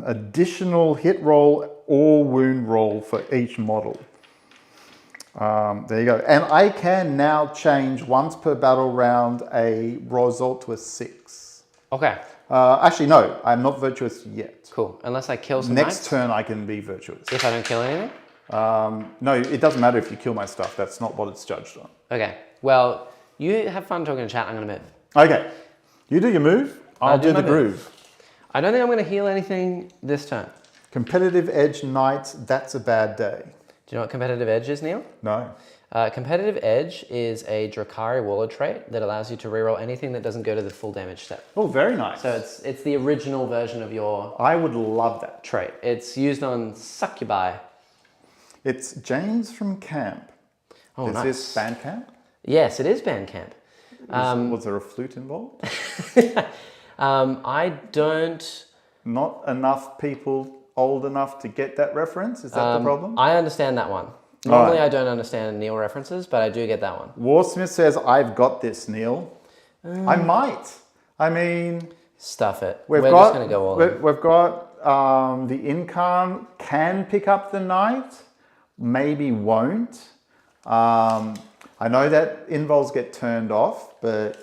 additional hit roll or wound roll for each model. There you go. And I can now change once per battle round a result to a 6. Okay. Actually, no, I'm not virtuous yet. Cool. Unless I kill some Next turn, I can be virtuous. If I don't kill anything? No, it doesn't matter if you kill my stuff. That's not what it's judged on. Okay. Well, you have fun talking to chat. I'm going to move. Okay. You do your move. I'll do the groove. I don't think I'm going to heal anything this turn. Competitive Edge Knight, that's a bad day. Do you know what Competitive Edge is, Neil? No. Competitive Edge is a Drakari Warlord trait that allows you to reroll anything that doesn't go to the full damage step. Oh, very nice. So it's the original version of your... I would love that trait. It's used on Succubi. It's James from camp. Oh, nice. Is this band camp? Yes, it is band camp. Was there a flute involved? I don't... Not enough people old enough to get that reference? Is that the problem? I understand that one. Normally I don't understand Neil references, but I do get that one. Warsmith says, I've got this, Neil. I might. I mean... Stuff it. We're just going to go all in. We've got the Incarn can pick up the Knight. Maybe won't. I know that invols get turned off, but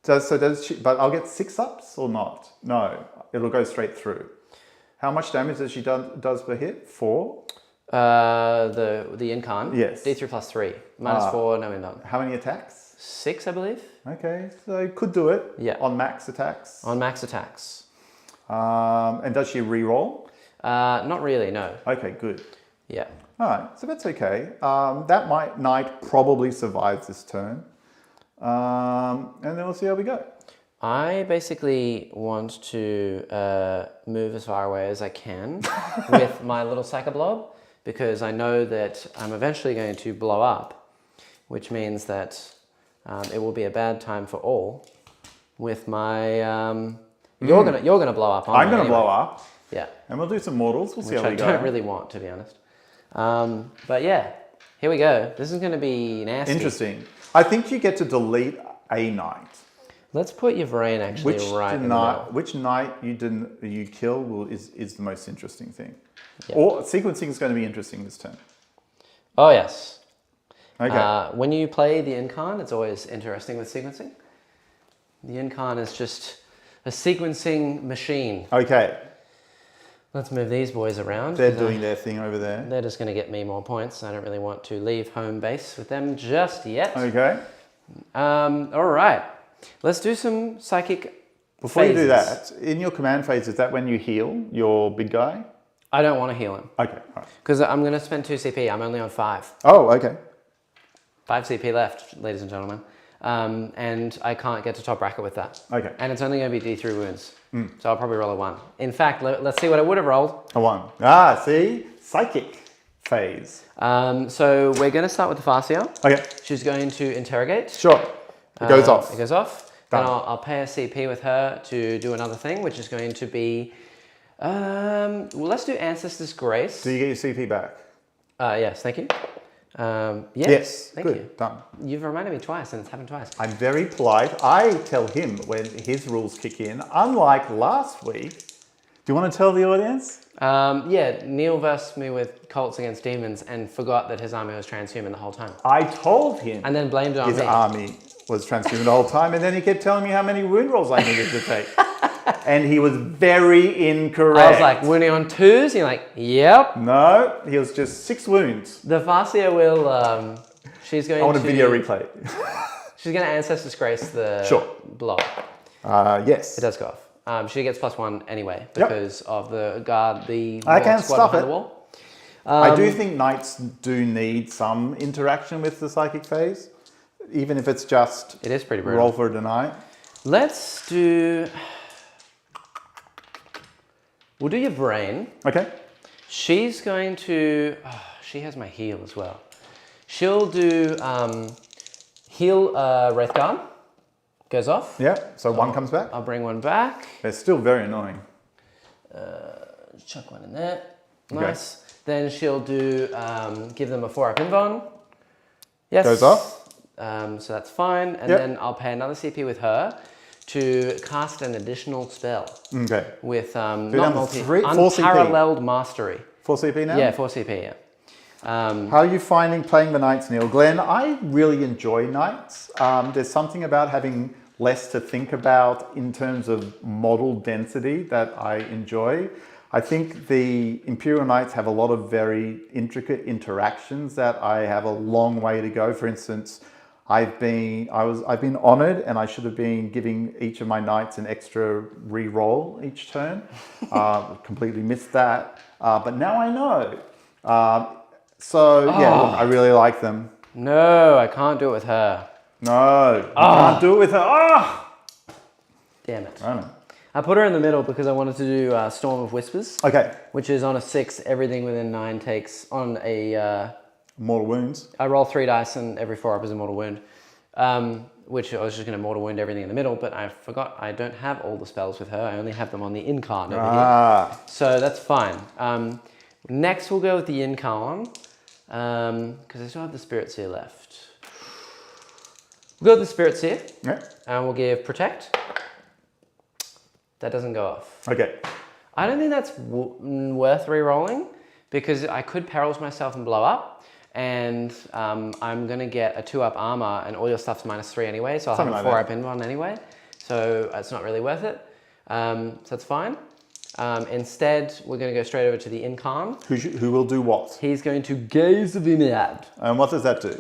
does she? But I'll get 6 ups or not? No, it'll go straight through. How much damage does she does per hit? 4. The Incarn. Yes. D3 plus 3. -4. No invuln. How many attacks? 6, I believe. Okay, so could do it. Yeah. On max attacks. On max attacks. And does she re-roll? Not really. No. Okay, good. Yeah. All right, so that's okay. That Knight probably survives this turn. And then we'll see how we go. I basically want to move as far away as I can with my little Psychoblob, because I know that I'm eventually going to blow up, which means that it will be a bad time for all with my... You're gonna blow up, aren't you? I'm going to blow up. Yeah. And we'll do some mortals. We'll see how we go. Which I don't really want, to be honest. But yeah, here we go. This is going to be nasty. Interesting. I think you get to delete a knight. Let's put your brain actually in the middle. Which knight you kill is the most interesting thing. Yep. Or sequencing is going to be interesting this turn. Oh yes. Okay. When you play the Incarn, it's always interesting with sequencing. The Incarn is just a sequencing machine. Okay. Let's move these boys around. They're doing their thing over there. They're just going to get me more points. I don't really want to leave home base with them just yet. Okay. All right. Let's do some psychic Before phases. You do that, in your command phase, is that when you heal your big guy? I don't want to heal him. Okay, all right. Because I'm going to spend 2 CP. I'm only on 5. Oh, okay. 5 CP left, ladies and gentlemen. And I can't get to top bracket with that. Okay. And it's only going to be D3 wounds. So I'll probably roll a 1. In fact, let's see what I would have rolled. A 1. Ah, see? Psychic phase. So we're going to start with the Farseer. Okay. She's going to interrogate. Sure. It goes off. It goes off. Done. Then I'll pay a CP with her to do another thing, which is going to be... well, let's do Ancestor's Grace. Do you get your CP back? Yes, thank you. Yes, thank good, you. Done. You've reminded me twice, and it's happened twice. I'm very polite. I tell him when his rules kick in, unlike last week. Do you want to tell the audience? Yeah, Neil versed me with Cults Against Demons and forgot that his army was transhuman the whole time. I told him. And then blamed it on me. His army was transhuman the whole time, and then he kept telling me how many wound rolls I needed to take. And he was very incorrect. I was like, wounding on 2s? You're like, yep. No, he was just 6 wounds. The Farseer will, she's going to... I want a video replay. She's going to Ancestor's Grace the blob. Yes. It does go off. She gets +1 anyway because of the guard, the I can't squad stop behind it. the wall. I do think knights do need some interaction with the psychic phase, even if it's just it is pretty brutal. Roll for a deny. Let's do... We'll do your brain. Okay. She's going to... Oh, she has my heal as well. She'll do heal Wraithguard. Goes off. Yeah, so one comes back. I'll bring one back. They're still very annoying. Chuck one in there. Nice. Okay. Then she'll do give them a 4-up invuln. Yes. Goes off. So that's fine. And then I'll pay another CP with her to cast an additional spell. Okay. With not multi, 4 unparalleled mastery. 4 CP now? Yeah, 4 CP, yeah. How are you finding playing the knights, Neil? Glenn, I really enjoy knights. There's something about having less to think about in terms of model density that I enjoy. I think the Imperial Knights have a lot of very intricate interactions that I have a long way to go. For instance, I've been honoured, and I should have been giving each of my knights an extra re-roll each turn. Completely missed that, but now I know. So yeah, look, I really like them. No, I can't do it with her. No, you can't do it with her. Oh! Damn it. I know. I put her in the middle because I wanted to do Storm of Whispers. Okay. Which is on a 6, everything within 9 takes on a... mortal wounds. I roll 3 dice and every 4-up is a mortal wound. Which I was just going to mortal wound everything in the middle, but I forgot I don't have all the spells with her. I only have them on the Incarn over here. So that's fine. Next we'll go with the Incarn. Because I still have the Spirit Seer left. We'll go with the Spirit Seer. Yeah. And we'll give Protect. That doesn't go off. Okay. I don't think that's worth re-rolling because I could perils myself and blow up. And I'm going to get a 2-up armor and all your stuff's -3 anyway. So I'll have a 4-up invuln anyway. So it's not really worth it. So that's fine. Instead, we're going to go straight over to the Incarn. Who will do what? He's going to Gaze of Ynnari. And what does that do?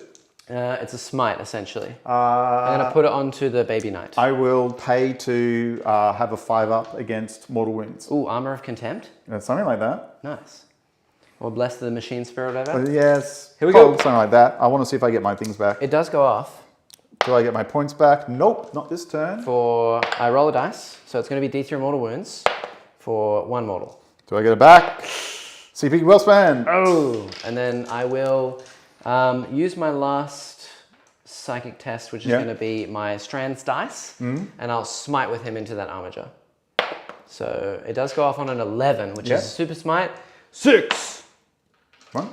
It's a smite, essentially. I'm going to put it onto the baby knight. I will pay to have a 5-up against mortal wounds. Ooh, Armor of Contempt? Something like that. Nice. Or Bless the Machine Spirit, whatever. Yes. Here we go. Something like that. I want to see if I get my things back. It does go off. Do I get my points back? Nope, not this turn. I roll a dice, so it's going to be D3 mortal wounds for 1 mortal. Do I get it back? CP well spent. Oh! And then I will use my last psychic test, which is going to be my Strands dice, and I'll smite with him into that armature. So it does go off on an 11, which is a super smite. 6! What?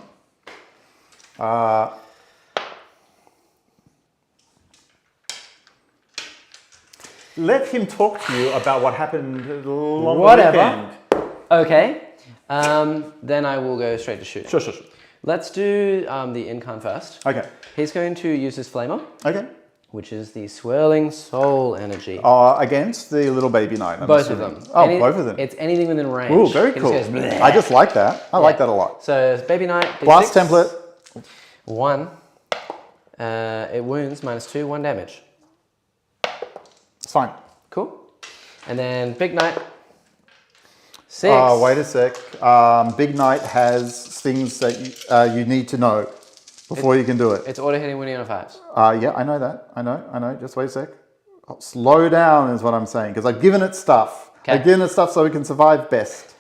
Let him talk to you about what happened along the weekend. Okay. Then I will go straight to shoot. Sure. Let's do the Incarn first. Okay. He's going to use his Flamer. Okay. Which is the Swirling Soul Energy. Against the little baby knight. Both of them. Both of them. It's anything within range. Ooh, very cool. I just like that. I like that a lot. So baby knight. D6, Blast template. 1. It wounds -2, 1 damage. It's fine. Cool. And then big knight. 6. Wait a sec. Big knight has things that you need to know before you can do it. It's auto hitting winning on 5s. Yeah, I know that. I know. Just wait a sec. Slow down is what I'm saying, because I've given it stuff. Okay. I've given it stuff so we can survive best.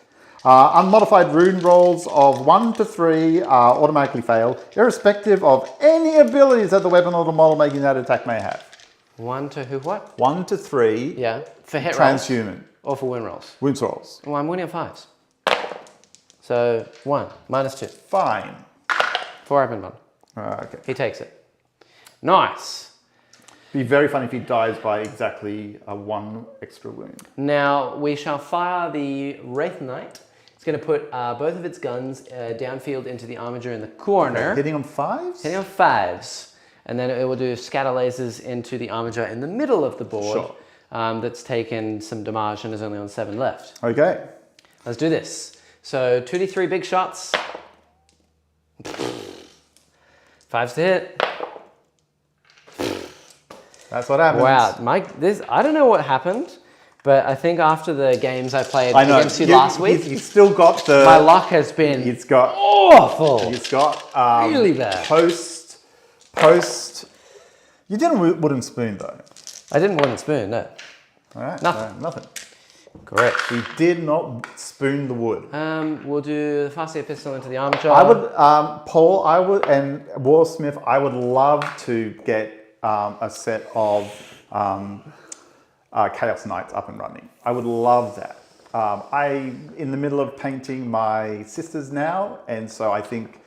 Unmodified rune rolls of 1 to 3 automatically fail, irrespective of any abilities that the weapon or the model making that attack may have. 1 to who? What? 1 to 3. Yeah. For hit transhuman. rolls. Or for win rolls. Wounds rolls. Well, I'm winning on 5s. So 1 -2. Fine. 4 open one. Okay. He takes it. Nice. Be very funny if he dies by exactly 1 extra wound. Now we shall fire the Wraith Knight. It's going to put both of its guns downfield into the armature in the corner. Okay. Hitting on 5s? Hitting on 5s. And then it will do scatter lasers into the armature in the middle of the board. Sure. That's taken some damage and is only on 7 left. Okay. Let's do this. So 2d3 big shots. 5s to hit. That's what happens. Wow, Mike, I don't know what happened, but I think after the games I played against you last week, he's still got the... my luck has been... It's got... awful. It's got really bad. Post. You did a wooden spoon though. I didn't wooden spoon, no. All right. Nothing. Nothing. Correct. We did not spoon the wood. We'll do the fast air pistol into the armature. I would, Paul, and Warsmith, I would love to get a set of Chaos Knights up and running. I would love that. I'm in the middle of painting my sisters now, and so I think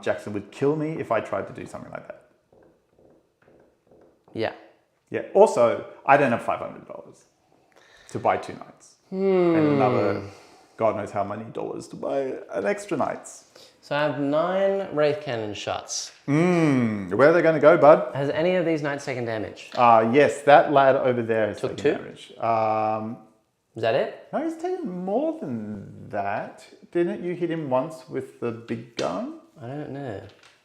Jackson would kill me if I tried to do something like that. Yeah. Yeah. Also, I don't have $500 to buy 2 knights. And another, God knows how many dollars to buy an extra knights. So I have 9 Wraith Cannon shots. Where are they going to go, bud? Has any of these knights taken damage? Yes, that lad over there has Took taken 2? damage. Is that it? No, he's taken more than that. Didn't you hit him once with the big gun? I don't know.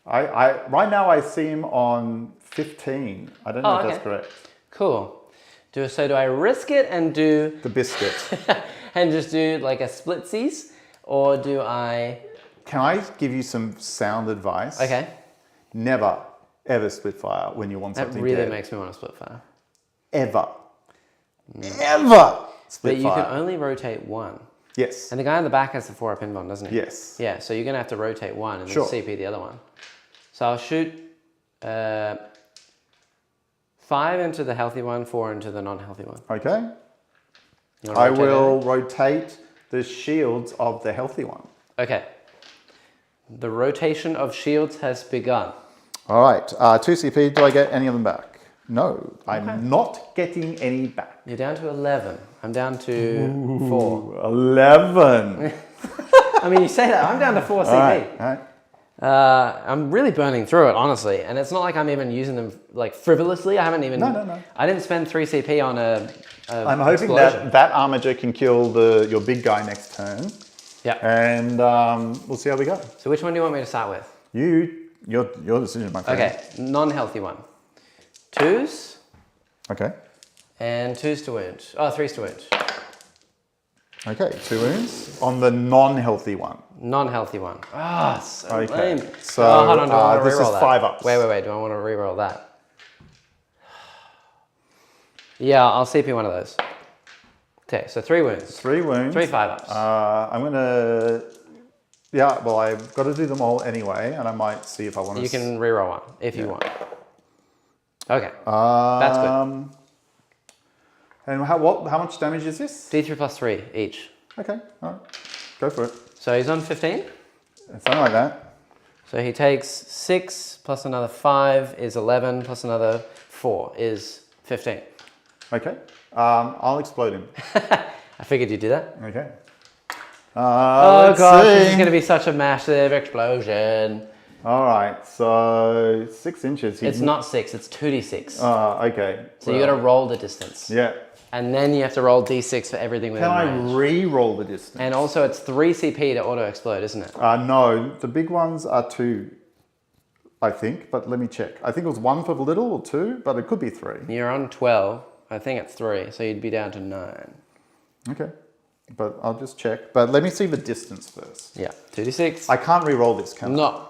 Right now I see him on 15. I don't know if that's correct. Cool. So do I risk it and do... The biscuit. and just do like a splitsies? Or do I... Can I give you some sound advice? Okay. Never, ever split fire when you want something That really dead. makes me want to split fire. Ever. Ever split but fire. You can only rotate 1. Yes. And the guy in the back has the 4-up pin bomb, doesn't he? Yes. Yeah, so you're going to have to rotate 1 and then CP the other one. So I'll shoot 5 into the healthy one, 4 into the non-healthy one. Okay. I will rotate the shields of the healthy one. Okay. The rotation of shields has begun. All right. 2 CP. Do I get any of them back? No. I'm not getting any back. You're down to 11. I'm down to 4. 11. I mean, you say that. I'm down to 4 CP. All right. I'm really burning through it, honestly. And it's not like I'm even using them like frivolously. I haven't even... No. I didn't spend 3 CP on a I'm hoping that armature can kill your big guy next turn. Yeah. And we'll see how we go. So which one do you want me to start with? Your decision, my friend. Okay, non-healthy one. 2s. Okay. And 2s to wound. Oh, 3s to wound. Okay, 2 wounds on the non-healthy one. Non-healthy one. Ah, so okay. lame. So hold on, do I want to this reroll is that? 5 ups. Wait. Do I want to reroll that? Yeah, I'll CP one of those. Okay, so 3 wounds. 3 wounds. 3 5-ups. I'm gonna... Yeah, well, I've got to do them all anyway, and I might see if I want to... You can reroll one, if you want. Okay, that's good. And how much damage is this? D3 plus 3 each. Okay, all right. Go for it. So he's on 15. Something like that. So he takes 6 plus another 5 is 11 plus another 4 is 15. Okay, I'll explode him. I figured you'd do that. Okay. Oh gosh, this is going to be such a massive explosion. All right, so 6 inches. It's not 6, it's 2d6. Okay. So you got to roll the distance. Yeah. And then you have to roll d6 for everything within range. Can I re-roll the distance? And also it's 3 CP to auto-explode, isn't it? No, the big ones are 2, I think, but let me check. I think it was 1 for the little or 2, but it could be 3. You're on 12. I think it's 3, so you'd be down to 9. Okay, but I'll just check. But let me see the distance first. Yeah, 2d6. I can't re-roll this, can I? No.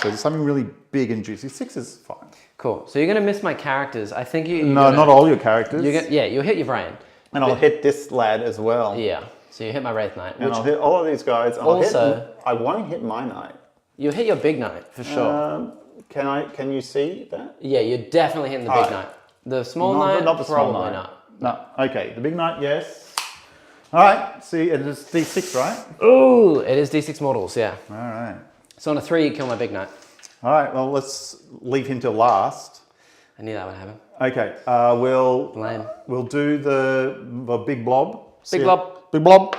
So there's something really big and juicy. 6 is fine. Cool. So you're going to miss my characters. I think you... No, not all your characters. Yeah, you'll hit your brain. And I'll hit this lad as well. Yeah. So you hit my Wraith Knight. And I'll hit all of these guys. I won't hit my knight. You'll hit your big knight, for sure. Can you see that? Yeah, you're definitely hitting the big knight. The small knight, not the small probably knight. not. No. Okay, the big knight, yes. All right, see, it is D6, right? Ooh, it is D6 mortals, yeah. All right. So on a 3, you kill my big knight. All right, well, let's leave him till last. I knew that would happen. Okay, Lame. we'll do the big blob. Big blob. Big blob.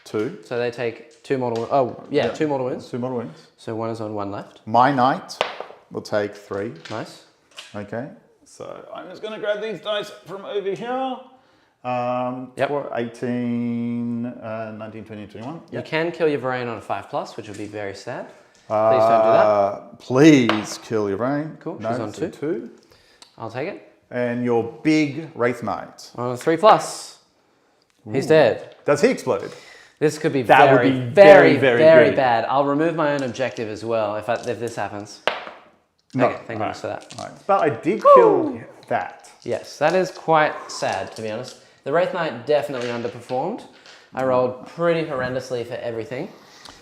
2. So they take 2 mortal... Oh, yeah, 2 mortal wounds. 2 mortal wounds. So 1 is on 1 left. My knight will take 3. Nice. Okay, so I'm just going to grab these dice from over here. Yep. 4, 18, 19, 20, 21. Yep. You can kill your Varane on a 5+, which would be very sad. Please don't do that. Please kill your brain. Cool, no, she's on 2. 2. I'll take it. And your big Wraith Knight. On a 3+. He's dead. Does he explode? This could be That very, would be very, very, very good. bad. I'll remove my own objective as well if this happens. No. Okay, thank goodness for that. Right. But I did kill that. Yes, that is quite sad, to be honest. The Wraith Knight definitely underperformed. I rolled pretty horrendously for everything.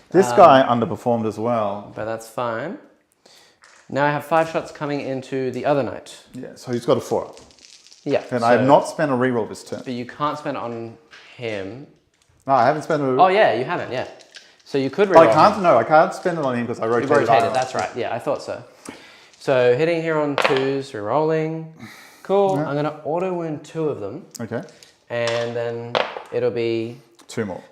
This guy underperformed as well. But that's fine. Now I have 5 shots coming into the other knight. Yeah, so he's got a 4-up. Yeah. And I have not spent a reroll this turn. But you can't spend it on him. No, I haven't spent a... Oh yeah, you haven't, yeah. So you could reroll I can't spend it on him because I rotated. You rotated, that's right. Yeah, I thought so. So hitting here on 2s, rerolling. Cool. Yeah. I'm going to auto wound 2 of them. Okay. And then it'll be 2 more.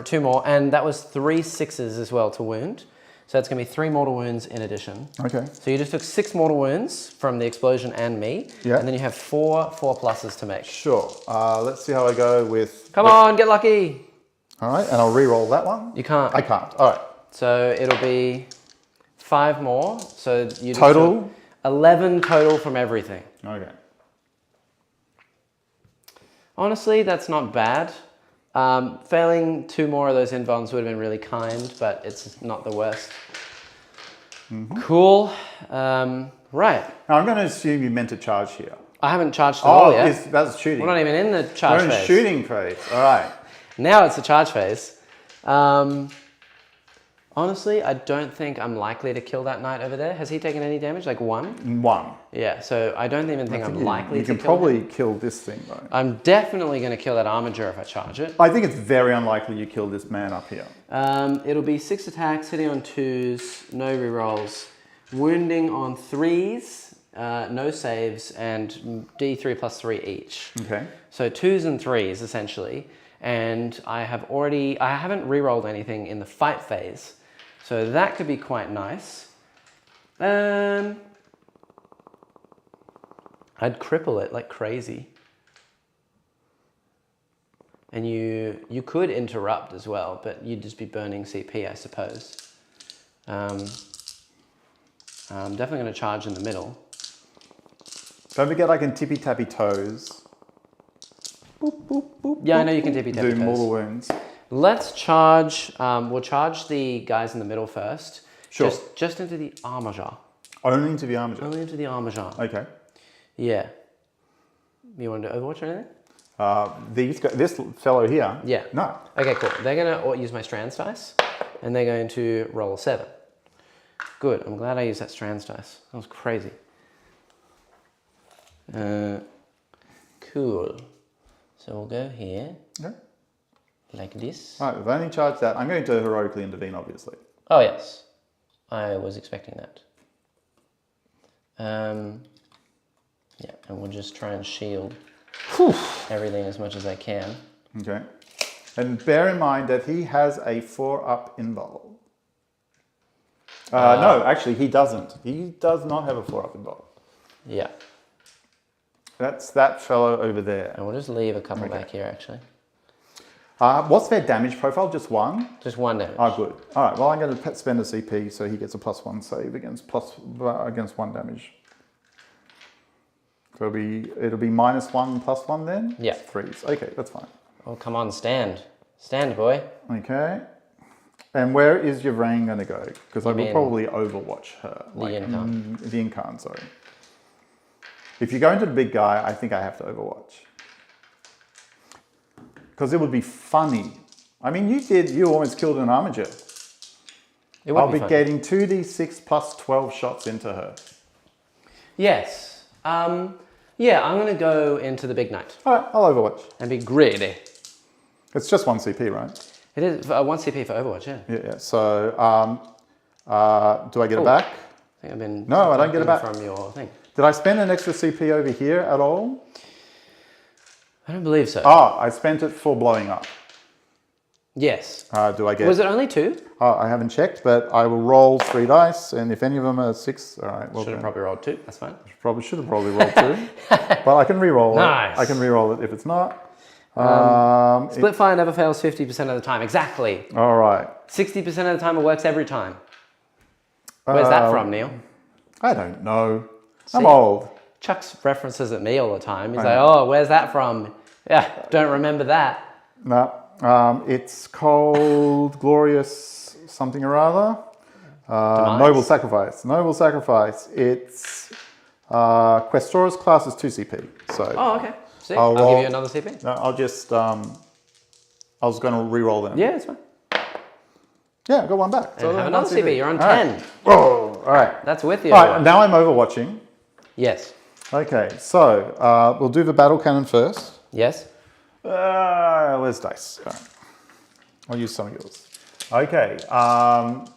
2 more, and that was 3 6s as well to wound. So it's going to be 3 mortal wounds in addition. Okay. So you just took 6 mortal wounds from the explosion and me. Yeah. And then you have 4 4+ to make. Sure. Let's see how I go with... Come on, get lucky. All right, and I'll re-roll that one. You can't. I can't. All right. So it'll be 5 more. So you total 11 total from everything. Okay. Honestly, that's not bad. Failing 2 more of those invulns would have been really kind, but it's not the worst. Cool. Right. Now I'm going to assume you meant to charge here. I haven't charged at all yet. That's shooting. We're not even in the charge phase. We're in shooting phase. All right. Now it's the charge phase. Honestly, I don't think I'm likely to kill that knight over there. Has he taken any damage? Like 1? 1. Yeah, so I don't even think I'm likely to kill him. You can probably kill this thing though. I'm definitely going to kill that armiger if I charge it. I think it's very unlikely you kill this man up here. It'll be 6 attacks, hitting on 2s, no rerolls, wounding on 3s, no saves, and D3 plus 3 each. Okay. So 2s and 3s essentially. And I haven't rerolled anything in the fight phase. So that could be quite nice. I'd cripple it like crazy. And you could interrupt as well, but you'd just be burning CP, I suppose. I'm definitely going to charge in the middle. Don't forget I can tippy-tappy toes. Boop, boop, boop, yeah, I know you can tippy-tappy toes. Do mortal wounds. Let's charge, we'll charge the guys in the middle first. Sure. Just into the armiger. Only into the armiger? Only into the armiger. Okay. Yeah. You want to do Overwatch or anything? This fellow here? Yeah. No. Okay, cool. They're going to use my strands dice, and they're going to roll a 7. Good. I'm glad I used that strands dice. That was crazy. Cool. So we'll go here. Okay. Like this. All right, we've only charged that. I'm going to heroically intervene, obviously. Oh, yes. I was expecting that. Yeah, and we'll just try and shield everything as much as I can. Okay. And bear in mind that he has a 4-up invul. No, actually, he doesn't. He does not have a 4-up invul. Yeah. That's that fellow over there. And we'll just leave a couple back here, actually. What's their damage profile? Just 1? Just 1 damage. Oh, good. All right. Well, I'm going to spend a CP so he gets a +1 save against 1 damage. So it'll be -1 +1 then. Yeah. 3s. Okay, that's fine. Oh, come on, stand, boy. Okay. And where is Yvraine going to go? Because I will probably overwatch her. The Incarn. The Incarn, sorry. If you go into the big guy, I think I have to overwatch. Because it would be funny. I mean, you almost killed an armiger. I'll be getting 2d6 plus 12 shots into her. Yes. Yeah, I'm going to go into the big knight. All right, I'll overwatch. And be greedy. It's just 1 CP, right? It is 1 CP for Overwatch, yeah. Yeah. So, do I get it back? I think I've been... No, I don't get it back. From your thing. Did I spend an extra CP over here at all? I don't believe so. Oh, I spent it for blowing up. Yes. Do I get... Was it only 2? Oh, I haven't checked, but I will roll 3 dice, and if any of them are 6, all right. Well, should have probably rolled 2. That's fine. Should have probably rolled 2. But I can re-roll nice. it. I can re-roll it if it's not. Split fire never fails 50% of the time. Exactly. All right. 60% of the time it works every time. Where's that from, Neil? I don't know. See, I'm old. Chuck's references at me all the time. He's like, oh, where's that from? Yeah, don't remember that. No. It's called Glorious something or other. Noble Sacrifice. Noble Sacrifice. It's Questora's class is 2 CP. So. Oh, okay. See, I'll give you another CP. No, I'll just. I was going to re-roll them. Yeah, it's fine. Yeah, I got one back. So have another CP. You're on 10. Right. Oh, all right. That's with you. All right. Now I'm overwatching. Yes. Okay, so we'll do the battle cannon first. Yes. Where's dice? All right. I'll use some of yours. Okay. We'll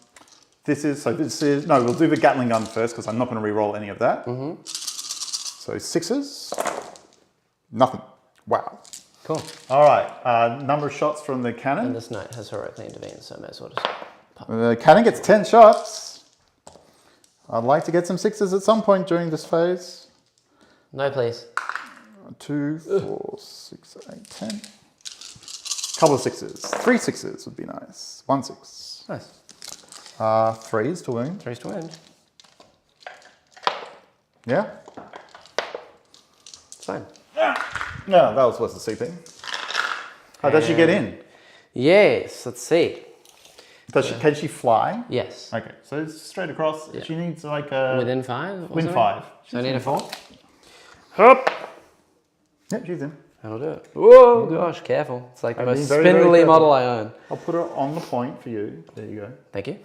do the Gatling gun first because I'm not going to re-roll any of that. Mm-hmm. So 6s. Nothing. Wow. Cool. All right. Number of shots from the cannon. And this knight has heroically intervened, so may as well just pop. The cannon gets 10 shots. I'd like to get some 6s at some point during this phase. No, please. 2, 4, 6, 8, 10. Couple of 6s. 3 6s would be nice. 1 6. Nice. 3s to wound. 3s to wound. Yeah. It's fine. No, that was worth the CP. How does she get in? Yes, let's see. Can she fly? Yes. Okay, so it's straight across. Yeah. She needs like a... Within 5? Within 5. So I need a 4? Hop. Yep, she's in. That'll do it. Whoa, gosh, careful. It's like the most spindly model I own. I'll put her on the point for you. There you go. Thank you.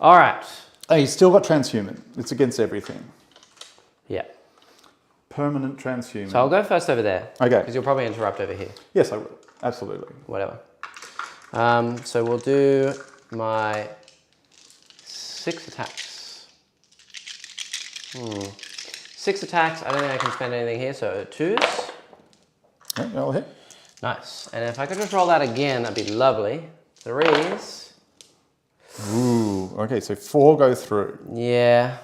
All right. Oh, you still got transhuman. It's against everything. Yeah. Permanent transhuman. So I'll go first over there. Okay. Because you'll probably interrupt over here. Yes, I will. Absolutely. Whatever. So we'll do my 6 attacks. 6 attacks. I don't think I can spend anything here, so 2s. Okay, I'll hit. Nice. And if I could just roll that again, that'd be lovely. 3s. Ooh, okay, so 4 go through. Yeah.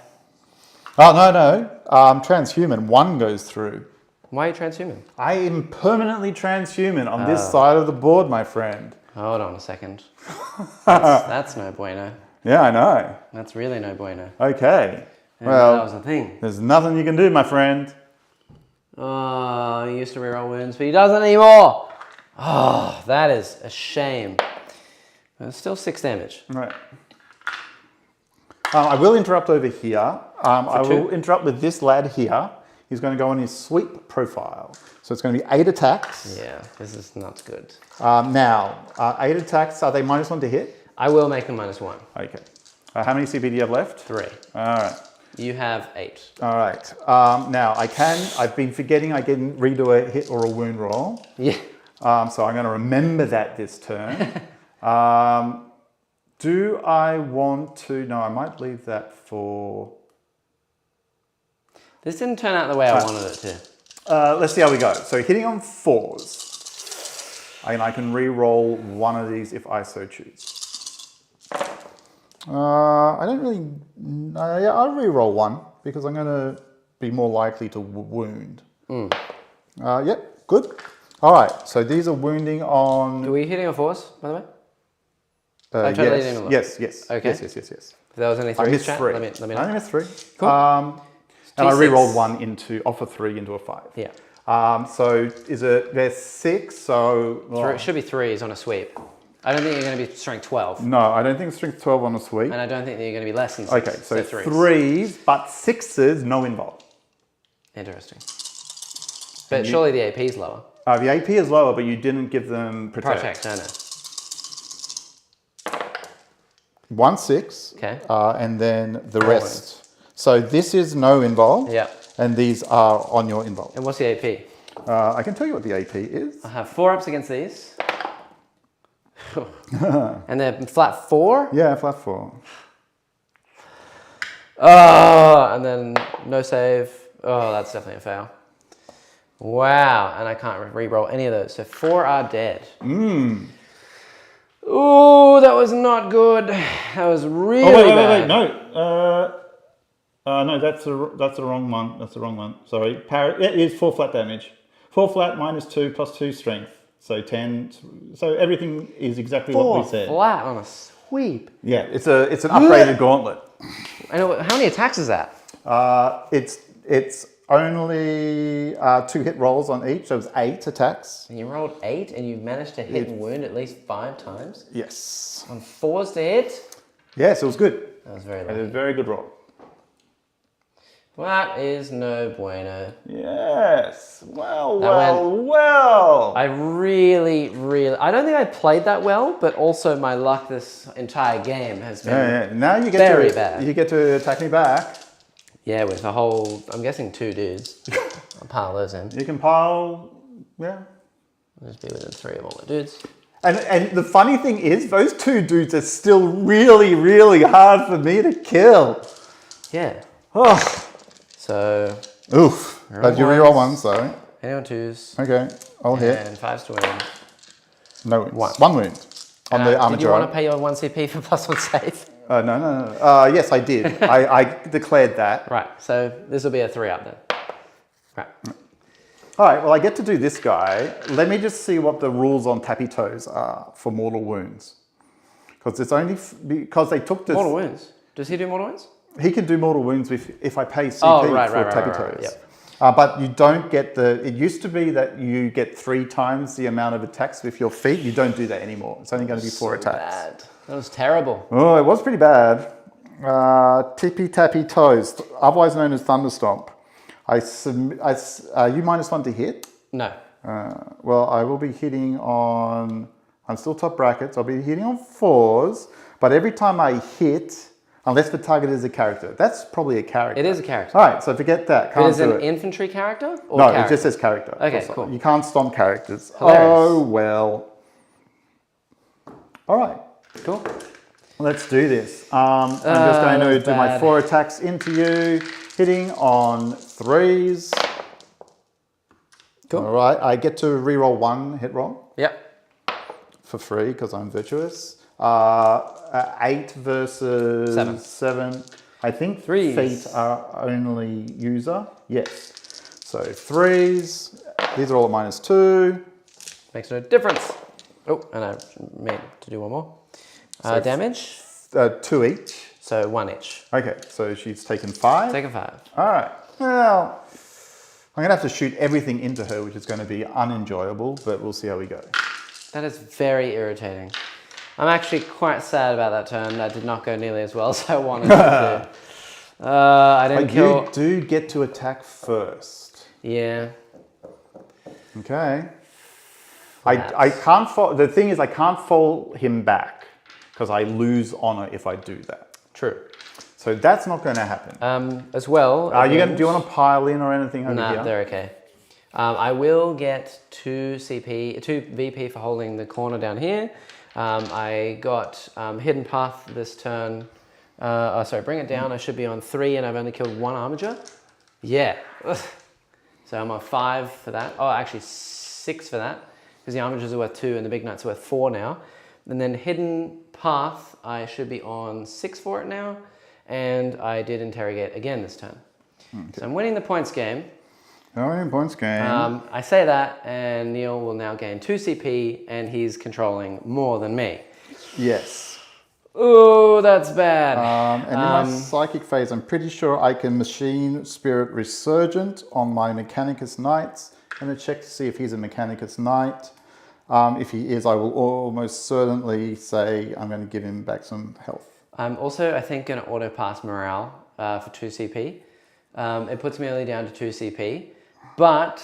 Oh, no. Transhuman, 1 goes through. Why are you transhuman? I am permanently transhuman on this side of the board, my friend. Hold on a second. That's no bueno. Yeah, I know. That's really no bueno. Okay. Well, that was the thing. There's nothing you can do, my friend. Oh, he used to reroll wounds, but he doesn't anymore. Oh, that is a shame. But it's still 6 damage. Right. I will interrupt over here. I will interrupt with this lad here. He's going to go on his sweep profile. So it's going to be 8 attacks. Yeah, this is not good. Now, 8 attacks, are they -1 to hit? I will make them -1. Okay. How many CP do you have left? 3. All right. You have 8. All right. Now, I've been forgetting I can redo a hit or a wound roll. Yeah. So I'm going to remember that this turn. Do I want to... No, I might leave that for... This didn't turn out the way I wanted it to. Let's see how we go. So hitting on 4s. And I can re-roll one of these if I so choose. I don't really... yeah, I'll re-roll 1 because I'm going to be more likely to wound. Yep, good. All right, so these are wounding on... Are we hitting on 4s, by the way? Yes. Okay. Yes. If there was any 3s, I missed 3. let me know. I missed 3. Cool. And I re-rolled 1 off a 3 into a 5. Yeah. So there's 6, so... Well, it should be 3s on a sweep. I don't think you're going to be strength 12. No, I don't think strength 12 on a sweep. And I don't think that you're going to be less than 6. Okay, so 3s, but 6s, no invuln. Interesting. But surely the AP is lower. The AP is lower, but you didn't give them protect. Protect, no. 1 6. Okay. And then the rest. So this is no invuln. Yeah. And these are on your invuln. And what's the AP? I can tell you what the AP is. I have 4 ups against these. And they're flat 4? Yeah, flat 4. Oh, and then no save. Oh, that's definitely a fail. Wow, and I can't re-roll any of those. So 4 are dead. Ooh, that was not good. That was really bad. No. No, that's the wrong one. That's the wrong one. Sorry. It is 4 flat damage. 4 flat -2 +2 strength. So 10. So everything is exactly what we said. 4 flat on a sweep. Yeah, it's an upgraded gauntlet. I know. How many attacks is that? It's only 2 hit rolls on each, so it was 8 attacks. And you rolled 8 and you managed to hit and wound at least 5 times? Yes. On 4s to hit? Yes, it was good. That was very lucky. It was a very good roll. That is no bueno. Yes. Well. I really, I don't think I played that well, but also my luck this entire game has been Now you get very bad. You get to attack me back. Yeah, with a whole, I'm guessing 2 dudes. I'll pile those in. You can pile, yeah. I'll just be within 3 of all my dudes. And the funny thing is, those 2 dudes are still really, really hard for me to kill. Yeah. Oh. So. Oof. But you reroll 1, so. Hitting on 2s. Okay, I'll hit. And 5s to win. No wounds. 1 wound on the armor. Did you want to pay your 1 CP for +1 save? No. Yes, I did. I declared that. Right, so this will be a 3-up then. Right. All right, well, I get to do this guy. Let me just see what the rules on tappy toes are for mortal wounds. Because it's only because they took this. Mortal wounds. Does he do mortal wounds? He can do mortal wounds if I pay CP for tappy toes. Yep. But you don't get it used to be that you get 3 times the amount of attacks with your feet. You don't do that anymore. It's only going to be 4 attacks. Bad. That was terrible. Oh, it was pretty bad. Tippy tappy toes, otherwise known as thunderstomp. You -1 to hit? No. Well, I will be hitting on, I'm still top brackets, I'll be hitting on 4s, but every time I hit, unless the target is a character. That's probably a character. It is a character. All right, so forget that. Can't it is an infantry character? Or no, character? It just says character. Okay, cool. You can't stomp characters. Hilarious. Oh, well. All right. Cool. Let's do this. I'm just going to do my 4 attacks into you, hitting on 3s. Cool. All right, I get to reroll 1 hit roll. Yep. For free, because I'm virtuous. 8 versus 7. I think 3s. feet are only user. Yes. So 3s. These are all at -2. Makes no difference. Oh, and I meant to do 1 more. So damage? 2 each. So 1 each. Okay, so she's taken 5. Taken 5. All right. Well, I'm going to have to shoot everything into her, which is going to be unenjoyable, but we'll see how we go. That is very irritating. I'm actually quite sad about that turn. That did not go nearly as well as I wanted it to. I didn't kill... You do get to attack first. Yeah. Okay. I can't fall... The thing is, I can't fall him back because I lose honor if I do that. True. So that's not going to happen. As well... do you want to pile in or anything over here? Nah, they're okay. I will get 2 VP for holding the corner down here. I got Hidden Path this turn. Sorry, bring it down. I should be on 3 and I've only killed 1 armature. Yeah. Ugh. So I'm on 5 for that. Oh, actually 6 for that. Because the armatures are worth 2 and the big knights are worth 4 now. And then Hidden Path, I should be on 6 for it now. And I did interrogate again this turn. Okay. So I'm winning the points game. Oh, points game. I say that, and Neil will now gain 2 CP, and he's controlling more than me. Yes. Oh, that's bad. And in my psychic phase, I'm pretty sure I can machine Spirit Resurgent on my Mechanicus Knights. I'm going to check to see if he's a Mechanicus Knight. If he is, I will almost certainly say I'm going to give him back some health. I'm also, I think, going to auto-pass Morale for 2 CP. It puts me only down to 2 CP. But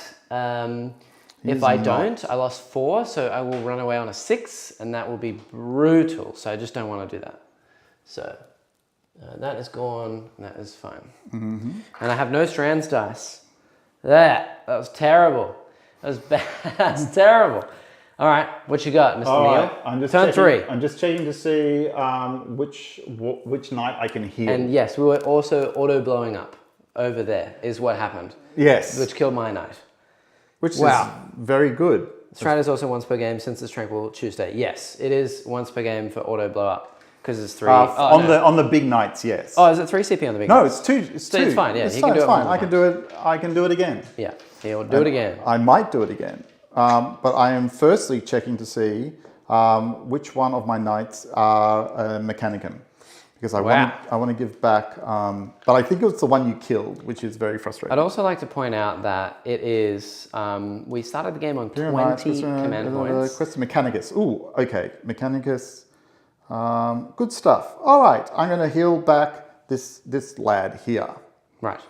if I don't, I lost 4, so I will run away on a 6, and that will be brutal. So I just don't want to do that. So that is gone, and that is fine. Mm-hmm. And I have no strands dice. That was terrible. That was bad. That's terrible. All right, what you got, Mr. Neil? I'm just Turn 3. I'm just checking to see which knight I can heal. And yes, we were also auto blowing up. Over there is what happened. Yes. Which killed my knight. Which is very good. Strat is also once per game since it's Tranquil Tuesday. Yes, it is once per game for auto blow up because it's 3. On the big knights, yes. Oh, is it 3 CP on the big knights? No, it's 2. It's 2. It's fine. Yeah, you can do it. Fine. I can do it. I can do it again. Yeah, he'll do it again. I might do it again. But I am firstly checking to see which one of my knights are Mechanicum. because I want to give back. But I think it was the one you killed, which is very frustrating. I'd also like to point out that it is, we started the game on 20 command points. Question Mechanicus. Ooh, okay. Mechanicus. Good stuff. All right. I'm going to heal back this lad here. Right.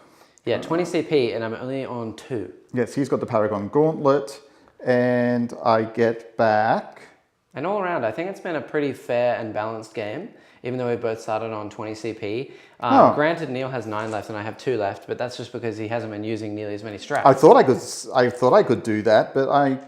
Yeah, 20 CP, and I'm only on 2. Yes, he's got the Paragon Gauntlet, and I get back. And all around, I think it's been a pretty fair and balanced game, even though we both started on 20 CP. Granted, Neil has 9 left, and I have 2 left, but that's just because he hasn't been using nearly as many straps. I thought I could do that, but I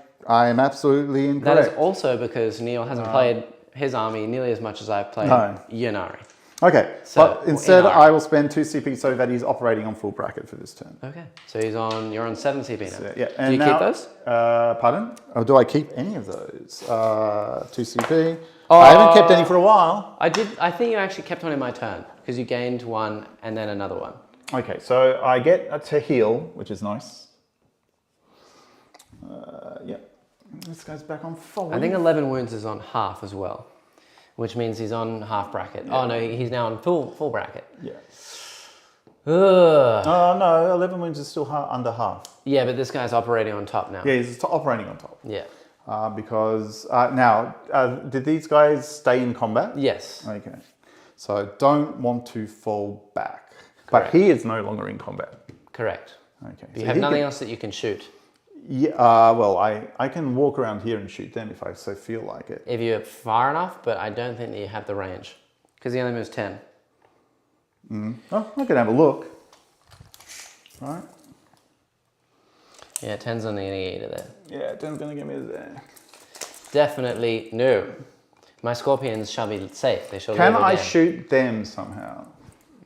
am absolutely incorrect. That is also because Neil hasn't played his army nearly as much as I've played Ynnari. Okay, so but instead I will spend 2 CP so that he's operating on full bracket for this turn. Okay, so you're on 7 CP now. So, yeah. And do you keep those? Pardon? Oh, do I keep any of those? 2 CP. I haven't kept any for a while. I think you actually kept one in my turn because you gained 1 and then another one. Okay, so I get to heal, which is nice. Yeah, this guy's back on full. I think 11 wounds is on half as well, which means he's on half bracket. Yeah. Oh no, he's now on full bracket. Yeah. Ugh. Oh no, 11 wounds is still under half. Yeah, but this guy's operating on top now. Yeah, he's operating on top. Yeah. Because now, did these guys stay in combat? Yes. Okay. So I don't want to fall back. Correct. But he is no longer in combat. Correct. Okay. But you have nothing else that you can shoot. Yeah, well, I can walk around here and shoot them if I so feel like it. If you're far enough, but I don't think that you have the range. Because he only moves 10. Oh, I can have a look. All right. Yeah, 10's only going to get you to there. Yeah, 10's going to get me to there. Definitely no. My scorpions shall be safe. They shall Can live I again. shoot them somehow?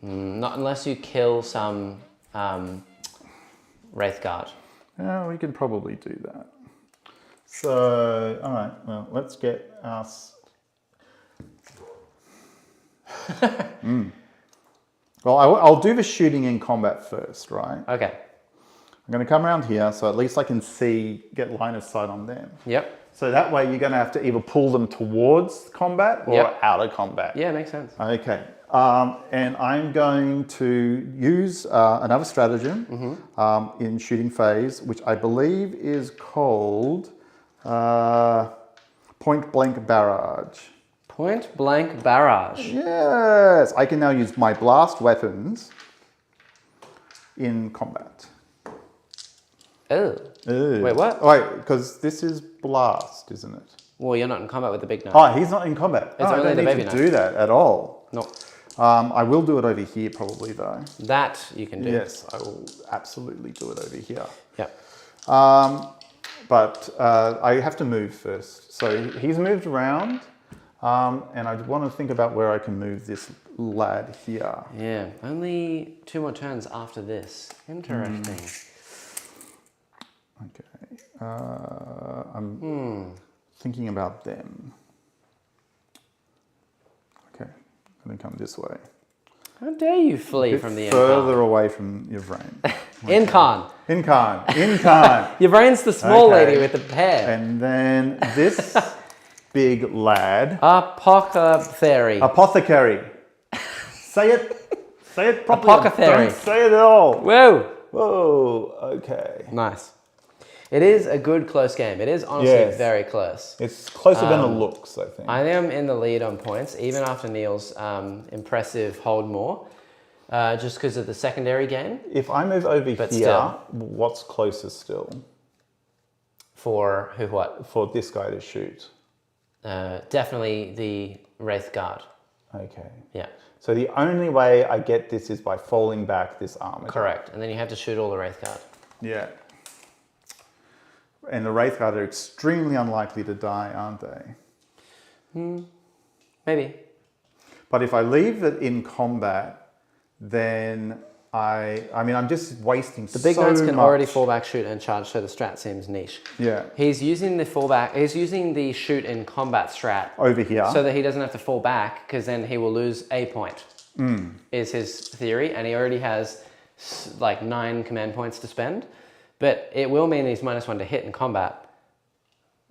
Not unless you kill some Wraith Guard. Yeah, we can probably do that. So, all right, well, let's get us... Well, I'll do the shooting in combat first, right? Okay. I'm going to come around here, so at least I can get line of sight on them. Yep. So that way you're going to have to either pull them towards combat or out of combat. Yeah, makes sense. Okay. And I'm going to use another stratagem in shooting phase, which I believe is called Point Blank Barrage. Point Blank Barrage. Yes! I can now use my blast weapons in combat. Oh. Ew. Wait, what? Oh, wait, because this is blast, isn't it? Well, you're not in combat with the big knife. Oh, he's not in combat. It's only I don't the need baby to knife. do that at all. No. I will do it over here probably though. That you can do. Yes, I will absolutely do it over here. Yep. But I have to move first. So he's moved around, and I want to think about where I can move this lad here. Yeah, only 2 more turns after this. Interesting. Okay. I'm thinking about them. Okay, I'm going to come this way. How dare you flee from the further away from your brain. Incarn. Incarn. Your brain's the small lady with the hair. And then this big lad. Apothecary. Say it properly. Apothecary. Don't say it at all. Whoa. Whoa, okay. Nice. It is a good close game. It is honestly very close. It's closer than it looks, I think. I am in the lead on points, even after Neil's impressive hold more, just because of the secondary game. If I move over here, still. what's closest still? For who, what? For this guy to shoot. Definitely the Wraith Guard. Okay. Yeah. So the only way I get this is by falling back this armor. Correct. And then you have to shoot all the Wraith Guard. Yeah. And the Wraith Guard are extremely unlikely to die, aren't they? Maybe. But if I leave it in combat, then I'm just wasting so much. The big guns can already fall back, shoot, and charge, so the strat seems niche. Yeah. He's using the fallback, he's using the shoot in combat strat. Over here. So that he doesn't have to fall back, because then he will lose a point, is his theory. And he already has like 9 command points to spend. But it will mean he's -1 to hit in combat,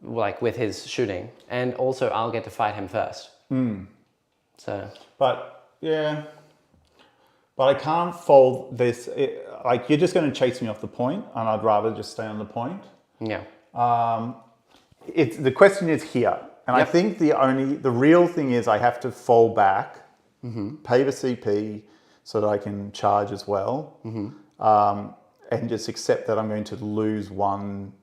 like with his shooting. And also I'll get to fight him first. So. But Yeah. But I can't fold this. Like, you're just going to chase me off the point, and I'd rather just stay on the point. Yeah. The question is here. And I think the real thing is I have to fold back, pay the CP so that I can charge as well, and just accept that I'm going to lose one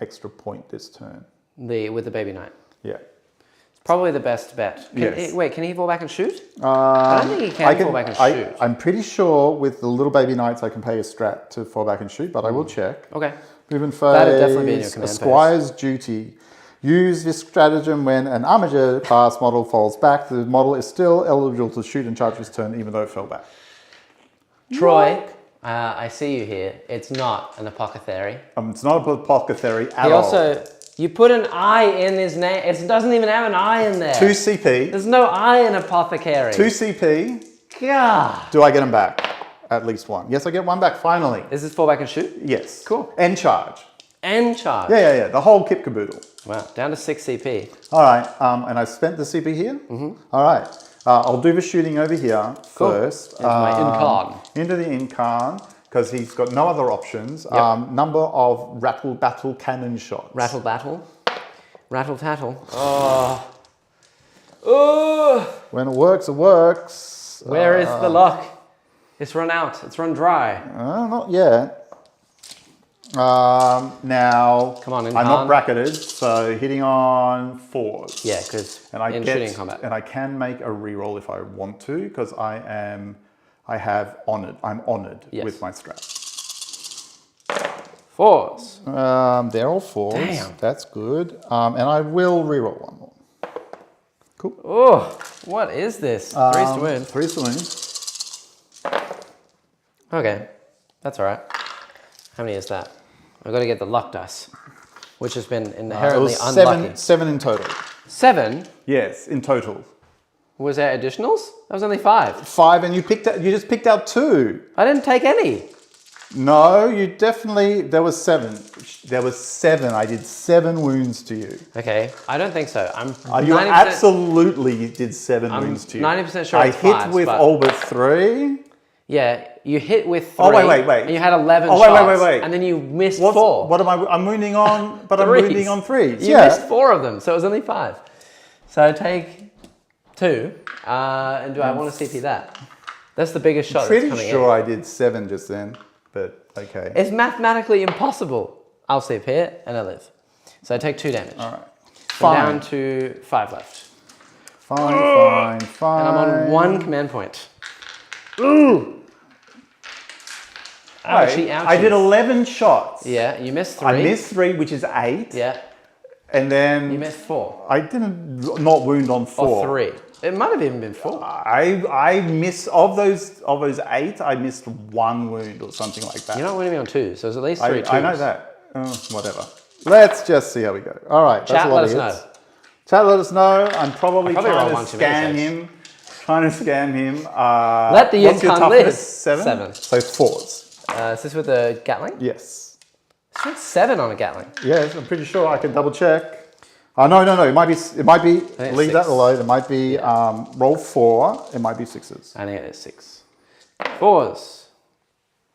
extra point this turn. With the baby knight. Yeah. It's probably the best bet. Can he fall back and shoot? I don't think he can fall back and shoot. I'm pretty sure with the little baby knights I can pay a strat to fall back and shoot, but I will check. Okay. Moving phase, That'd definitely be in your command phase. Squire's duty. Use this stratagem when an armature class model falls back. The model is still eligible to shoot and charge this turn, even though it fell back. Troy, I see you here. It's not an apothecary. It's not an apothecary at all. You put an I in his name. It doesn't even have an I in there. 2 CP. There's no I in apothecary. 2 CP. God. Do I get him back? At least one. Yes, I get one back finally. Is this fall back and shoot? Yes. Cool. And charge. And charge. Yeah. The whole kit caboodle. Wow. Down to 6 CP. All right. And I spent the CP here. All right. I'll do the shooting over here first. Into my incarn. Into the incarn, because he's got no other options. Number of rattle battle cannon shots. Rattle battle. Rattle tattle. Oh. Oh. When it works, it works. Where is the luck? It's run out. It's run dry. Not yet. Now, come on, I'm not bracketed, so hitting on 4s. Yeah, because shooting combat. And I can make a reroll if I want to, because I'm honored with my strat. 4s. They're all 4s. Damn. That's good. And I will reroll one more. Cool. Oh, what is this? 3s to win. 3s to win. Okay, that's all right. How many is that? I've got to get the luck dice, which has been inherently unlucky. 7 in total. 7? Yes, in total. Was there additionals? That was only 5. 5, and you just picked out 2. I didn't take any. No, you definitely. There was 7. There was 7. I did 7 wounds to you. Okay, I don't think so. You absolutely did 7 wounds to you. 90% sure. I hit with all but 3. Yeah, you hit with 3. Oh, wait. And you had 11 shots. Wait. And then you missed 4. What am I? I'm wounding on, but I'm wounding on 3. You missed 4 of them, so it was only 5. So take 2. And do I want to CP that? That's the biggest shot. I'm pretty sure I did 7 just then, but okay. It's mathematically impossible. I'll CP it and I live. So I take 2 damage. All right. So down to 5 left. Fine. And I'm on 1 command point. Ooh! Ouchie, ouchie. I did 11 shots. Yeah, you missed 3. I missed 3, which is 8. Yeah. And then... You missed 4. I didn't not wound on 4. Or 3. It might have even been 4. I missed, of those 8, I missed 1 wound or something like that. You're not wounding me on 2, so it's at least 3 twos. I know that. Whatever. Let's just see how we go. All right. Chat, let us know. Chat, let us know. I'm probably trying to scam him. Let the Yinkan live. 7? So 4s. Is this with a Gatling? Yes. It's with 7 on a Gatling. Yes, I'm pretty sure. I can double check. No. It might be. Leave 6. that alone. It might be roll 4. It might be 6s. I think it is 6. 4s.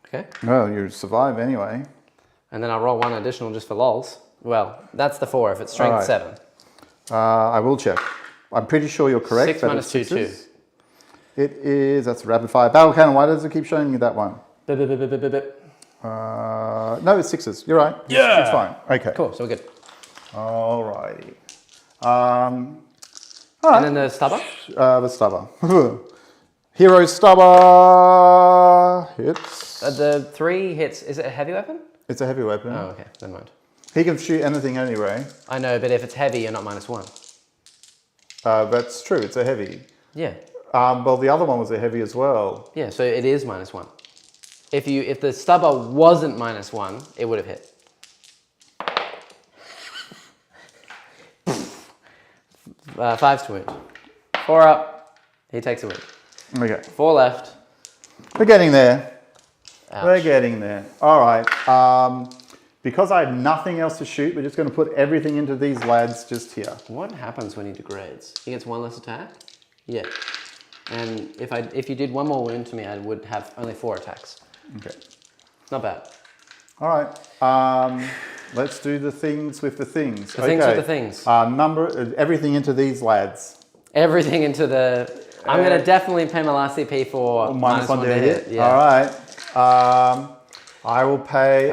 Okay. Well, you survive anyway. And then I'll roll 1 additional just for lols. Well, that's the 4 if it's strength 7. I will check. I'm pretty sure you're correct. 6 minus 2, 2. It is. That's rapid fire battle cannon. Why does it keep showing me that one? No, it's 6s. You're right. Yeah. It's fine. Okay. Cool. So we're good. Alrighty. And then the stubber? The stubber. Hero stubber hits. The 3 hits. Is it a heavy weapon? It's a heavy weapon. Oh, okay. Never mind. He can shoot anything anyway. I know, but if it's heavy, you're not -1. That's true. It's a heavy. Yeah. Well, the other one was a heavy as well. Yeah, so it is -1. If the stubber wasn't -1, it would have hit. Five's to wound. 4 up. He takes a wound. Okay. 4 left. We're getting there. Ouch. We're getting there. All right. Because I have nothing else to shoot, we're just going to put everything into these lads just here. What happens when he degrades? He gets 1 less attack? Yeah. And if you did one more wound to me, I would have only 4 attacks. Okay. Not bad. All right. Let's do the things with the things. The things with the things. Everything into these lads. Everything into the... I'm going to definitely pay my last CP for -1 to hit. Yeah. All right. I will pay...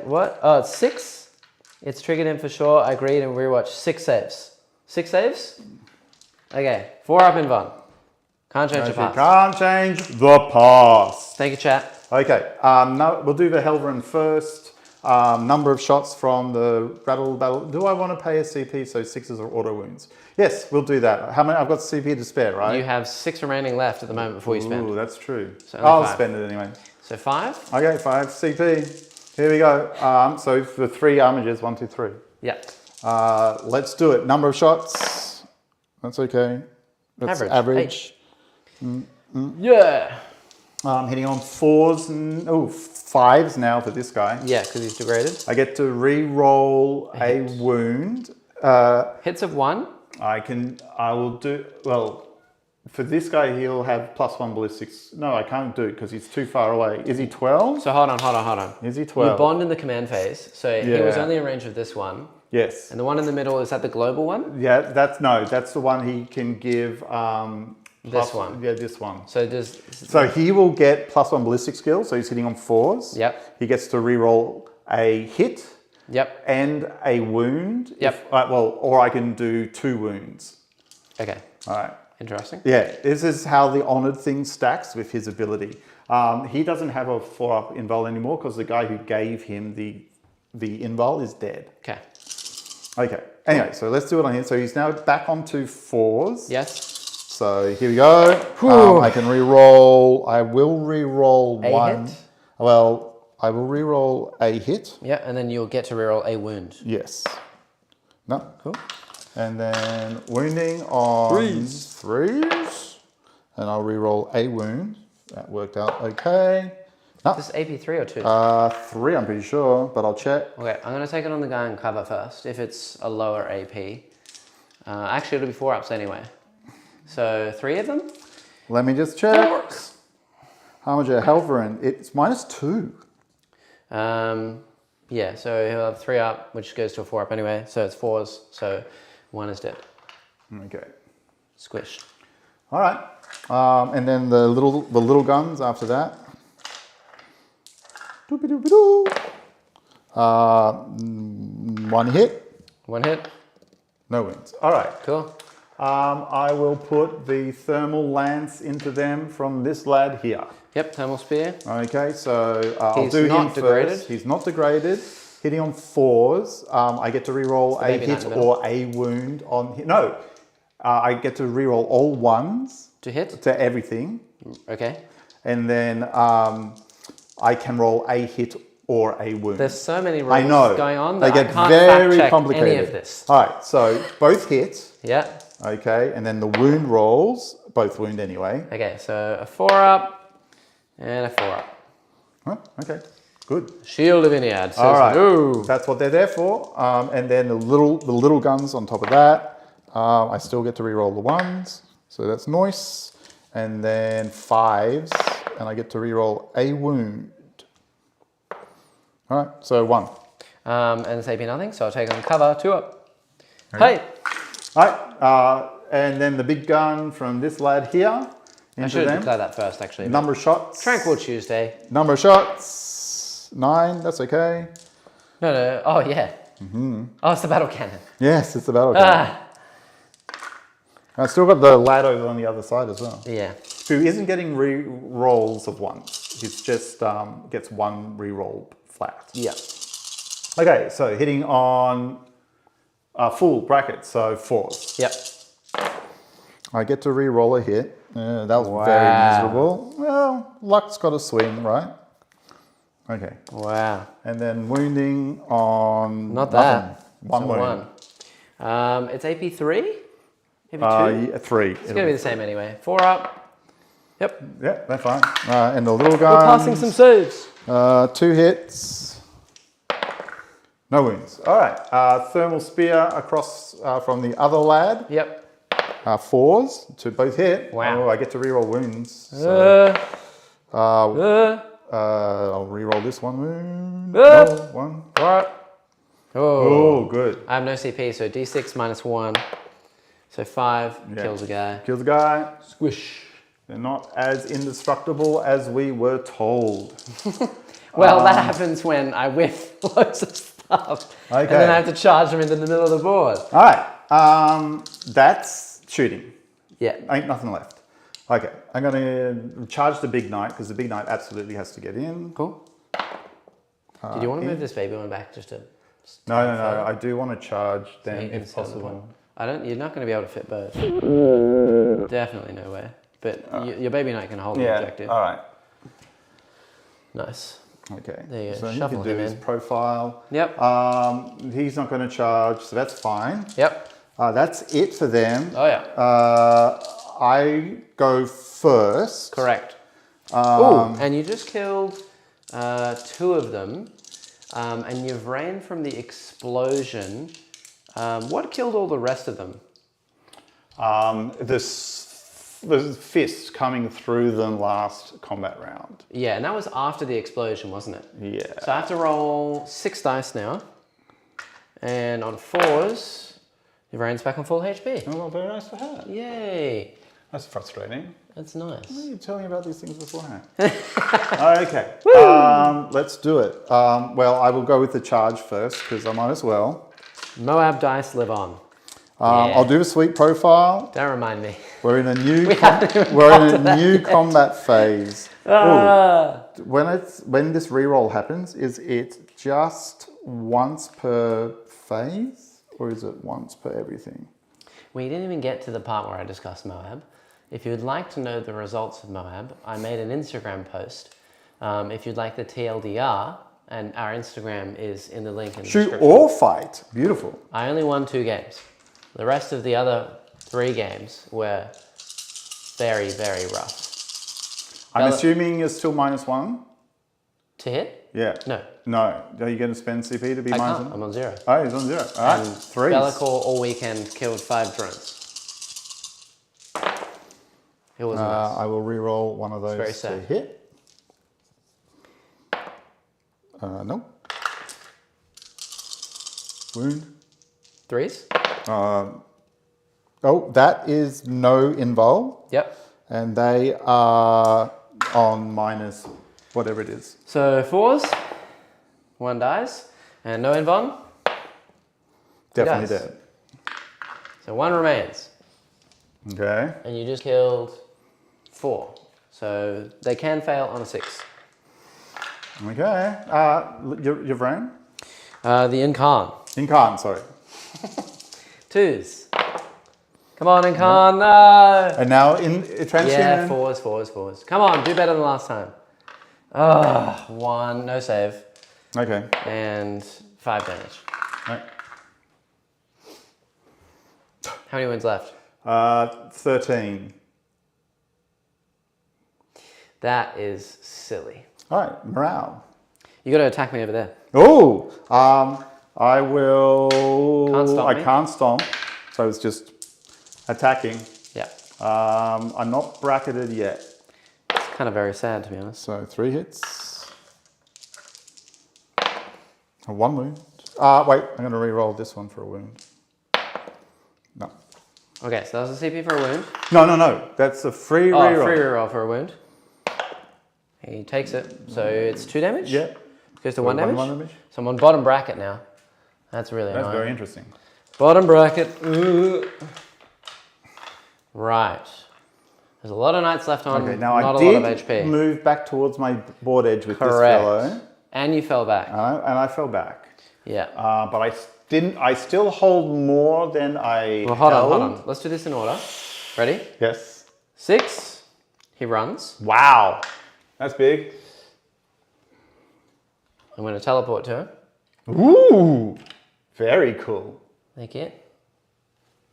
what? Oh, it's 6. It's triggered in for sure. I agreed and rewatch 6 saves. 6 saves? Okay. 4 up in Von. Can't change the past. Can't change the past. Thank you, chat. Okay. No, we'll do the Helverin first. Number of shots from the battle. Do I want to pay a CP so 6s are auto wounds? Yes, we'll do that. How many? I've got CP to spare, right? You have 6 remaining left at the moment before you spend. Ooh, that's true. So I'll 5. spend it anyway. So 5? Okay, 5 CP. Here we go. So for 3 armages, 1, 2, 3. Yeah. Let's do it. Number of shots. That's okay. That's average. Yeah. Hitting on 4s and 5s now for this guy. Yeah, because he's degraded. I get to re-roll a wound. Hits of 1. I will do, well, for this guy, he'll have +1 ballistics. No, I can't do it because he's too far away. Is he 12? So hold on. Is he 12? You bond in the command phase. So he was only in range of this one. Yes. And the one in the middle, is that the global one? Yeah, that's the one he can give. This one. Yeah, this one. So he will get +1 ballistic skill. So he's hitting on 4s. Yep. He gets to re-roll a hit. Yep. And a wound. Yep. Or I can do 2 wounds. Okay. All right. Interesting. Yeah, this is how the honoured thing stacks with his ability. He doesn't have a 4-up invul anymore because the guy who gave him the invul is dead. Okay. Okay. Anyway, so let's do it on him. So he's now back onto 4s. Yes. So here we go. I can re-roll. I will re-roll one. Hit? Well, I will re-roll a hit. Yeah, and then you'll get to re-roll a wound. Yes. No. Cool. And then wounding on 3s. And I'll re-roll a wound. That worked out okay. No. Is this AP 3 or 2? 3, I'm pretty sure, but I'll check. Okay, I'm going to take it on the guy on cover first, if it's a lower AP. Actually, it'll be 4-ups anyway. So 3 of them? Let me just check. How much a Helverin? It's -2. Yeah, so he'll have 3 up, which goes to a 4 up anyway. So it's 4s, so 1 is dead. Okay. Squished. All right. And then the little guns after that. 1 hit. 1 hit. No wounds. All right. Cool. I will put the thermal lance into them from this lad here. Yep, thermal spear. Okay, so I'll do him first. He's not degraded. Hitting on 4s. I get to re-roll a hit or a wound on him. No, I get to re-roll all 1s. To hit? To everything. Okay. And then I can roll a hit or a wound. There's so many rules going on that they get I can't very fact check complicated. any of this. All right, so both hit. Yeah. Okay, and then the wound rolls, both wound anyway. Okay, so a 4-up and a 4-up. Huh, okay, good. Shield of Ynnari says all right, no. That's what they're there for. And then the little guns on top of that. I still get to re-roll the 1s, so that's nice. And then 5s, and I get to re-roll a wound. All right, so 1. And it's AP nothing, so I'll take on cover, 2-up. Okay. Hey! All right, and then the big gun from this lad here. I should have declared that first, actually. Number of shots. Tranquil Tuesday. Number of shots. 9, that's okay. No. Oh, yeah. Oh, it's the battle cannon. Yes, it's the battle cannon. I still got the lad over on the other side as well. Yeah. Who isn't getting re-rolls of 1s. He's just gets 1 re-roll flat. Yeah. Okay, so hitting on full bracket, so 4s. Yep. I get to re-roll a hit. That was very miserable. Well, luck's got a swing, right? Okay. Wow. And then wounding on... Not that. 1 wound. 1. It's AP 3? AP 2? Yeah, 3. It's going to be the same anyway. 4-up. Yep. Yeah, that's fine. And the little guns. We're passing some saves. 2 hits. No wounds. All right. Thermal spear across from the other lad. Yep. 4s to both hit. Wow. Oh, I get to reroll wounds. So, I'll reroll this one wound. No, 1. Oh, good. I have no CP, so D6 -1. So 5 kills a guy. Kills a guy. Squish. They're not as indestructible as we were told. Well, that happens when I whiff loads of stuff. Okay. And then I have to charge them into the middle of the board. All right. That's shooting. Yeah. Ain't nothing left. Okay. I'm going to charge the big knight because the big knight absolutely has to get in. Cool. Did you want to move this baby one back just to... No. I do want to charge them if possible. You're not going to be able to fit both. Definitely no way. But your baby knight can hold the objective. All right. Nice. Okay. There you go. So Shuffle he can do his in. profile. Yep. He's not going to charge, so that's fine. Yep. That's it for them. Oh yeah. I go first. Correct. And you just killed 2 of them, and you've ran from the explosion. What killed all the rest of them? The fists coming through them last combat round. Yeah, and that was after the explosion, wasn't it? Yeah. So I have to roll 6 dice now. And on 4s, your brain's back on full HP. Oh, well, very nice to have. Yay. That's frustrating. That's nice. Why are you telling me about these things beforehand? Okay. Let's do it. Well, I will go with the charge first because I might as well. Moab dice live on. I'll do a sweep profile. Don't remind me. We're in a new combat phase. When this reroll happens, is it just once per phase, or is it once per everything? We didn't even get to the part where I discussed Moab. If you'd like to know the results of Moab, I made an Instagram post. If you'd like the TLDR, and our Instagram is in the link in the description. Shoot or fight. Beautiful. I only won 2 games. The rest of the other 3 games were very, very rough. I'm assuming you're still -1? To hit? Yeah. No. No. Are you going to spend CP to be -1? I'm on 0. Oh, he's on 0. All right. 3. Bellacore all weekend killed 5 drones. It was nice. I will re-roll one of those to hit. No. Wound. 3s? Oh, that is no invul. Yep. And they are on minus whatever it is. So 4s, 1 dies, and no invuln. Definitely dead. So 1 remains. Okay. And you just killed 4. So they can fail on a 6. Okay. Your brain? The Incarn. Incarn, sorry. 2s. Come on, Incarn, no! And now in transition. Yeah, 4s. Come on, do better than last time. 1, no save. Okay. And 5 damage. Right. How many wounds left? 13. That is silly. All right, morale. You got to attack me over there. Oh, I will. Can't stomp I can't stomp, so it's just attacking. Yeah. I'm not bracketed yet. It's kind of very sad, to be honest. So 3 hits. 1 wound. Wait, I'm going to re-roll this one for a wound. No. Okay, so that was a CP for a wound. No. That's a free reroll. Free reroll for a wound. He takes it. So it's 2 damage? Yeah. Goes to 1 damage? 1 damage. So I'm on bottom bracket now. That's really That's annoying. very interesting. Bottom bracket. Ooh. Right. There's a lot of knights left on. Okay, now not I a lot of did HP. move back towards my board edge with this Correct. fellow. And you fell back. And I fell back. Yeah. But I still hold more than I Well, hold held. on. Let's do this in order. Ready? Yes. 6. He runs. Wow. That's big. I'm going to teleport to him. Ooh. Very cool. Thank you.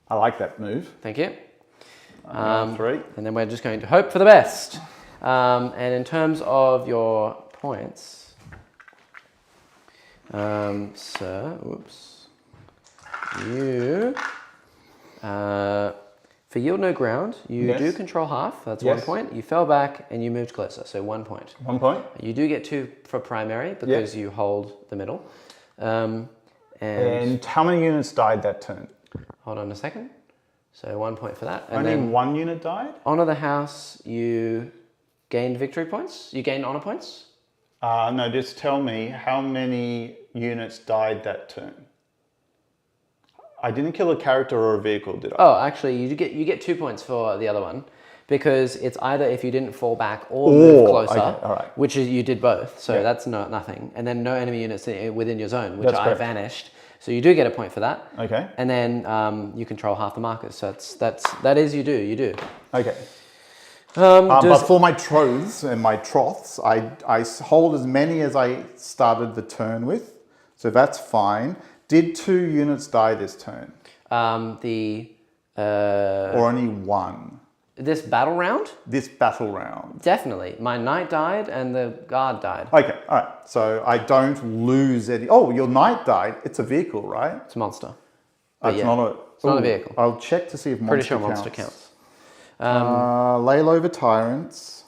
I like that move. Thank you. 3. And then we're just going to hope for the best. And in terms of your points, sir, whoops, you For yield no ground, you do control half. That's 1 point. You fell back and you moved closer, so 1 point. 1 point. You do get 2 for primary because you hold the middle. And how many units died that turn? Hold on a second. So 1 point for that. And Only then 1 unit died? honor the house, you gained victory points. You gained honor points. No, just tell me how many units died that turn. I didn't kill a character or a vehicle, did I? Oh, actually, you get 2 points for the other one because it's either if you didn't fall back or move closer, which is you did both, so that's nothing, and then no enemy units within your zone, which I vanished. So you do get a point for that. Okay. And then you control half the markers. So that is you do. Okay. But for my troths and my troths, I hold as many as I started the turn with, so that's fine. Did 2 units die this turn? Or only 1? This battle round? This battle round. Definitely. My knight died and the guard died. Okay, all right. So I don't lose any. Oh, your knight died. It's a vehicle, right? It's a monster. It's not a vehicle. I'll check to see if monster Pretty sure counts. monster counts. Lail over tyrants.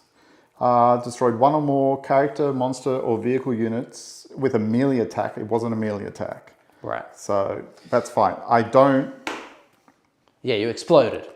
Destroyed 1 or more character, monster, or vehicle units with a melee attack. It wasn't a melee attack. Right. So that's fine. I don't... Yeah, you exploded.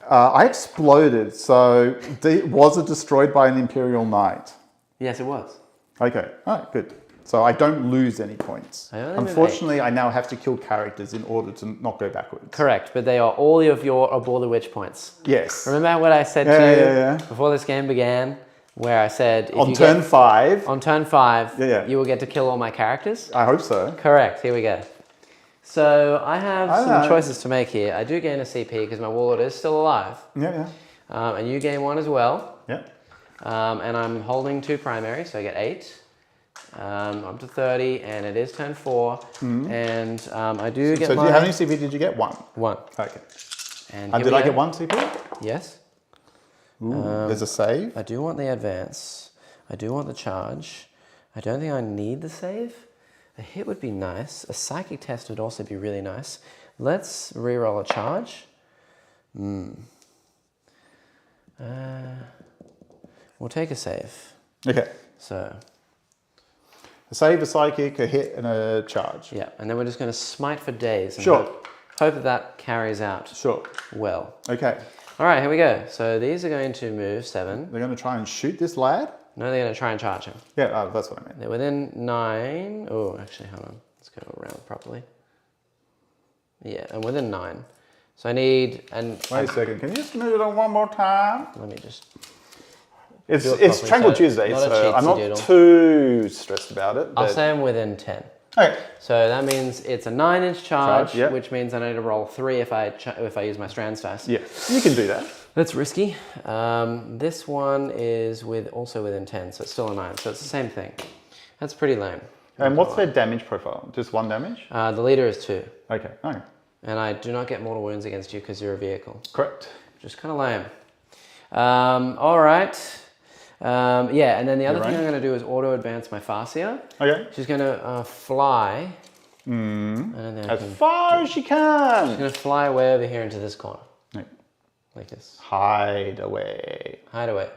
I exploded. So was it destroyed by an Imperial Knight? Yes, it was. Okay. All right, good. So I don't lose any points. Unfortunately, I now have to kill characters in order to not go backwards. Correct, but they are all of your Abhor the Witch points. Yes. Remember what I said to you before this game began? Where I said... On turn 5. On turn 5, you will get to kill all my characters? I hope so. Correct, here we go. So I have some choices to make here. I do gain a CP because my warlord is still alive. And you gain 1 as well. And I'm holding 2 primary, so I get 8. Up to 30, and it is turn 4. And I do get So how many CP did you get? 1? 1. Okay. And did I get 1 CP? Yes. Ooh, there's a save. I do want the advance. I do want the charge. I don't think I need the save. A hit would be nice. A psychic test would also be really nice. Let's reroll a charge. We'll take a save. Okay. So. A save, a psychic, a hit, and a charge. Yeah, and then we're just going to smite for days. And hope that carries out well. Okay. All right, here we go. So these are going to move 7. They're going to try and shoot this lad? No, they're going to try and charge him. Yeah, that's what I meant. They're within 9. Oh, actually, hold on. Let's go around properly. Yeah, I'm within 9. So I need... Wait a second. Can you just move it on one more time? Let me just... It's Triangle Tuesday, so I'm not too stressed about it. I'll say I'm within 10. Okay. So that means it's a 9-inch charge, which means I need to roll 3 if I use my Strands dice. Yeah, you can do that. That's risky. This one is also within 10, so it's still a 9. So it's the same thing. That's pretty lame. And what's their damage profile? Just 1 damage? The leader is 2. Okay. And I do not get mortal wounds against you because you're a vehicle. Correct. Just kind of lame. All right. Yeah, and then the other thing I'm going to do is auto advance my Farseer. Okay. She's going to fly. As far as she can. She's going to fly away over here into this corner. Like this. Hide away. Hide away.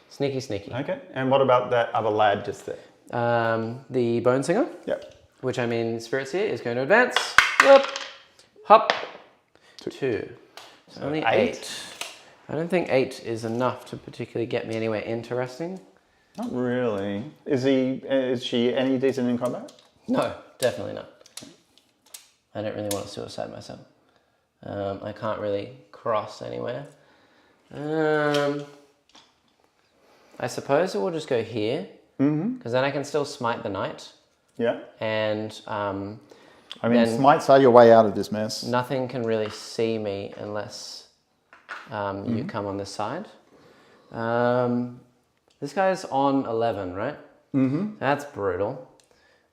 Sneaky, sneaky. Okay. And what about that other lad just there? The Bone Singer. Yep. Which I mean, Spirit Seer is going to advance. Yep. Hop. 2. So only 8. I don't think 8 is enough to particularly get me anywhere interesting. Not really. Is she any decent in combat? No, definitely not. I don't really want to suicide myself. I can't really cross anywhere. I suppose it will just go here. Because then I can still smite the knight. Yeah. And I mean, smites are your way out of this mess. Nothing can really see me unless you come on this side. This guy's on 11, right? That's brutal.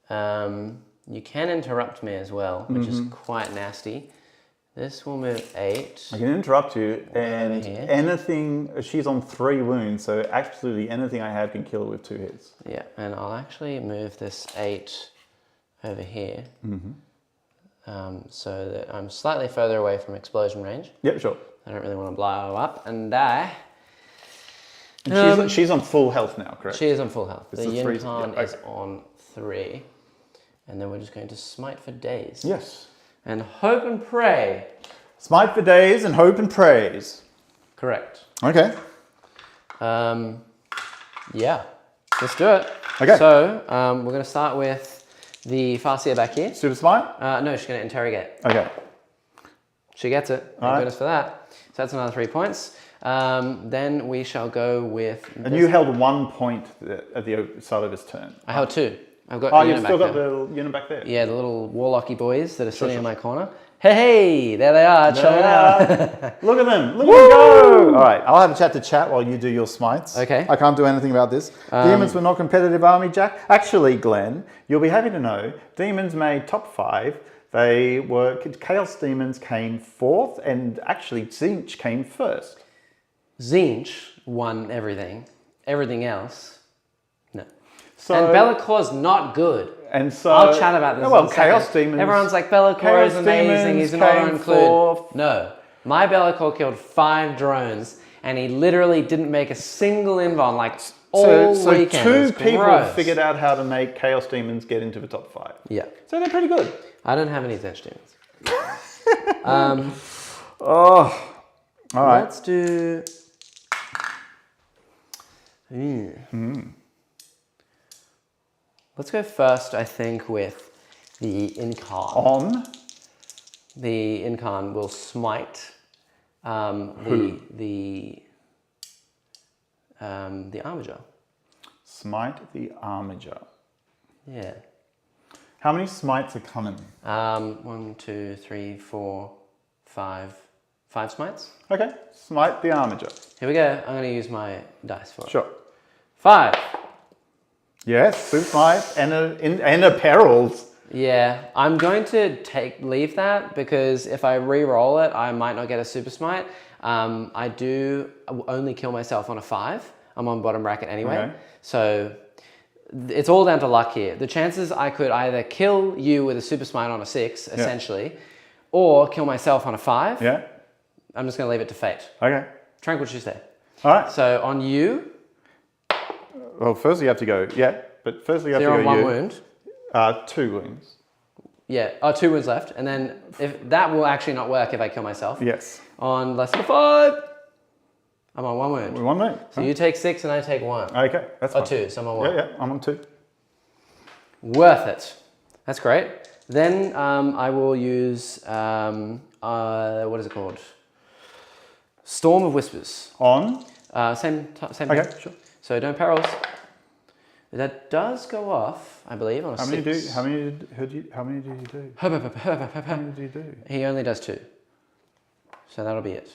You can interrupt me as well, which is quite nasty. This will move 8. I can interrupt you, and anything, she's on 3 wounds, so absolutely anything I have can kill her with 2 hits. Yeah, and I'll actually move this 8 over here. So that I'm slightly further away from explosion range. Yep, sure. I don't really want to blow up and die. And she's on full health now, correct? She is on full health. It's The a 3. Ynnari is on 3. And then we're just going to smite for days. Yes. And hope and pray. Smite for days and hope and praise. Correct. Okay. Yeah, let's do it. Okay. So we're going to start with the Farseer back here. Super smite? No, she's going to interrogate. Okay. She gets it. Thank goodness for that. So that's another 3 points. Then we shall go with... And you held 1 point at the start of his turn. I held 2. I've got you've still got the unit back there? Yeah, the little warlocky boys that are sitting in my corner. Hey, there they are, chilling out. Look at them. Look at them go. All right, I'll have a chat to chat while you do your smites. Okay. I can't do anything about this. Demons were not competitive army, Jack. Actually, Glenn, you'll be happy to know, demons made top 5. They were, Chaos Demons came 4th, and actually Tzeentch came 1st. Tzeentch won everything. Everything else, no. So, and Bellacor's not good. And so I'll chat about this. Well, Chaos Demons. Everyone's like, Bellacor is amazing. He's not included. No, my Bellacor killed 5 drones, and he literally didn't make a single invuln like all weekend. So 2 people figured out how to make Chaos Demons get into the top 5. Yeah. So they're pretty good. I don't have any Tzeentch demons. All right. Let's do. Let's go first, I think, with the Incarn. On? The Incarn will smite the Armiger. Smite the Armiger. Yeah. How many smites are coming? 1, 2, 3, 4, 5. 5 smites. Okay. Smite the Armiger. Here we go. I'm going to use my dice for it. Sure. 5. Yes, super smite and a perils. Yeah, I'm going to leave that because if I re-roll it, I might not get a super smite. I do only kill myself on a 5. I'm on bottom bracket anyway. Okay. So it's all down to luck here. The chances I could either kill you with a super smite on a 6, essentially, or kill myself on a 5. Yeah. I'm just going to leave it to fate. Okay. Tranquil Tuesday. All right. So on you. Well, first you have to go. Yeah, but firstly you have to go. You're on 1 wound. 2 wounds. Yeah. Oh, 2 wounds left, and then if that will actually not work if I kill myself. Yes. On less than 5. I'm on 1 wound. 1 wound. So you take 6 and I take 1. Okay, that's fine. Or 2, so I'm on 1. Yeah, I'm on 2. Worth it. That's great. Then I will use, what is it called? Storm of Whispers. On? Same okay, thing. Sure. So don't perils. That does go off, I believe, on a 6. How many did you do? How many did you do? He only does 2. So that'll be it.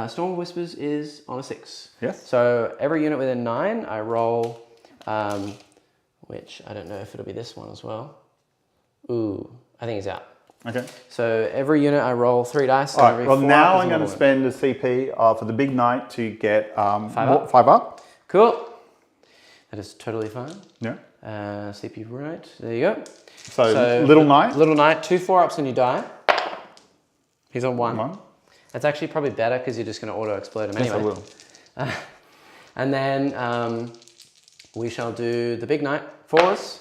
Storm of Whispers is on a 6. Yes. So every unit within 9, I roll, which I don't know if it'll be this one as well. Ooh, I think he's out. Okay. So every unit I roll 3 dice. All right, well now I'm going to spend a CP for the big knight to get 5 up. Cool. That is totally fine. Yeah. CP right. There you go. So little knight. Little knight, 2 4-ups when you die. He's on 1. That's actually probably better because you're just going to auto explode him anyway. Yes, I will. And then we shall do the big knight 4s.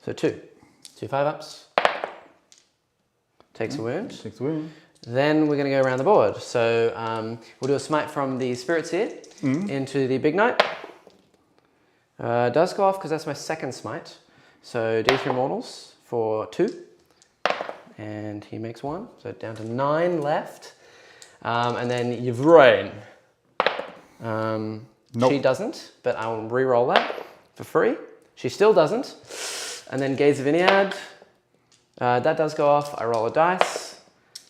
So 2 5-ups. Takes a wound. Takes a wound. Then we're going to go around the board. So we'll do a smite from the Spirit Seer into the big knight. Does go off because that's my 2nd smite. So D3 mortals for 2. And he makes 1. So down to 9 left. And then Yvrain. Nope. She doesn't, but I'll re-roll that for free. She still doesn't. And then Gaze of Ynnari. That does go off. I roll a dice.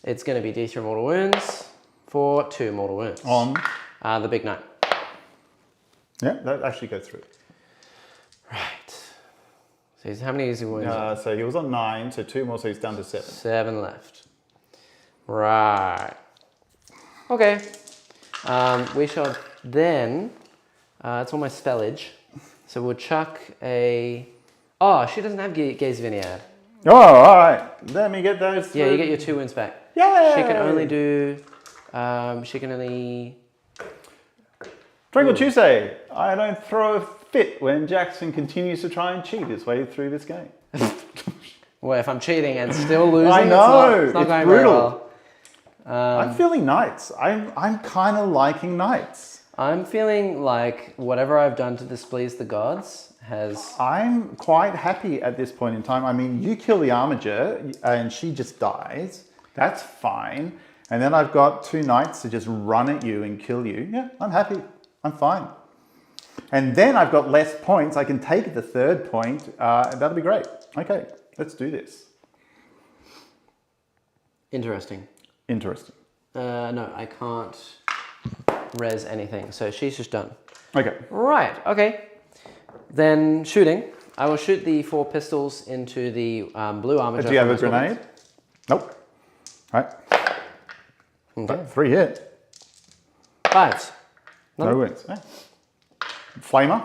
It's going to be D3 mortal wounds for 2 mortal wounds. On? The big knight. Yeah, that actually goes through. Right. So how many easy wounds? So he was on 9, so 2 more, so he's down to 7. 7 left. Right. Okay. We shall then, it's all my spellage. So we'll chuck a, she doesn't have Gaze of Ynnari. Oh, all right. Let me get those. Yeah, you get your 2 wounds back. Yeah. She can only do She can only... Trinkle Tuesday. I don't throw a fit when Jackson continues to try and cheat his way through this game. Well, if I'm cheating and still losing, I know, it's not going brutal. very well. I'm feeling knights. I'm kind of liking knights. I'm feeling like whatever I've done to displease the gods has... I'm quite happy at this point in time. I mean, you kill the armiger and she just dies. That's fine. And then I've got 2 knights to just run at you and kill you. Yeah, I'm happy. I'm fine. And then I've got less points. I can take the 3rd point. That'll be great. Okay, let's do this. Interesting. Interesting. No, I can't res anything. So she's just done. Okay. Right, okay. Then shooting. I will shoot the 4 pistols into the blue armor. Do you have a grenade? Nope. All right. Okay. 3 hit. 5. No wins. Yeah. Flamer?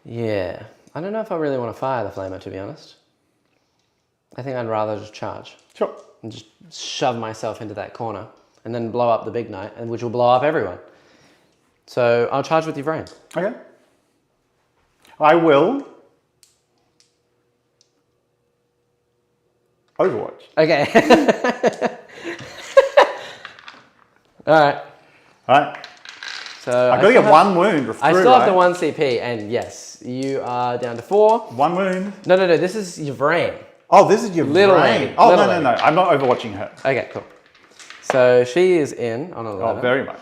Yeah. I don't know if I really want to fire the flamer, to be honest. I think I'd rather just charge. Sure. And just shove myself into that corner and then blow up the big knight, and which will blow up everyone. So I'll charge with your brain. Okay. I will Overwatch. Okay. All right. All right. So I've got to get 1 wound. I still have the 1 CP, and yes, you are down to 4. 1 wound. No. This is your brain. Oh, this is your Little brain. lady. Oh, Little no. I'm not overwatching her. Okay, cool. So she is in on 11. Oh, very much.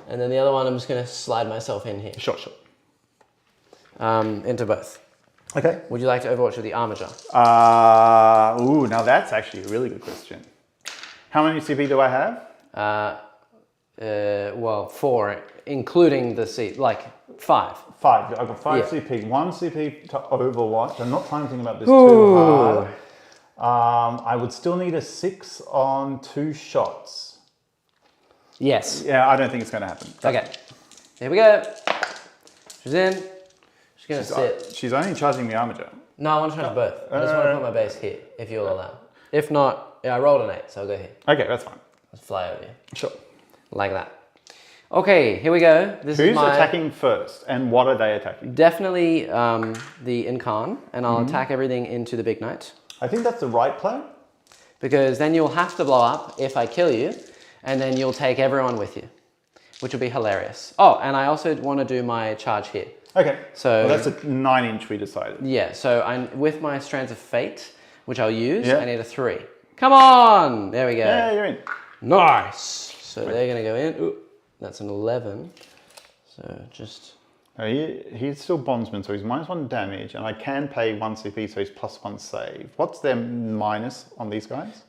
And then the other one, I'm just going to slide myself in here. Sure. Into both. Okay. Would you like to overwatch with the armager? Ooh, now that's actually a really good question. How many CP do I have? Well, 4, including the seat, like 5. 5. I've got 5 CP. 1 CP to Overwatch. I'm not trying to think about this too hard. I would still need a 6 on 2 shots. Yes. Yeah, I don't think it's going to happen. Okay. Here we go. She's in. She's going to sit. She's only charging the armager. No, I want to charge both. I just want to put my base here, if you'll allow. If not, I rolled an 8, so I'll go here. Okay, that's fine. Let's fly over here. Sure. Like that. Okay, here we go. Who's attacking first, and what are they attacking? Definitely the Incarn, and I'll attack everything into the big knight. I think that's the right play. Because then you'll have to blow up if I kill you, and then you'll take everyone with you, which will be hilarious. Oh, and I also want to do my charge here. Okay, so that's a 9-inch we decided. Yeah, so I'm with my Strands of Fate, which I'll use, I need a 3. Come on! There we go. Yeah, you're in. Nice! So they're going to go in. Ooh, that's an 11. So just... He's still bondsman, so he's -1 damage, and I can pay 1 CP, so he's +1 save. What's their minus on these guys?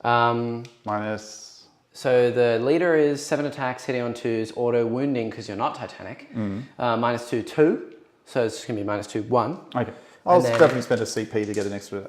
Minus... So the leader is 7 attacks, hitting on 2s, auto wounding because you're not Titanic. -2, 2. So it's going to be -2, 1. Okay. I'll definitely spend a CP to get an extra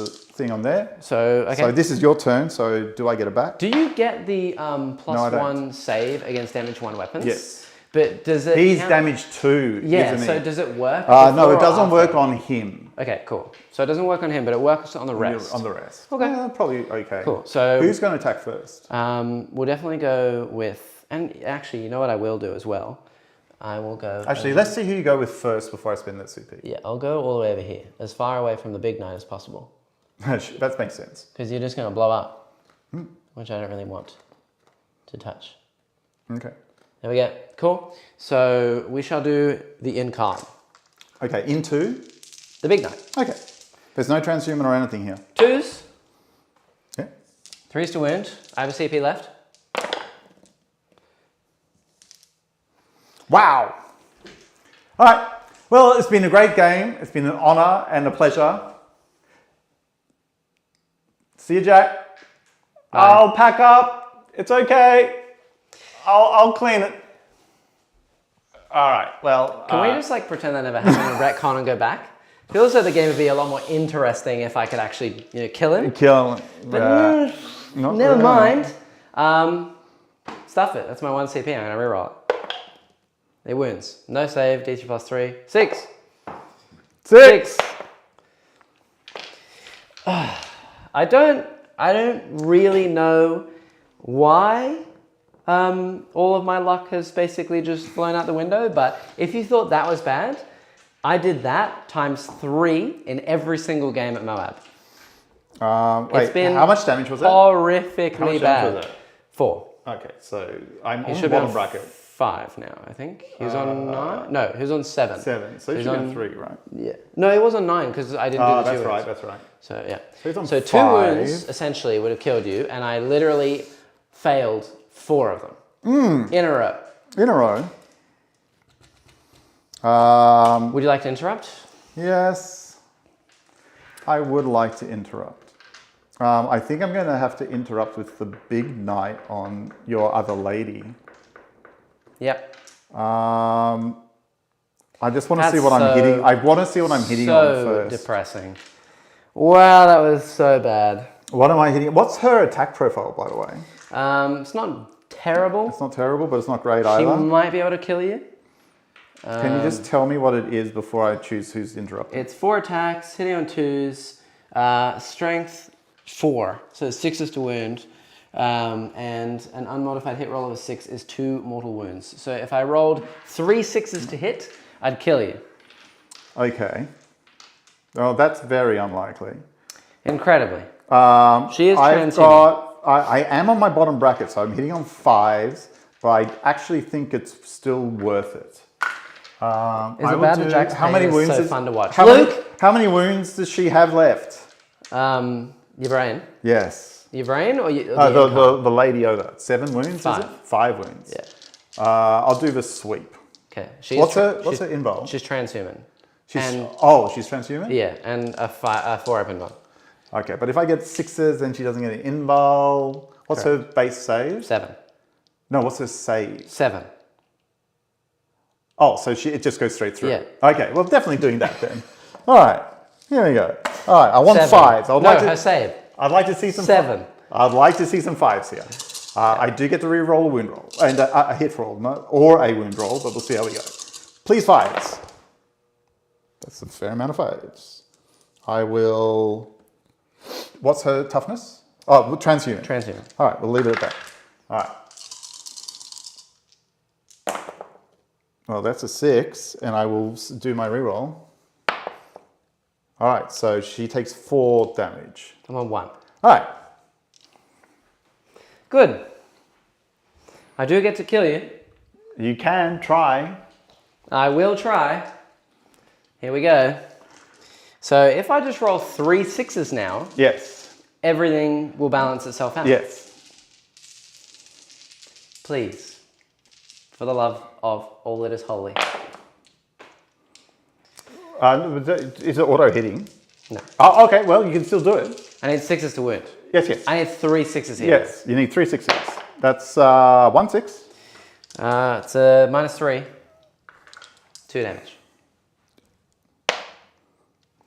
thing on there. So, okay. So this is your turn, so do I get it back? Do you get the +1 save against damage 1 weapons? Yes. But does it He's count? damage 2, Yeah, isn't so he? does it work? No, it doesn't work on him. Okay, cool. So it doesn't work on him, but it works on the rest. On the rest. Okay. Probably okay. Cool. So who's going to attack first? We'll definitely go with, and actually, you know what I will do as well? I will go... Actually, let's see who you go with first before I spend that CP. Yeah, I'll go all the way over here, as far away from the big knight as possible. That makes sense. Because you're just going to blow up, which I don't really want to touch. Okay. There we go. Cool. So we shall do the Incarn. Okay, into? The big knight. Okay. There's no transhuman or anything here. 2s. Yeah. 3s to wound. I have a CP left. Wow. All right. Well, it's been a great game. It's been an honor and a pleasure. See you, Jack. Bye. I'll pack up. It's okay. I'll clean it. All right. Well, can we just like pretend that never happened and retcon and go back? It feels like the game would be a lot more interesting if I could actually, kill him. Kill him. But never mind. Stuff it. That's my 1 CP. I'm gonna reroll it. It wounds. No save. D3 +3. 6. 6. I don't really know why all of my luck has basically just blown out the window. But if you thought that was bad, I did that times 3 in every single game at Moab. Wait, how much damage was that? Horrifically how much bad. damage was that? 4. Okay, so I'm on the bottom bracket. 5 now, I think. He was on 9? No, he was on 7. 7. So he's on 3, right? Yeah. No, he was on 9 because I didn't do the 2 wounds. That's right. So, yeah. So he's on so 5. 2 wounds essentially would have killed you, and I literally failed 4 of them in a row. In a row. Would you like to interrupt? Yes, I would like to interrupt. I think I'm going to have to interrupt with the big knight on your other lady. Yep. I just want to see what I'm hitting. I want to see what I'm hitting on first. So depressing. Wow, that was so bad. What am I hitting? What's her attack profile, by the way? It's not terrible. It's not terrible, but it's not great either. She might be able to kill you. Can you just tell me what it is before I choose who's interrupting? It's 4 attacks, hitting on 2s, strength 4, so 6 to wound, and an unmodified hit roll of a 6 is 2 mortal wounds. So if I rolled 3 6s to hit, I'd kill you. Okay. Well, that's very unlikely. Incredibly. She is transhuman. I am on my bottom bracket, so I'm hitting on 5s, but I actually think it's still worth it. Is it bad that Jack's how many wounds so fun to watch? How many wounds does she have left? Your brain? Yes. Your brain or the lady over? 7 wounds, 5. Is it? 5 wounds. Yeah. I'll do the sweep. Okay. What's her invul? She's transhuman. She's transhuman? Yeah, and a 4 open one. Okay, but if I get 6s and she doesn't get an invul, what's her base save? 7. No, what's her save? 7. Oh, so it just goes straight through. Yeah. Okay, well, definitely doing that then. All right, here we go. All right, I want 7. 5s. Her save. I'd like to see some 7. I'd like to see some 5s here. I do get to re-roll a wound roll and a hit roll, or a wound roll, but we'll see how we go. Please 5s. That's a fair amount of 5s. I will. What's her toughness? Oh, transhuman. Transhuman. All right, we'll leave it at that. All right. Well, that's a 6, and I will do my reroll. All right, so she takes 4 damage. I'm on 1. All right. Good. I do get to kill you. You can try. I will try. Here we go. So if I just roll 3 6s now, yes, everything will balance itself out. Yes. Please, for the love of all that is holy. Is it auto hitting? No. Oh, okay, well, you can still do it. I need 6s to wound. Yes. I need 3 6s here. Yes, you need 3 6s. That's 1 6. It's a -3. 2 damage.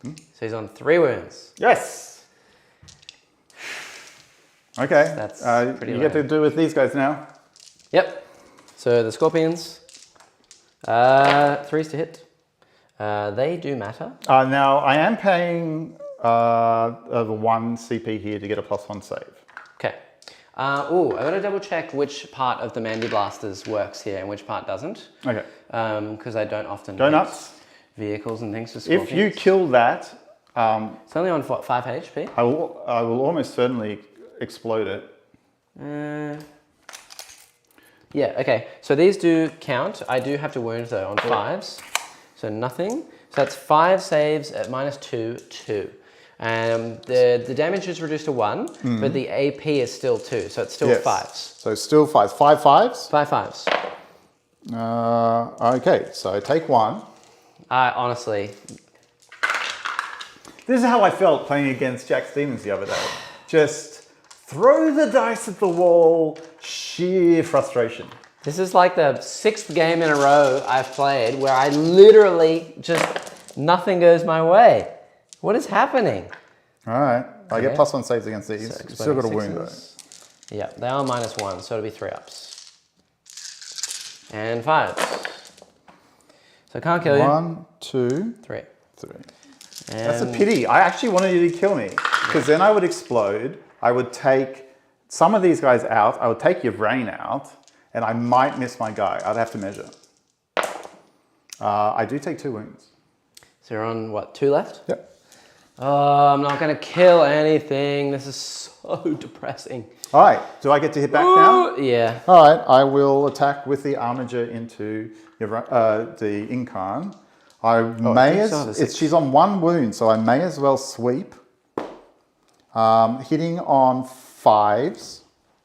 So he's on 3 wounds. Yes. Okay. That's pretty you low. get to do with these guys now. Yep. So the scorpions, 3s to hit. They do matter. Now, I am paying the 1 CP here to get a +1 save. Okay. I gotta double check which part of the Mandy Blasters works here and which part doesn't. Okay. Because I don't often Go nuts. Vehicles and things for scorpions. If you kill that, it's only on 5 HP. I will almost certainly explode it. Yeah, okay. So these do count. I do have to wound though on 5s. So nothing. So that's 5 saves at -2, 2. The damage is reduced to 1, but the AP is still 2, so it's still 5s. So still 5s. 5 5s? 5 5s. Okay, so take 1. Honestly. This is how I felt playing against Jack's Demons the other day. Just throw the dice at the wall, sheer frustration. This is like the 6th game in a row I've played where I literally just, nothing goes my way. What is happening? All right, I get +1 saves against these. So you still got a wound though. Yeah, they are -1, so it'll be 3 ups. And 5s. So I can't kill you. 1, 2, 3. 3. That's a pity. I actually wanted you to kill me because then I would explode. I would take some of these guys out. I would take your brain out, and I might miss my guy. I'd have to measure. I do take 2 wounds. So you're on, what, 2 left? Yep. Oh, I'm not going to kill anything. This is so depressing. All right. Do I get to hit back now? Yeah. All right. I will attack with the Armiger into the Incarn. She's on 1 wound, so I may as well sweep. Hitting on 5s.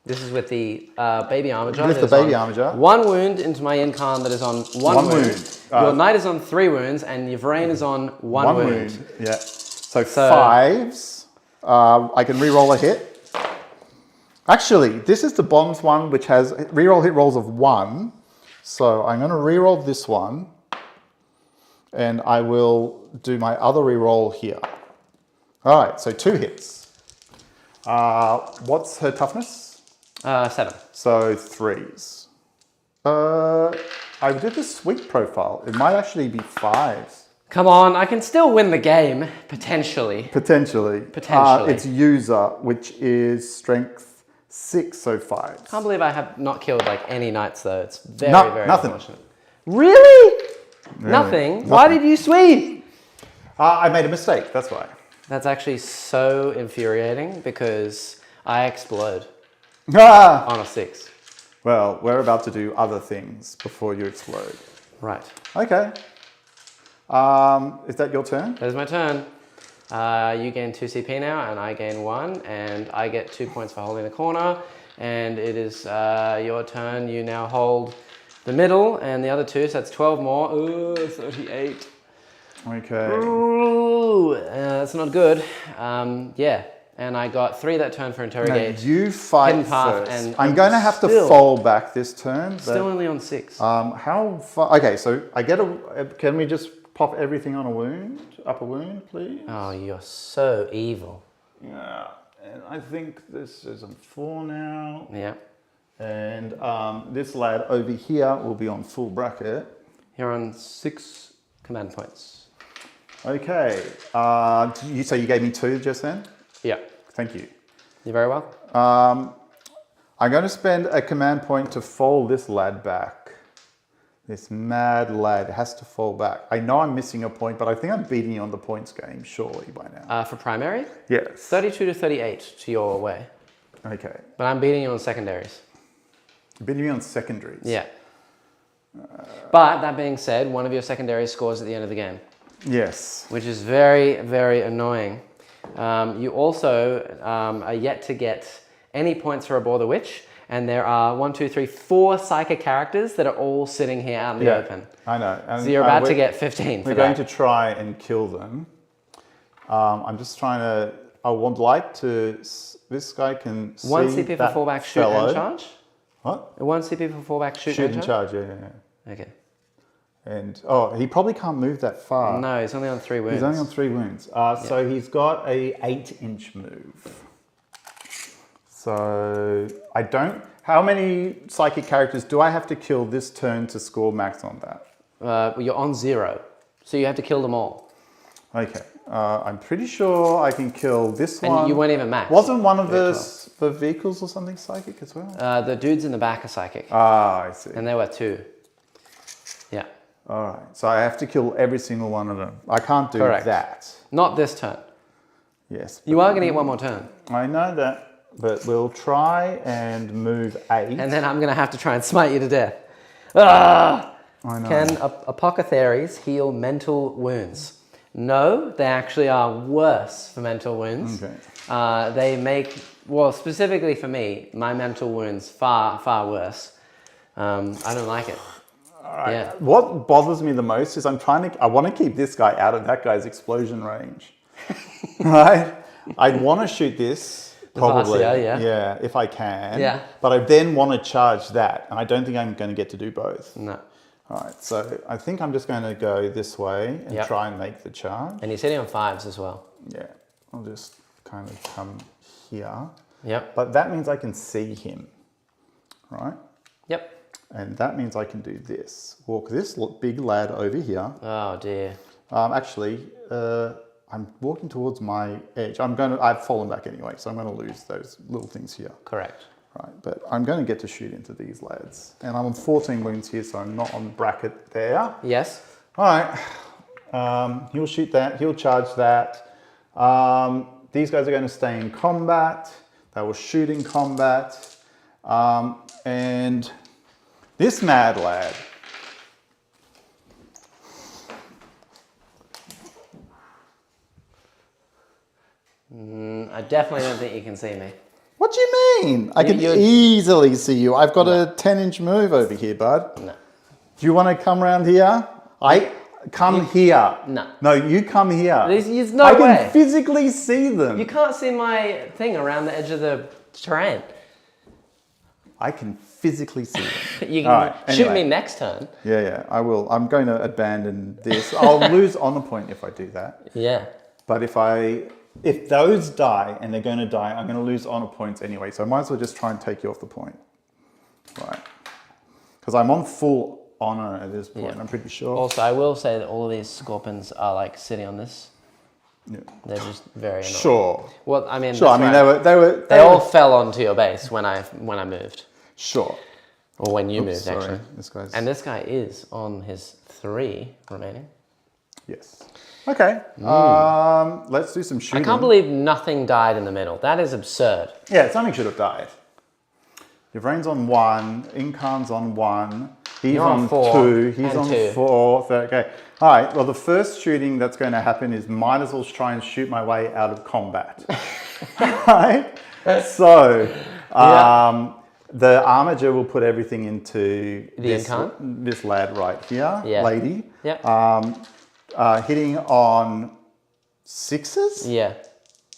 This is with the baby Armiger. With the baby Armiger. 1 wound into my Incarn that is on 1 wound. Your Knight is on 3 wounds, and your Vrain is on 1 wound. Yeah. So 5s. I can re-roll a hit. Actually, this is the bombs one, which has re-roll hit rolls of 1. So I'm going to re-roll this one, and I will do my other re-roll here. All right, so 2 hits. What's her toughness? 7. So 3s. I did the sweep profile. It might actually be 5s. Come on, I can still win the game, potentially. Potentially. It's user, which is strength 6, so 5s. Can't believe I have not killed like any knights though. It's very nothing. unfortunate. Really? Nothing? Why did you sweep? I made a mistake, that's why. That's actually so infuriating because I explode on a 6. Well, we're about to do other things before you explode. Right. Okay. Is that your turn? That is my turn. You gain 2 CP now, and I gain 1, and I get 2 points for holding the corner. And it is your turn. You now hold the middle and the other 2, so that's 12 more. Ooh, 38. Okay. Ooh, that's not good. Yeah, and I got 3 that turn for interrogate. No, you fight hidden path, first. and I'm going to have to fall back this turn. Still only on 6. How far? Okay, so I get can we just pop everything on a wound? Up a wound, please? Oh, you're so evil. Yeah, and I think this is on 4 now. Yeah. And this lad over here will be on full bracket. You're on 6 command points. Okay. So you gave me 2 just then? Yeah. Thank you. You're very welcome. I'm going to spend a command point to fall this lad back. This mad lad has to fall back. I know I'm missing a point, but I think I'm beating you on the points game, surely, by now. For primary? Yes. 32 to 38 to your way. Okay. But I'm beating you on secondaries. Beating me on secondaries? Yeah. But that being said, one of your secondaries scores at the end of the game. Yes. Which is very, very annoying. You also are yet to get any points for Abhor the Witch, and there are 4 psychic characters that are all sitting here out in the open. I know. And, so you're about to get 15 for We're going to try and kill them. I'm just trying to... I would like to... This guy can see 1 CP for fallback, shoot and charge? What? 1 CP for fallback, shoot and charge? Yeah. Okay. And, he probably can't move that far. No, he's only on 3 wounds. He's only on 3 wounds. So he's got a 8-inch move. So I don't... How many psychic characters do I have to kill this turn to score max on that? You're on 0. So you have to kill them all. Okay. I'm pretty sure I can kill this one. And you weren't even max. Wasn't one of the vehicles or something psychic as well? The dudes in the back are psychic. Ah, I see. And there were 2. Yeah. All right. So I have to kill every single one of them. I can't do that. Not this turn. Yes. You are going to get 1 more turn. I know that, but we'll try and move 8. And then I'm going to have to try and smite you to death. Ah! I know. Can apothecaries heal mental wounds? No, they actually are worse for mental wounds. Okay. They make, well, specifically for me, my mental wounds far, far worse. I don't like it. All right. Yeah. What bothers me the most is I want to keep this guy out of that guy's explosion range. Right? I want to shoot this, probably. Yeah, if I can. Yeah. But I then want to charge that, and I don't think I'm going to get to do both. No. All right, so I think I'm just going to go this way and try and make the charge. And you're sitting on 5s as well. Yeah, I'll just kind of come here. Yep. But that means I can see him, right? Yep. And that means I can do this. Walk this big lad over here. Oh dear. Actually, I'm walking towards my edge. I've fallen back anyway, so I'm going to lose those little things here. Correct. Right, but I'm going to get to shoot into these lads. And I'm on 14 wounds here, so I'm not on bracket there. Yes. All right. He'll shoot that. He'll charge that. These guys are going to stay in combat. They will shoot in combat. And this mad lad. I definitely don't think you can see me. What do you mean? I can easily see you. I've got a 10-inch move over here, bud. No. Do you want to come around here? Come here. No. No, you come here. There's no way. I can physically see them. You can't see my thing around the edge of the terrain. I can physically see them. You can shoot me next turn. Yeah, I will. I'm going to abandon this. I'll lose honor point if I do that. Yeah. But if those die and they're going to die, I'm going to lose honor points anyway. So I might as well just try and take you off the point. Right. Because I'm on full honor at this point, I'm pretty sure. Also, I will say that all of these scorpions are like sitting on this. Yeah. They're just very annoying. Sure. Well, I mean, sure. I mean, right. They all fell onto your base when I moved. Sure. Or when you moved, actually. And this guy is on his 3 remaining. Yes. Okay. Let's do some shooting. I can't believe nothing died in the middle. That is absurd. Yeah, something should have died. Yvrain's on 1. Incarn's on 1. He's on 2. He's on 4. Okay. All right. Well, the first shooting that's going to happen is might as well try and shoot my way out of combat. Right? So, the armager will put everything into this lad right here, lady. Yeah. Hitting on 6s? Yeah.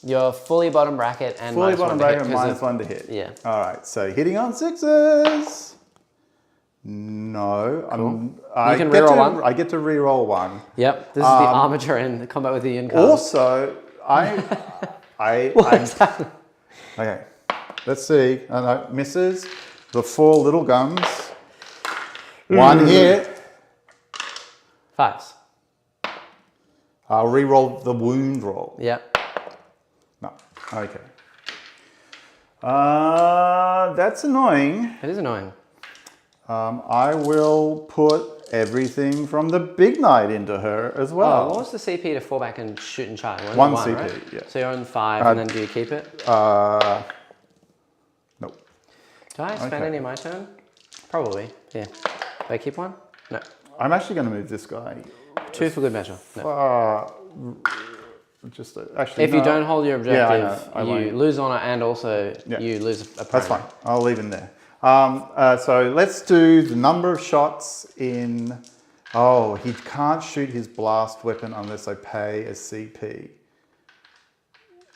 You're fully bottom bracket and fully bottom bracket and -1 to hit. Yeah. All right. So hitting on 6s. No. Cool. You can reroll 1. I get to reroll 1. Yep. This is the armature in the combat with the Ynnari. Also, okay. Let's see. Misses. The 4 little guns. 1 hit. 5s. I'll reroll the wound roll. Yep. No. Okay. That's annoying. It is annoying. I will put everything from the big knight into her as well. Oh, what was the CP to fall back and shoot and charge? 1 CP, right? yeah. So you're on 5 and then do you keep it? Nope. Do I spend any of my turn? Probably, yeah. Do I keep 1? No. I'm actually going to move this guy. 2 for good measure. No. Actually, if you don't hold your objective, I you lose honor and also you lose a primary. That's fine. I'll leave him there. So let's do the number of shots in... Oh, he can't shoot his blast weapon unless I pay a CP.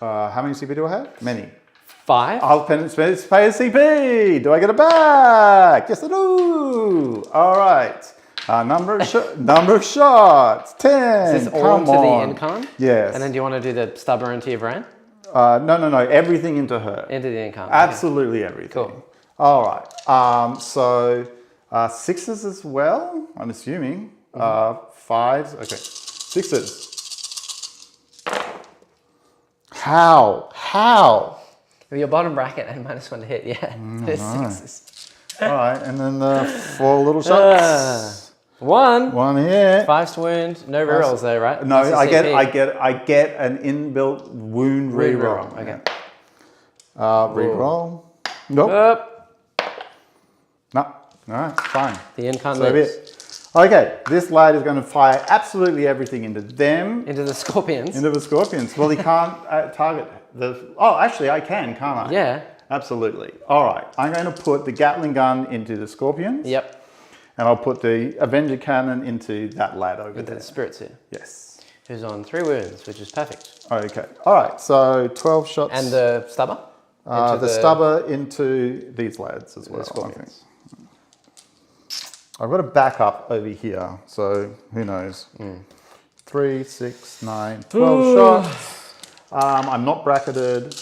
How many CP do I have? Many. 5? I'll pay a CP. Do I get it back? Yes, I do. All right. Number of shots. 10. Is this all into the Incarn? Yes. And then do you want to do the stubber into your brand? No. Everything into her. Into the Incarn. Absolutely everything. Cool. All right. So 6s as well, I'm assuming. 5s. Okay. 6s. How? With your bottom bracket and -1 to hit, yeah. There's 6s. All right. And then the 4 little shots. 1 hit. 5 wound. No rerolls though, right? No, I get an inbuilt wound reroll. Okay. Reroll. Nope. No. All right. Fine. The Incarn lives. Okay. This lad is going to fire absolutely everything into them. Into the scorpions. Into the scorpions. Well, he can't target the. Oh, actually, I can, can't I? Yeah. Absolutely. All right. I'm going to put the Gatling gun into the scorpions. Yep. And I'll put the Avenger cannon into that lad over there. Into the spirit suit. Yes. Who's on 3 wounds, which is perfect. Okay. All right. So 12 shots. And the stubber? The stubber into these lads as well. The scorpions. I've got a backup over here, so who knows? 3, 6, 9, 12 shots. I'm not bracketed.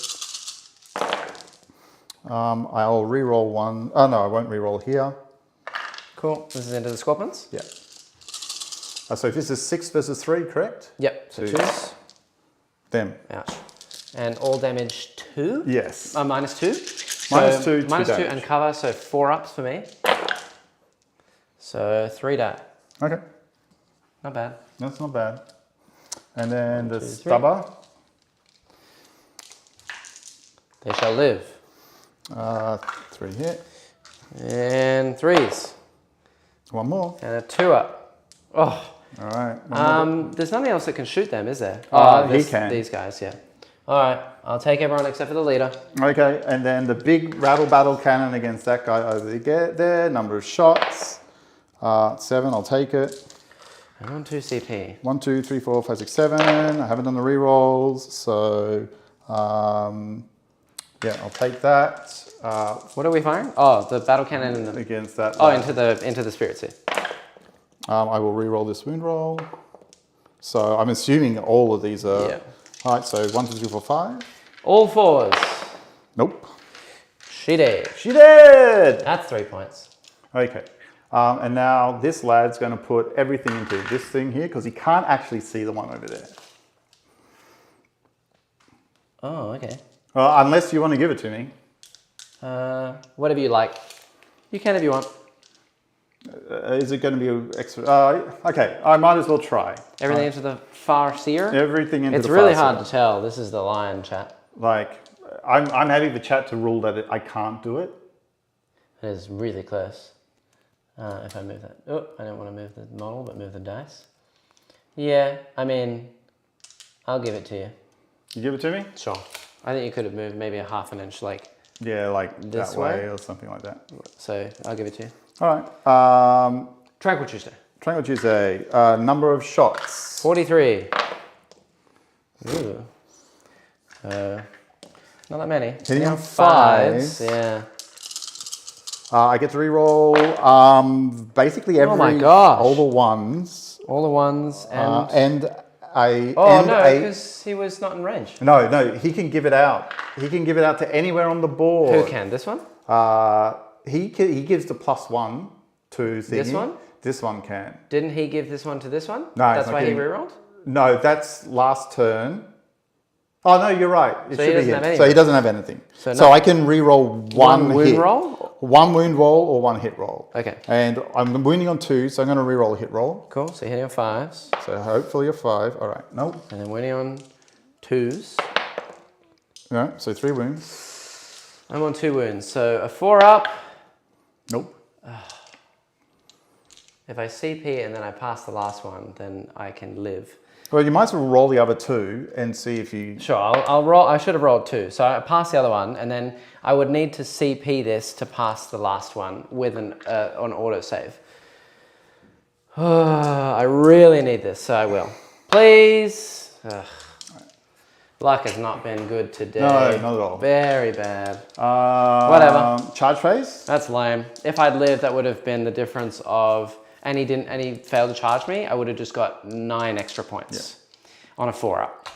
I'll re-roll 1. Oh no, I won't re-roll here. Cool. This is into the scorpions? Yeah. So this is 6 versus 3, correct? Yep. So 2s. Them. Ouch. And all damage 2? Yes. Minus 2? Minus 2 Minus 2 damage. and cover, so 4 ups for me. So 3 die. Okay. Not bad. That's not bad. And then 1, the 2, 3. stubber. They shall live. 3 hit. And 3s. 1 more. And a 2 up. Oh. All right. There's nothing else that can shoot them, is there? He can. These guys, yeah. All right, I'll take everyone except for the leader. Okay, and then the big rattle battle cannon against that guy over there. Number of shots. 7, I'll take it. And on 2 CP. 1, 2, 3, 4, 5, 6, 7. I haven't done the rerolls, so yeah, I'll take that. What are we firing? Oh, the battle cannon against that. Oh, into the spirits here. I will re-roll this wound roll. So I'm assuming all of these are. Yeah. All right. So 1, 2, 3, 4, 5. All 4s. Nope. She did. She did. That's 3 points. Okay. And now this lad's going to put everything into this thing here because he can't actually see the one over there. Oh, okay. Unless you want to give it to me. Whatever you like. You can if you want. Is it going to be extra? Okay, I might as well try. Everything into the far seer? Everything into the far seer. It's really hard to tell. This is the lion chat. Like, I'm having the chat to rule that I can't do it. It is really close. If I move that. Oh, I don't want to move the model, but move the dice. Yeah, I mean, I'll give it to you. You give it to me? Sure. I think you could have moved maybe a half an inch, like... Yeah, like this that way or something like that. So, I'll give it to you. All right. Tranquil Tuesday. Tranquil Tuesday. Number of shots. 43. Ooh. Not that many. Hitting on 5s. Yeah. I get to re-roll basically every... Oh my gosh. All the ones. All the ones and... and a... Oh, and no, because he was not in range. No, he can give it out. He can give it out to anywhere on the board. Who can? This one? He gives the +1 to Thingy. This one? This one can. Didn't he give this one to this one? No. That's why he rerolled? No, that's last turn. Oh, no, you're right. It So should he be doesn't him. have So he doesn't have anything. So So I can re-roll one wound hit. roll? 1 wound roll or 1 hit roll. Okay. And I'm wounding on 2, so I'm going to re-roll a hit roll. Cool, so you're hitting on 5s. So hopefully a 5. All right. Nope. And then wounding on 2s. No, so 3 wounds. I'm on 2 wounds, so a 4 up. Nope. If I CP and then I pass the last one, then I can live. Well, you might as well roll the other 2 and see if you... Sure, I'll roll. I should have rolled 2. So I pass the other one, and then I would need to CP this to pass the last one with an autosave. I really need this, so I will. Please. Ugh. Luck has not been good today. No, not at all. Very bad. Whatever. Charge phase? That's lame. If I'd lived, that would have been the difference of, and he failed to charge me, I would have just got 9 extra points on a 4 up.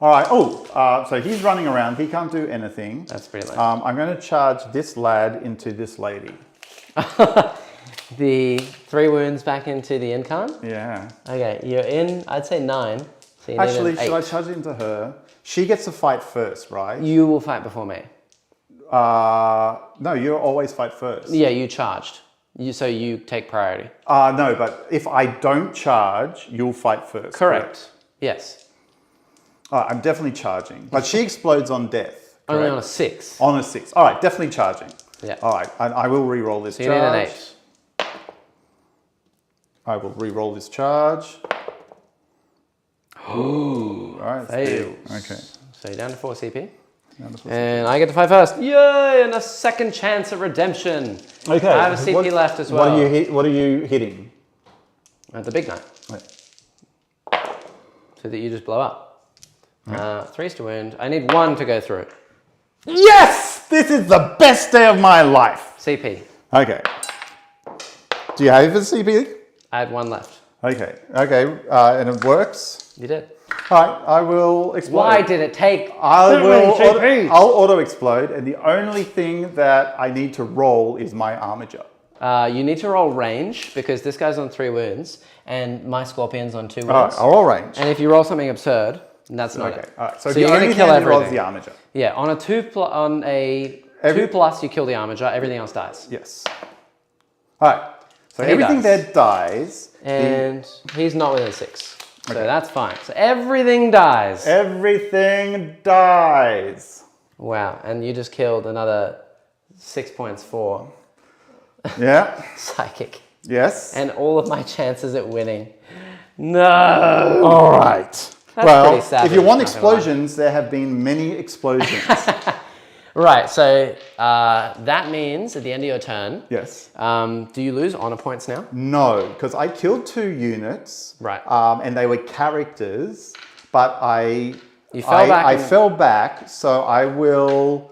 All right. So he's running around. He can't do anything. That's pretty lame. I'm going to charge this lad into this lady. The 3 wounds back into the incarn? Yeah. Okay, you're in, I'd say 9. So you Actually, need an 8. should I charge it into her? She gets to fight first, right? You will fight before me. No, you always fight first. Yeah, you charged. So you take priority. No, but if I don't charge, you'll fight first. Correct. Yes. I'm definitely charging. But she explodes on death. Only correct? on a 6. On a 6. All right, definitely charging. Yeah. All right, I will re-roll this So charge. you need an 8. I will re-roll this charge. Ooh. All right, Fails. okay. So you're down to 4 CP. And I get to fight first. Yay! And a second chance at redemption. Okay. I have a CP left as well. What are you hitting? The big knight. Right. So that you just blow up. 3's to wound. I need 1 to go through. Yes! This is the best day of my life. CP. Okay. Do you have a CP? I had 1 left. Okay. And it works. You did. All right, I will explode. Why did it take I'll auto explode, and the only thing that I need to roll is my armature. You need to roll range because this guy's on 3 wounds and my scorpion's on 2 wounds. All right, I'll roll range. And if you roll something absurd, That's not okay. it. All right. So, So you're the gonna only kill hand you roll is everything. the armature. Yeah, on a 2 plus, you kill the armature. Everything else dies. Yes. All right. So everything there dies. And he's not within 6. So that's fine. So everything dies. Everything dies. Wow. And you just killed another 6 points for Yeah. psychic. Yes. And all of my chances at winning. No. All right. That's pretty savage, if you want not gonna lie. explosions, there have been many explosions. Right. So that means at the end of your turn. Yes. Do you lose honor points now? No, because I killed 2 units. Right. And they were characters, but I fell back, so I will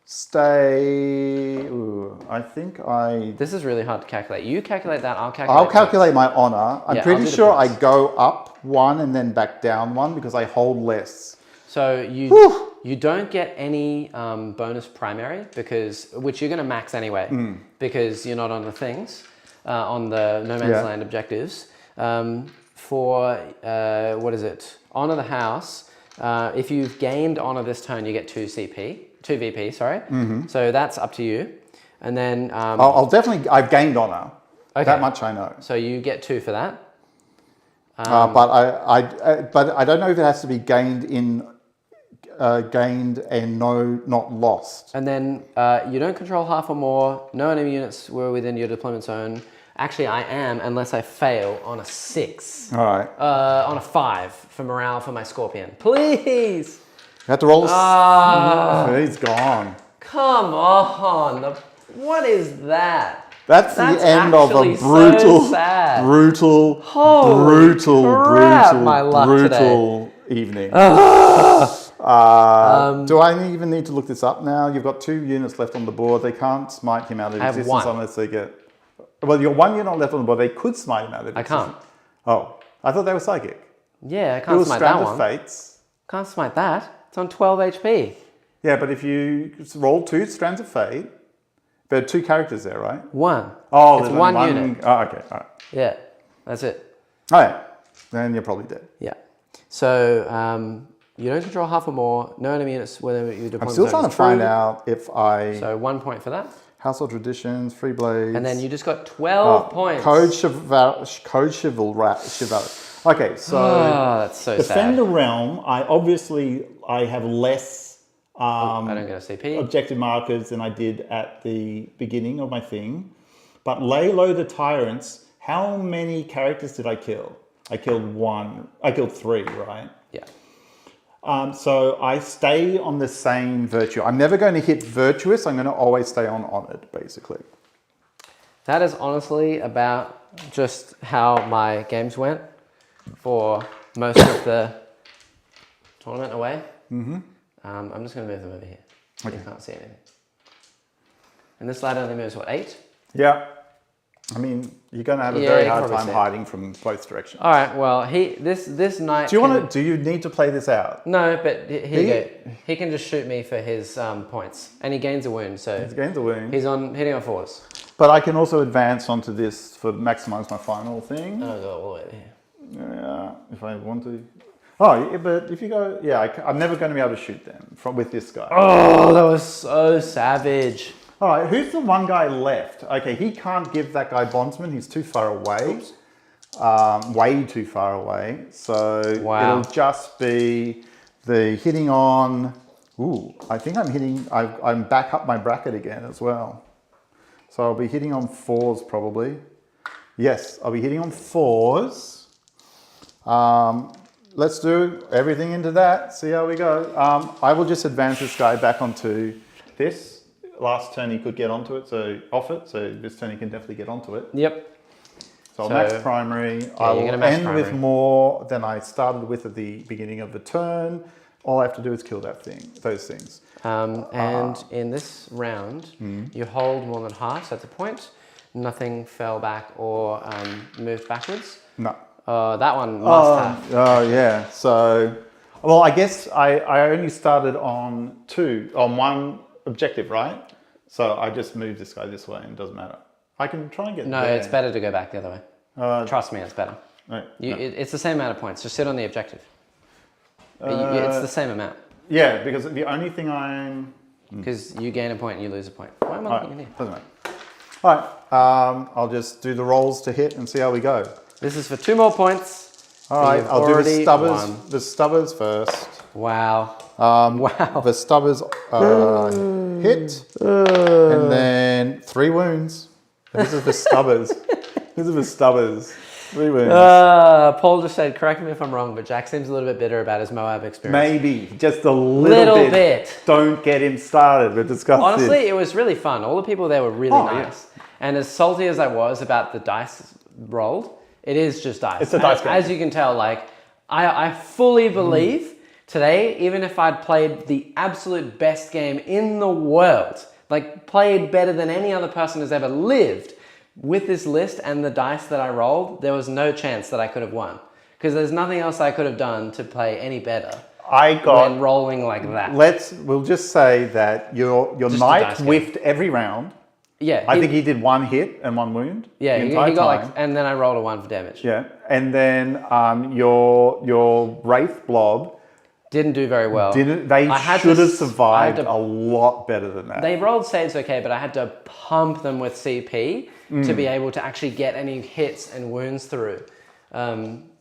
stay. Ooh, I think I. This is really hard to calculate. You calculate that. I'll I'll calculate my honor. I'm Yeah, pretty I'll do the sure I points. go up 1 and then back down 1 because I hold less. So you don't get any bonus primary which you're going to max anyway because you're not on the things on the No Man's Land objectives. For what is it? Honor the house. If you've gained honor this turn, you get 2 VP. Sorry. So that's up to you. And then I'll definitely. I've gained honor. Okay. That much I know. So you get 2 for that. But I don't know if it has to be gained and not lost. And then you don't control half or more. No enemy units were within your deployment zone. Actually, I am, unless I fail on a 6. All right. On a 5 for morale for my scorpion. Please! You have to roll a... He's gone. Come on! What is that? That's the end of a brutal, brutal evening. Do I even need to look this up now? You've got 2 units left on the board. They can't smite him out of existence unless they get... Well, you've got 1 unit left on the board. They could smite him out of existence. I can't. Oh, I thought they were psychic. Yeah, I can't smite that one. Fates. Can't smite that. It's on 12 HP. Yeah, but if you roll 2 strands of fate, there are 2 characters there, right? 1. Oh, it's 1 unit. Oh, okay, all right. Yeah, that's it. All right, then you're probably dead. Yeah. So you don't control half or more. No enemy units whether you deploy. I'm still trying to find out if I... So 1 point for that. Household traditions, free blades. And then you just got 12 points. Code chivalry. Okay, so that's so Defend sad. the Realm. I have less I don't get a CP. objective markers than I did at the beginning of my thing. But Lay Low the Tyrants. How many characters did I kill? I killed 1. I killed 3, right? Yeah. So I stay on the same virtue. I'm never going to hit virtuous. I'm going to always stay on honored, basically. That is honestly about just how my games went for most of the tournament away. Mm-hmm. I'm just going to move them over here. Okay. You can't see anything. And this ladder only moves, what, 8? Yeah. I mean, you're going to have a very hard time hiding from both directions. All right. Well, this knight. Do you need to play this out? No, but here you go. He can just shoot me for his points, and he gains a wound. So he gains a wound. He's hitting on 4s. But I can also advance onto this for maximize my final thing. I'll go all the way over here. Yeah, if I want to. Oh, yeah, but if you go, I'm never going to be able to shoot them with this guy. Oh, that was so savage. All right, who's the one guy left? Okay, he can't give that guy bondsman. He's too far away. Way too far away. So it'll just be the hitting on... Ooh, I think I'm hitting... I'm back up my bracket again as well. So I'll be hitting on 4s probably. Yes, I'll be hitting on 4s. Let's do everything into that. See how we go. I will just advance this guy back onto this. Last turn he could get onto it, so off it. So this turn he can definitely get onto it. Yep. So I'll max primary. I will end with more than I started with at the beginning of the turn. All I have to do is kill those things. And in this round, you hold more than half, so that's a point. Nothing fell back or moved backwards. No. That one must have. Oh, yeah. So, well, I guess I only started on 1 objective, right? So I just move this guy this way and it doesn't matter. I can try and get No, there. it's better to go back the other way. Trust me, it's better. Right, It's the same amount of points. Just sit on the objective. It's the same amount. Yeah, because the only thing I'm... Because you gain a point and you lose a point. Why am I looking in here? Doesn't matter. All right, I'll just do the rolls to hit and see how we go. This is for 2 more points. All right, I'll do the stubbers. The stubbers first. Wow. Wow. The stubbers hit, and then 3 wounds. This is the stubbers. These are the stubbers. 3 wounds. Paul just said, correct me if I'm wrong, but Jack seems a little bit bitter about his Moab experience. Maybe, just a little bit. Don't get him started. We've discussed Honestly, this. it was really fun. All the people there were really nice. Yeah. And as salty as I was about the dice rolled, it is just dice. It's a dice game. As you can tell, like, I fully believe today, even if I'd played the absolute best game in the world, like played better than any other person has ever lived, with this list and the dice that I rolled, there was no chance that I could have won. Because there's nothing else I could have done to play any better. When rolling like that. We'll just say that your knight whiffed every round. Yeah. I think he did 1 hit and 1 wound. Yeah, he got and then I rolled a 1 for damage. Yeah. And then your Wraith Blob didn't do very well. They should have survived a lot better than that. They rolled saves okay, but I had to pump them with CP to be able to actually get any hits and wounds through.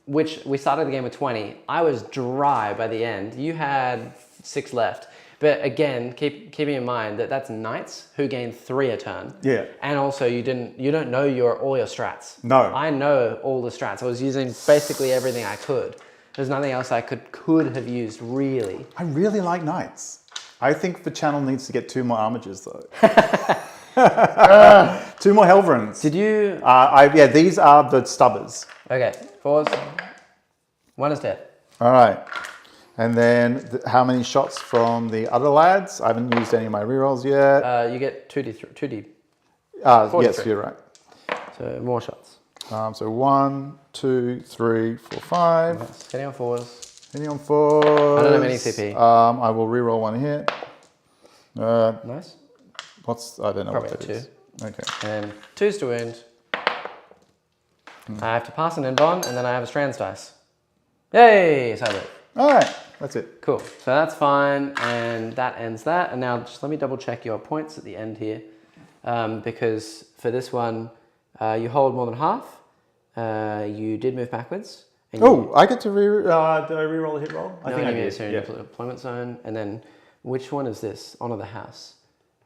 Which we started the game with 20. I was dry by the end. You had 6 left. But again, keeping in mind that that's knights who gain 3 a turn. Yeah. And also you don't know all your strats. No. I know all the strats. I was using basically everything I could. There's nothing else I could have used, really. I really like knights. I think the channel needs to get 2 more armigers, though. 2 more Helverins. Did you... yeah, these are the stubbers. Okay, 4s. 1 is dead. All right. And then how many shots from the other lads? I haven't used any of my rerolls yet. You get 2d. Yes, you're right. So more shots. So 1, 2, 3, 4, 5. Nice. Hitting on 4s. Hitting on 4s. I don't have any CP. I will reroll 1 hit. Nice. I don't know Probably what that is. Okay. And 2s to wound. I have to pass an inbond, and then I have a strands dice. Yay! So I live. All right, that's it. Cool. So that's fine, and that ends that. And now just let me double check your points at the end here, because for this one, you hold more than half. You did move backwards. I get to did I reroll a hit roll? I think I did. So deployment zone, and then which one is this? Honor the house.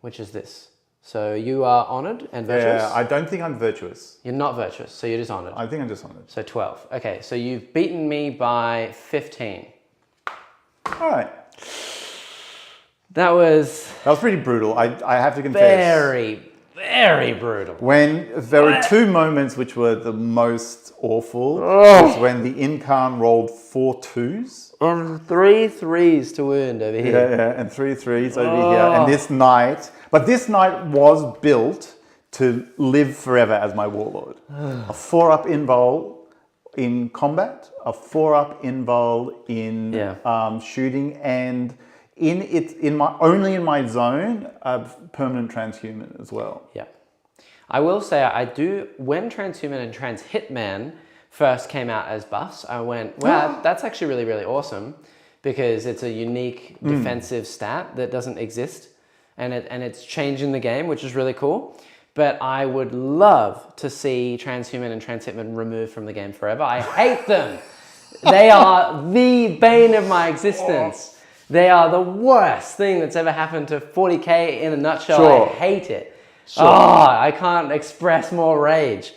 Which is this? So you are honoured and virtuous? Yeah, I don't think I'm virtuous. You're not virtuous, so you're dishonoured. I think I'm dishonoured. So 12. Okay, so you've beaten me by 15. All right. That was pretty brutal. I have to confess. Very brutal. When there were 2 moments which were the most awful, was when the Incarn rolled 4 2s. 3 3s to wound over here. Yeah, and 3 3s over here. And this knight was built to live forever as my warlord. A 4-up invul in combat, a 4-up invul in shooting, and only in my zone, a permanent transhuman as well. Yeah. I will say when transhuman and transhitman first came out as buffs, I went, wow, that's actually really, really awesome, because it's a unique defensive stat that doesn't exist, and it's changing the game, which is really cool. But I would love to see transhuman and transhitman removed from the game forever. I hate them. They are the bane of my existence. They are the worst thing that's ever happened to 40k in a nutshell. Sure. I hate it. Sure. I can't express more rage.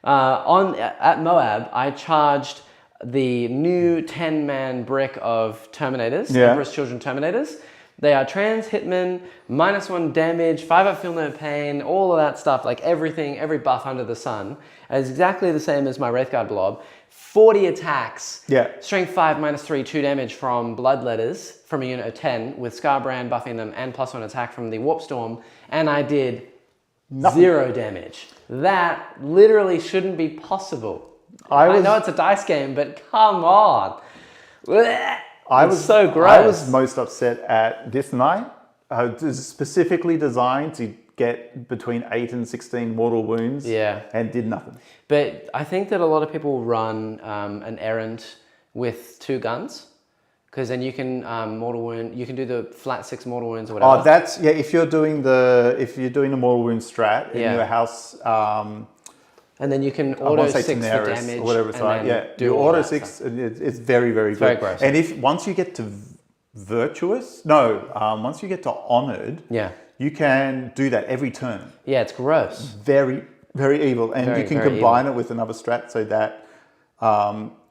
At Moab, I charged the new 10-man brick of Terminators, Emperor's Children Terminators. They are trans hitmen, -1 damage, 5-up feel no pain, all of that stuff, like everything, every buff under the sun. It's exactly the same as my Wraithguard blob. 40 attacks, strength 5, -3, 2 damage from Bloodletters from a unit of 10, with Scarbrand buffing them and +1 attack from the Warp Storm, and I did 0 damage. That literally shouldn't be possible. I know it's a dice game, but come on. It's so gross. I was most upset at this knight, specifically designed to get between 8 and 16 mortal wounds, and did nothing. But I think that a lot of people run an errand with 2 guns, because then you can mortal wound. You can do the flat 6 mortal wounds or whatever. Oh, that's if you're doing the mortal wound strat in your house. And then you can auto 6 for damage or whatever it's like. Yeah, do auto 6. It's very, very good. Very gross. And once you get to once you get to honored, you can do that every turn. Yeah, it's gross. Very, very evil, and you can combine it with another strat so that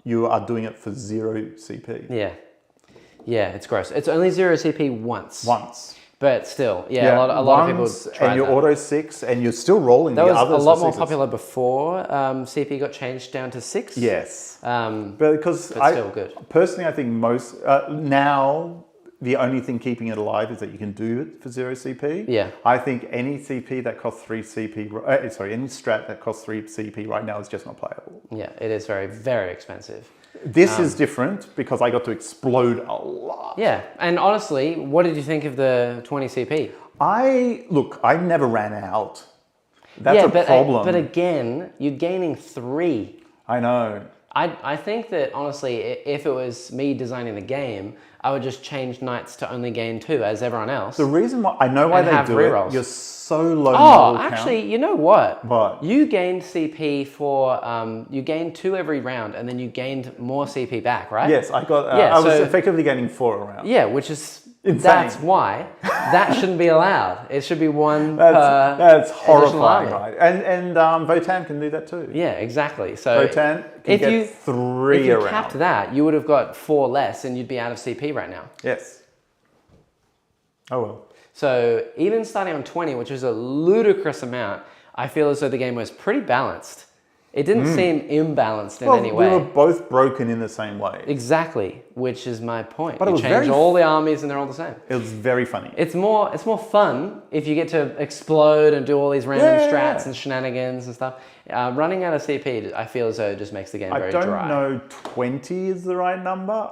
you are doing it for 0 CP. Yeah, it's gross. It's only 0 CP once. But still, a lot of people try and you're auto 6, and you're still rolling the others. That was a lot more popular before CP got changed down to 6. Yes, but still good. Personally, I think most now the only thing keeping it alive is that you can do it for 0 CP. Yeah, I think any CP that costs 3 CP, any strat that costs 3 CP right now is just not playable. Yeah, it is very, very expensive. This is different because I got to explode a lot. Yeah, and honestly, what did you think of the 20 CP? I never ran out. That's a problem. But again, you're gaining 3. I know. I think that honestly, if it was me designing the game, I would just change knights to only gain 2 as everyone else. The reason why I know why they do it. You're so low. Oh, actually, you know what? What? You gained CP for you gained 2 every round, and then you gained more CP back, right? Yes, I got. I was effectively gaining 4 a round. Yeah, which is insane. That's why that shouldn't be allowed. It should be 1 per. That's horrifying, right? And Votan can do that too. Yeah, exactly. So Votan can get 3 if you around. capped that, you would have got 4 less, and you'd be out of CP right now. Yes. Oh well. So even starting on 20, which is a ludicrous amount, I feel as though the game was pretty balanced. It didn't seem imbalanced in any way. We were both broken in the same way. Exactly, which is my point. But you change all the armies and they're all the same. It was very funny. It's more fun if you get to explode and do all these random strats and shenanigans and stuff. Running out of CP, I feel as though it just makes the game very dry. I don't know 20 is the right number.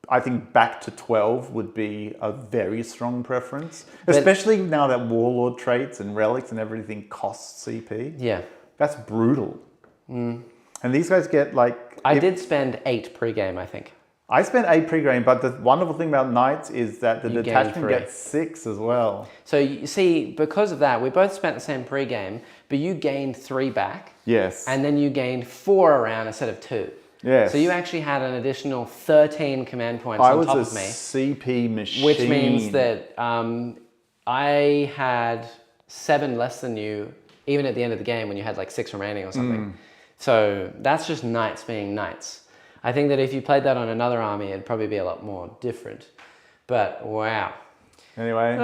I think back to 12 would be a very strong preference. Especially now that Warlord traits and relics and everything cost CP. Yeah. That's brutal. And these guys get like... I did spend 8 pre-game, I think. I spent 8 pre-game, but the wonderful thing about Knights is that the detachment gets 6 as well. So you see, because of that, we both spent the same pre-game, but you gained 3 back. Yes. And then you gained 4 around instead of 2. Yes. So you actually had an additional 13 command points on top of me. I was a CP machine. Which means that I had 7 less than you, even at the end of the game when you had like 6 remaining or something. So that's just knights being knights. I think that if you played that on another army, it'd probably be a lot more different. But wow. Anyway,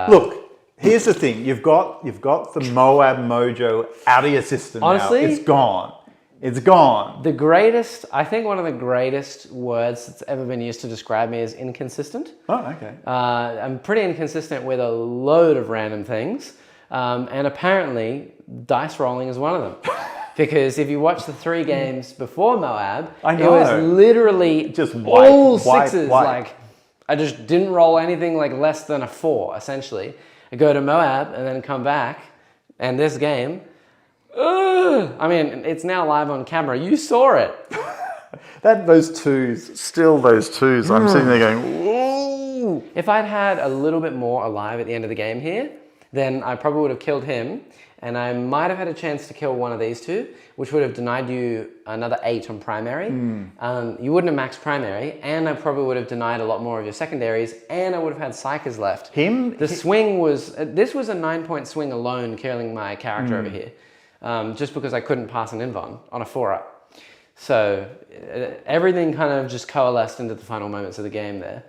look, here's the thing: you've got the Moab mojo out of your system. Honestly, now. It's gone. It's gone. The greatest, I think one of the greatest words that's ever been used to describe me is inconsistent. Oh, okay. I'm pretty inconsistent with a load of random things. And apparently, dice rolling is one of them. Because if you watch the 3 games before Moab, it was literally just all 6s. Like, I just didn't roll anything like less than a 4, essentially. I go to Moab and then come back, and this game... I mean, it's now live on camera. You saw it. those 2s, I'm sitting there going, whoa. If I'd had a little bit more alive at the end of the game here, then I probably would have killed him, and I might have had a chance to kill one of these 2, which would have denied you another 8 on primary. You wouldn't have maxed primary, and I probably would have denied a lot more of your secondaries, and I would have had psychers left. Swing was, this was a 9-point swing alone, killing my character over here. Just because I couldn't pass an invuln on a 4-up. So everything kind of just coalesced into the final moments of the game there.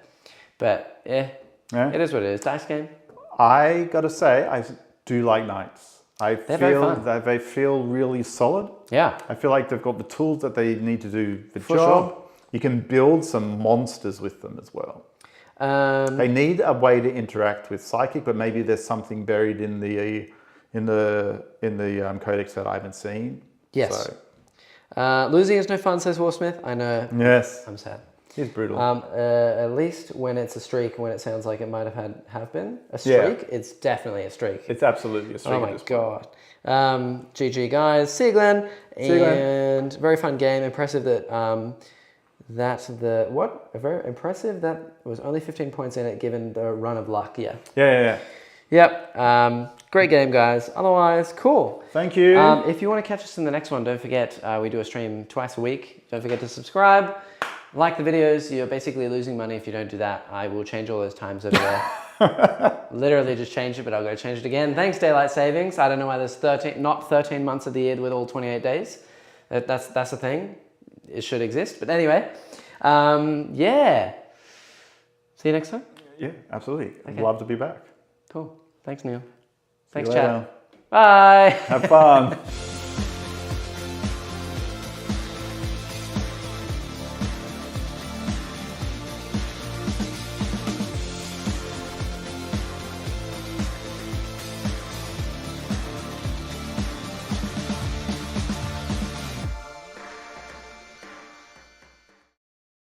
But it is what it is. Dice game. I gotta say, I do like Knights. I feel that they feel really solid. Yeah. I feel like they've got the tools that they need to do the job. Sure. You can build some monsters with them as well. They need a way to interact with Psychic, but maybe there's something buried in the codex that I haven't seen. Yes. So. Losing is no fun, says Warsmith. I know. Yes. I'm sad. He's brutal. At least when it's a streak, when it sounds like it might have been a streak, it's definitely a streak. It's absolutely a streak. Oh my god. GG guys. See you, Glenn. And very fun game. Impressive that that very impressive. That was only 15 points in it given the run of luck. Yeah. Yep. Great game, guys. Otherwise, cool. Thank you. If you want to catch us in the next one, don't forget we do a stream twice a week. Don't forget to subscribe, like the videos. You're basically losing money if you don't do that. I will change all those times over there. Literally just change it, but I'll go change it again. Thanks, Daylight Savings. I don't know why there's not 13 months of the year with all 28 days. That's a thing. It should exist. But anyway, yeah. See you next time. Yeah, absolutely. Okay. Love to be back. Cool. Thanks, Neil. Thanks, Chat. Bye. Have fun.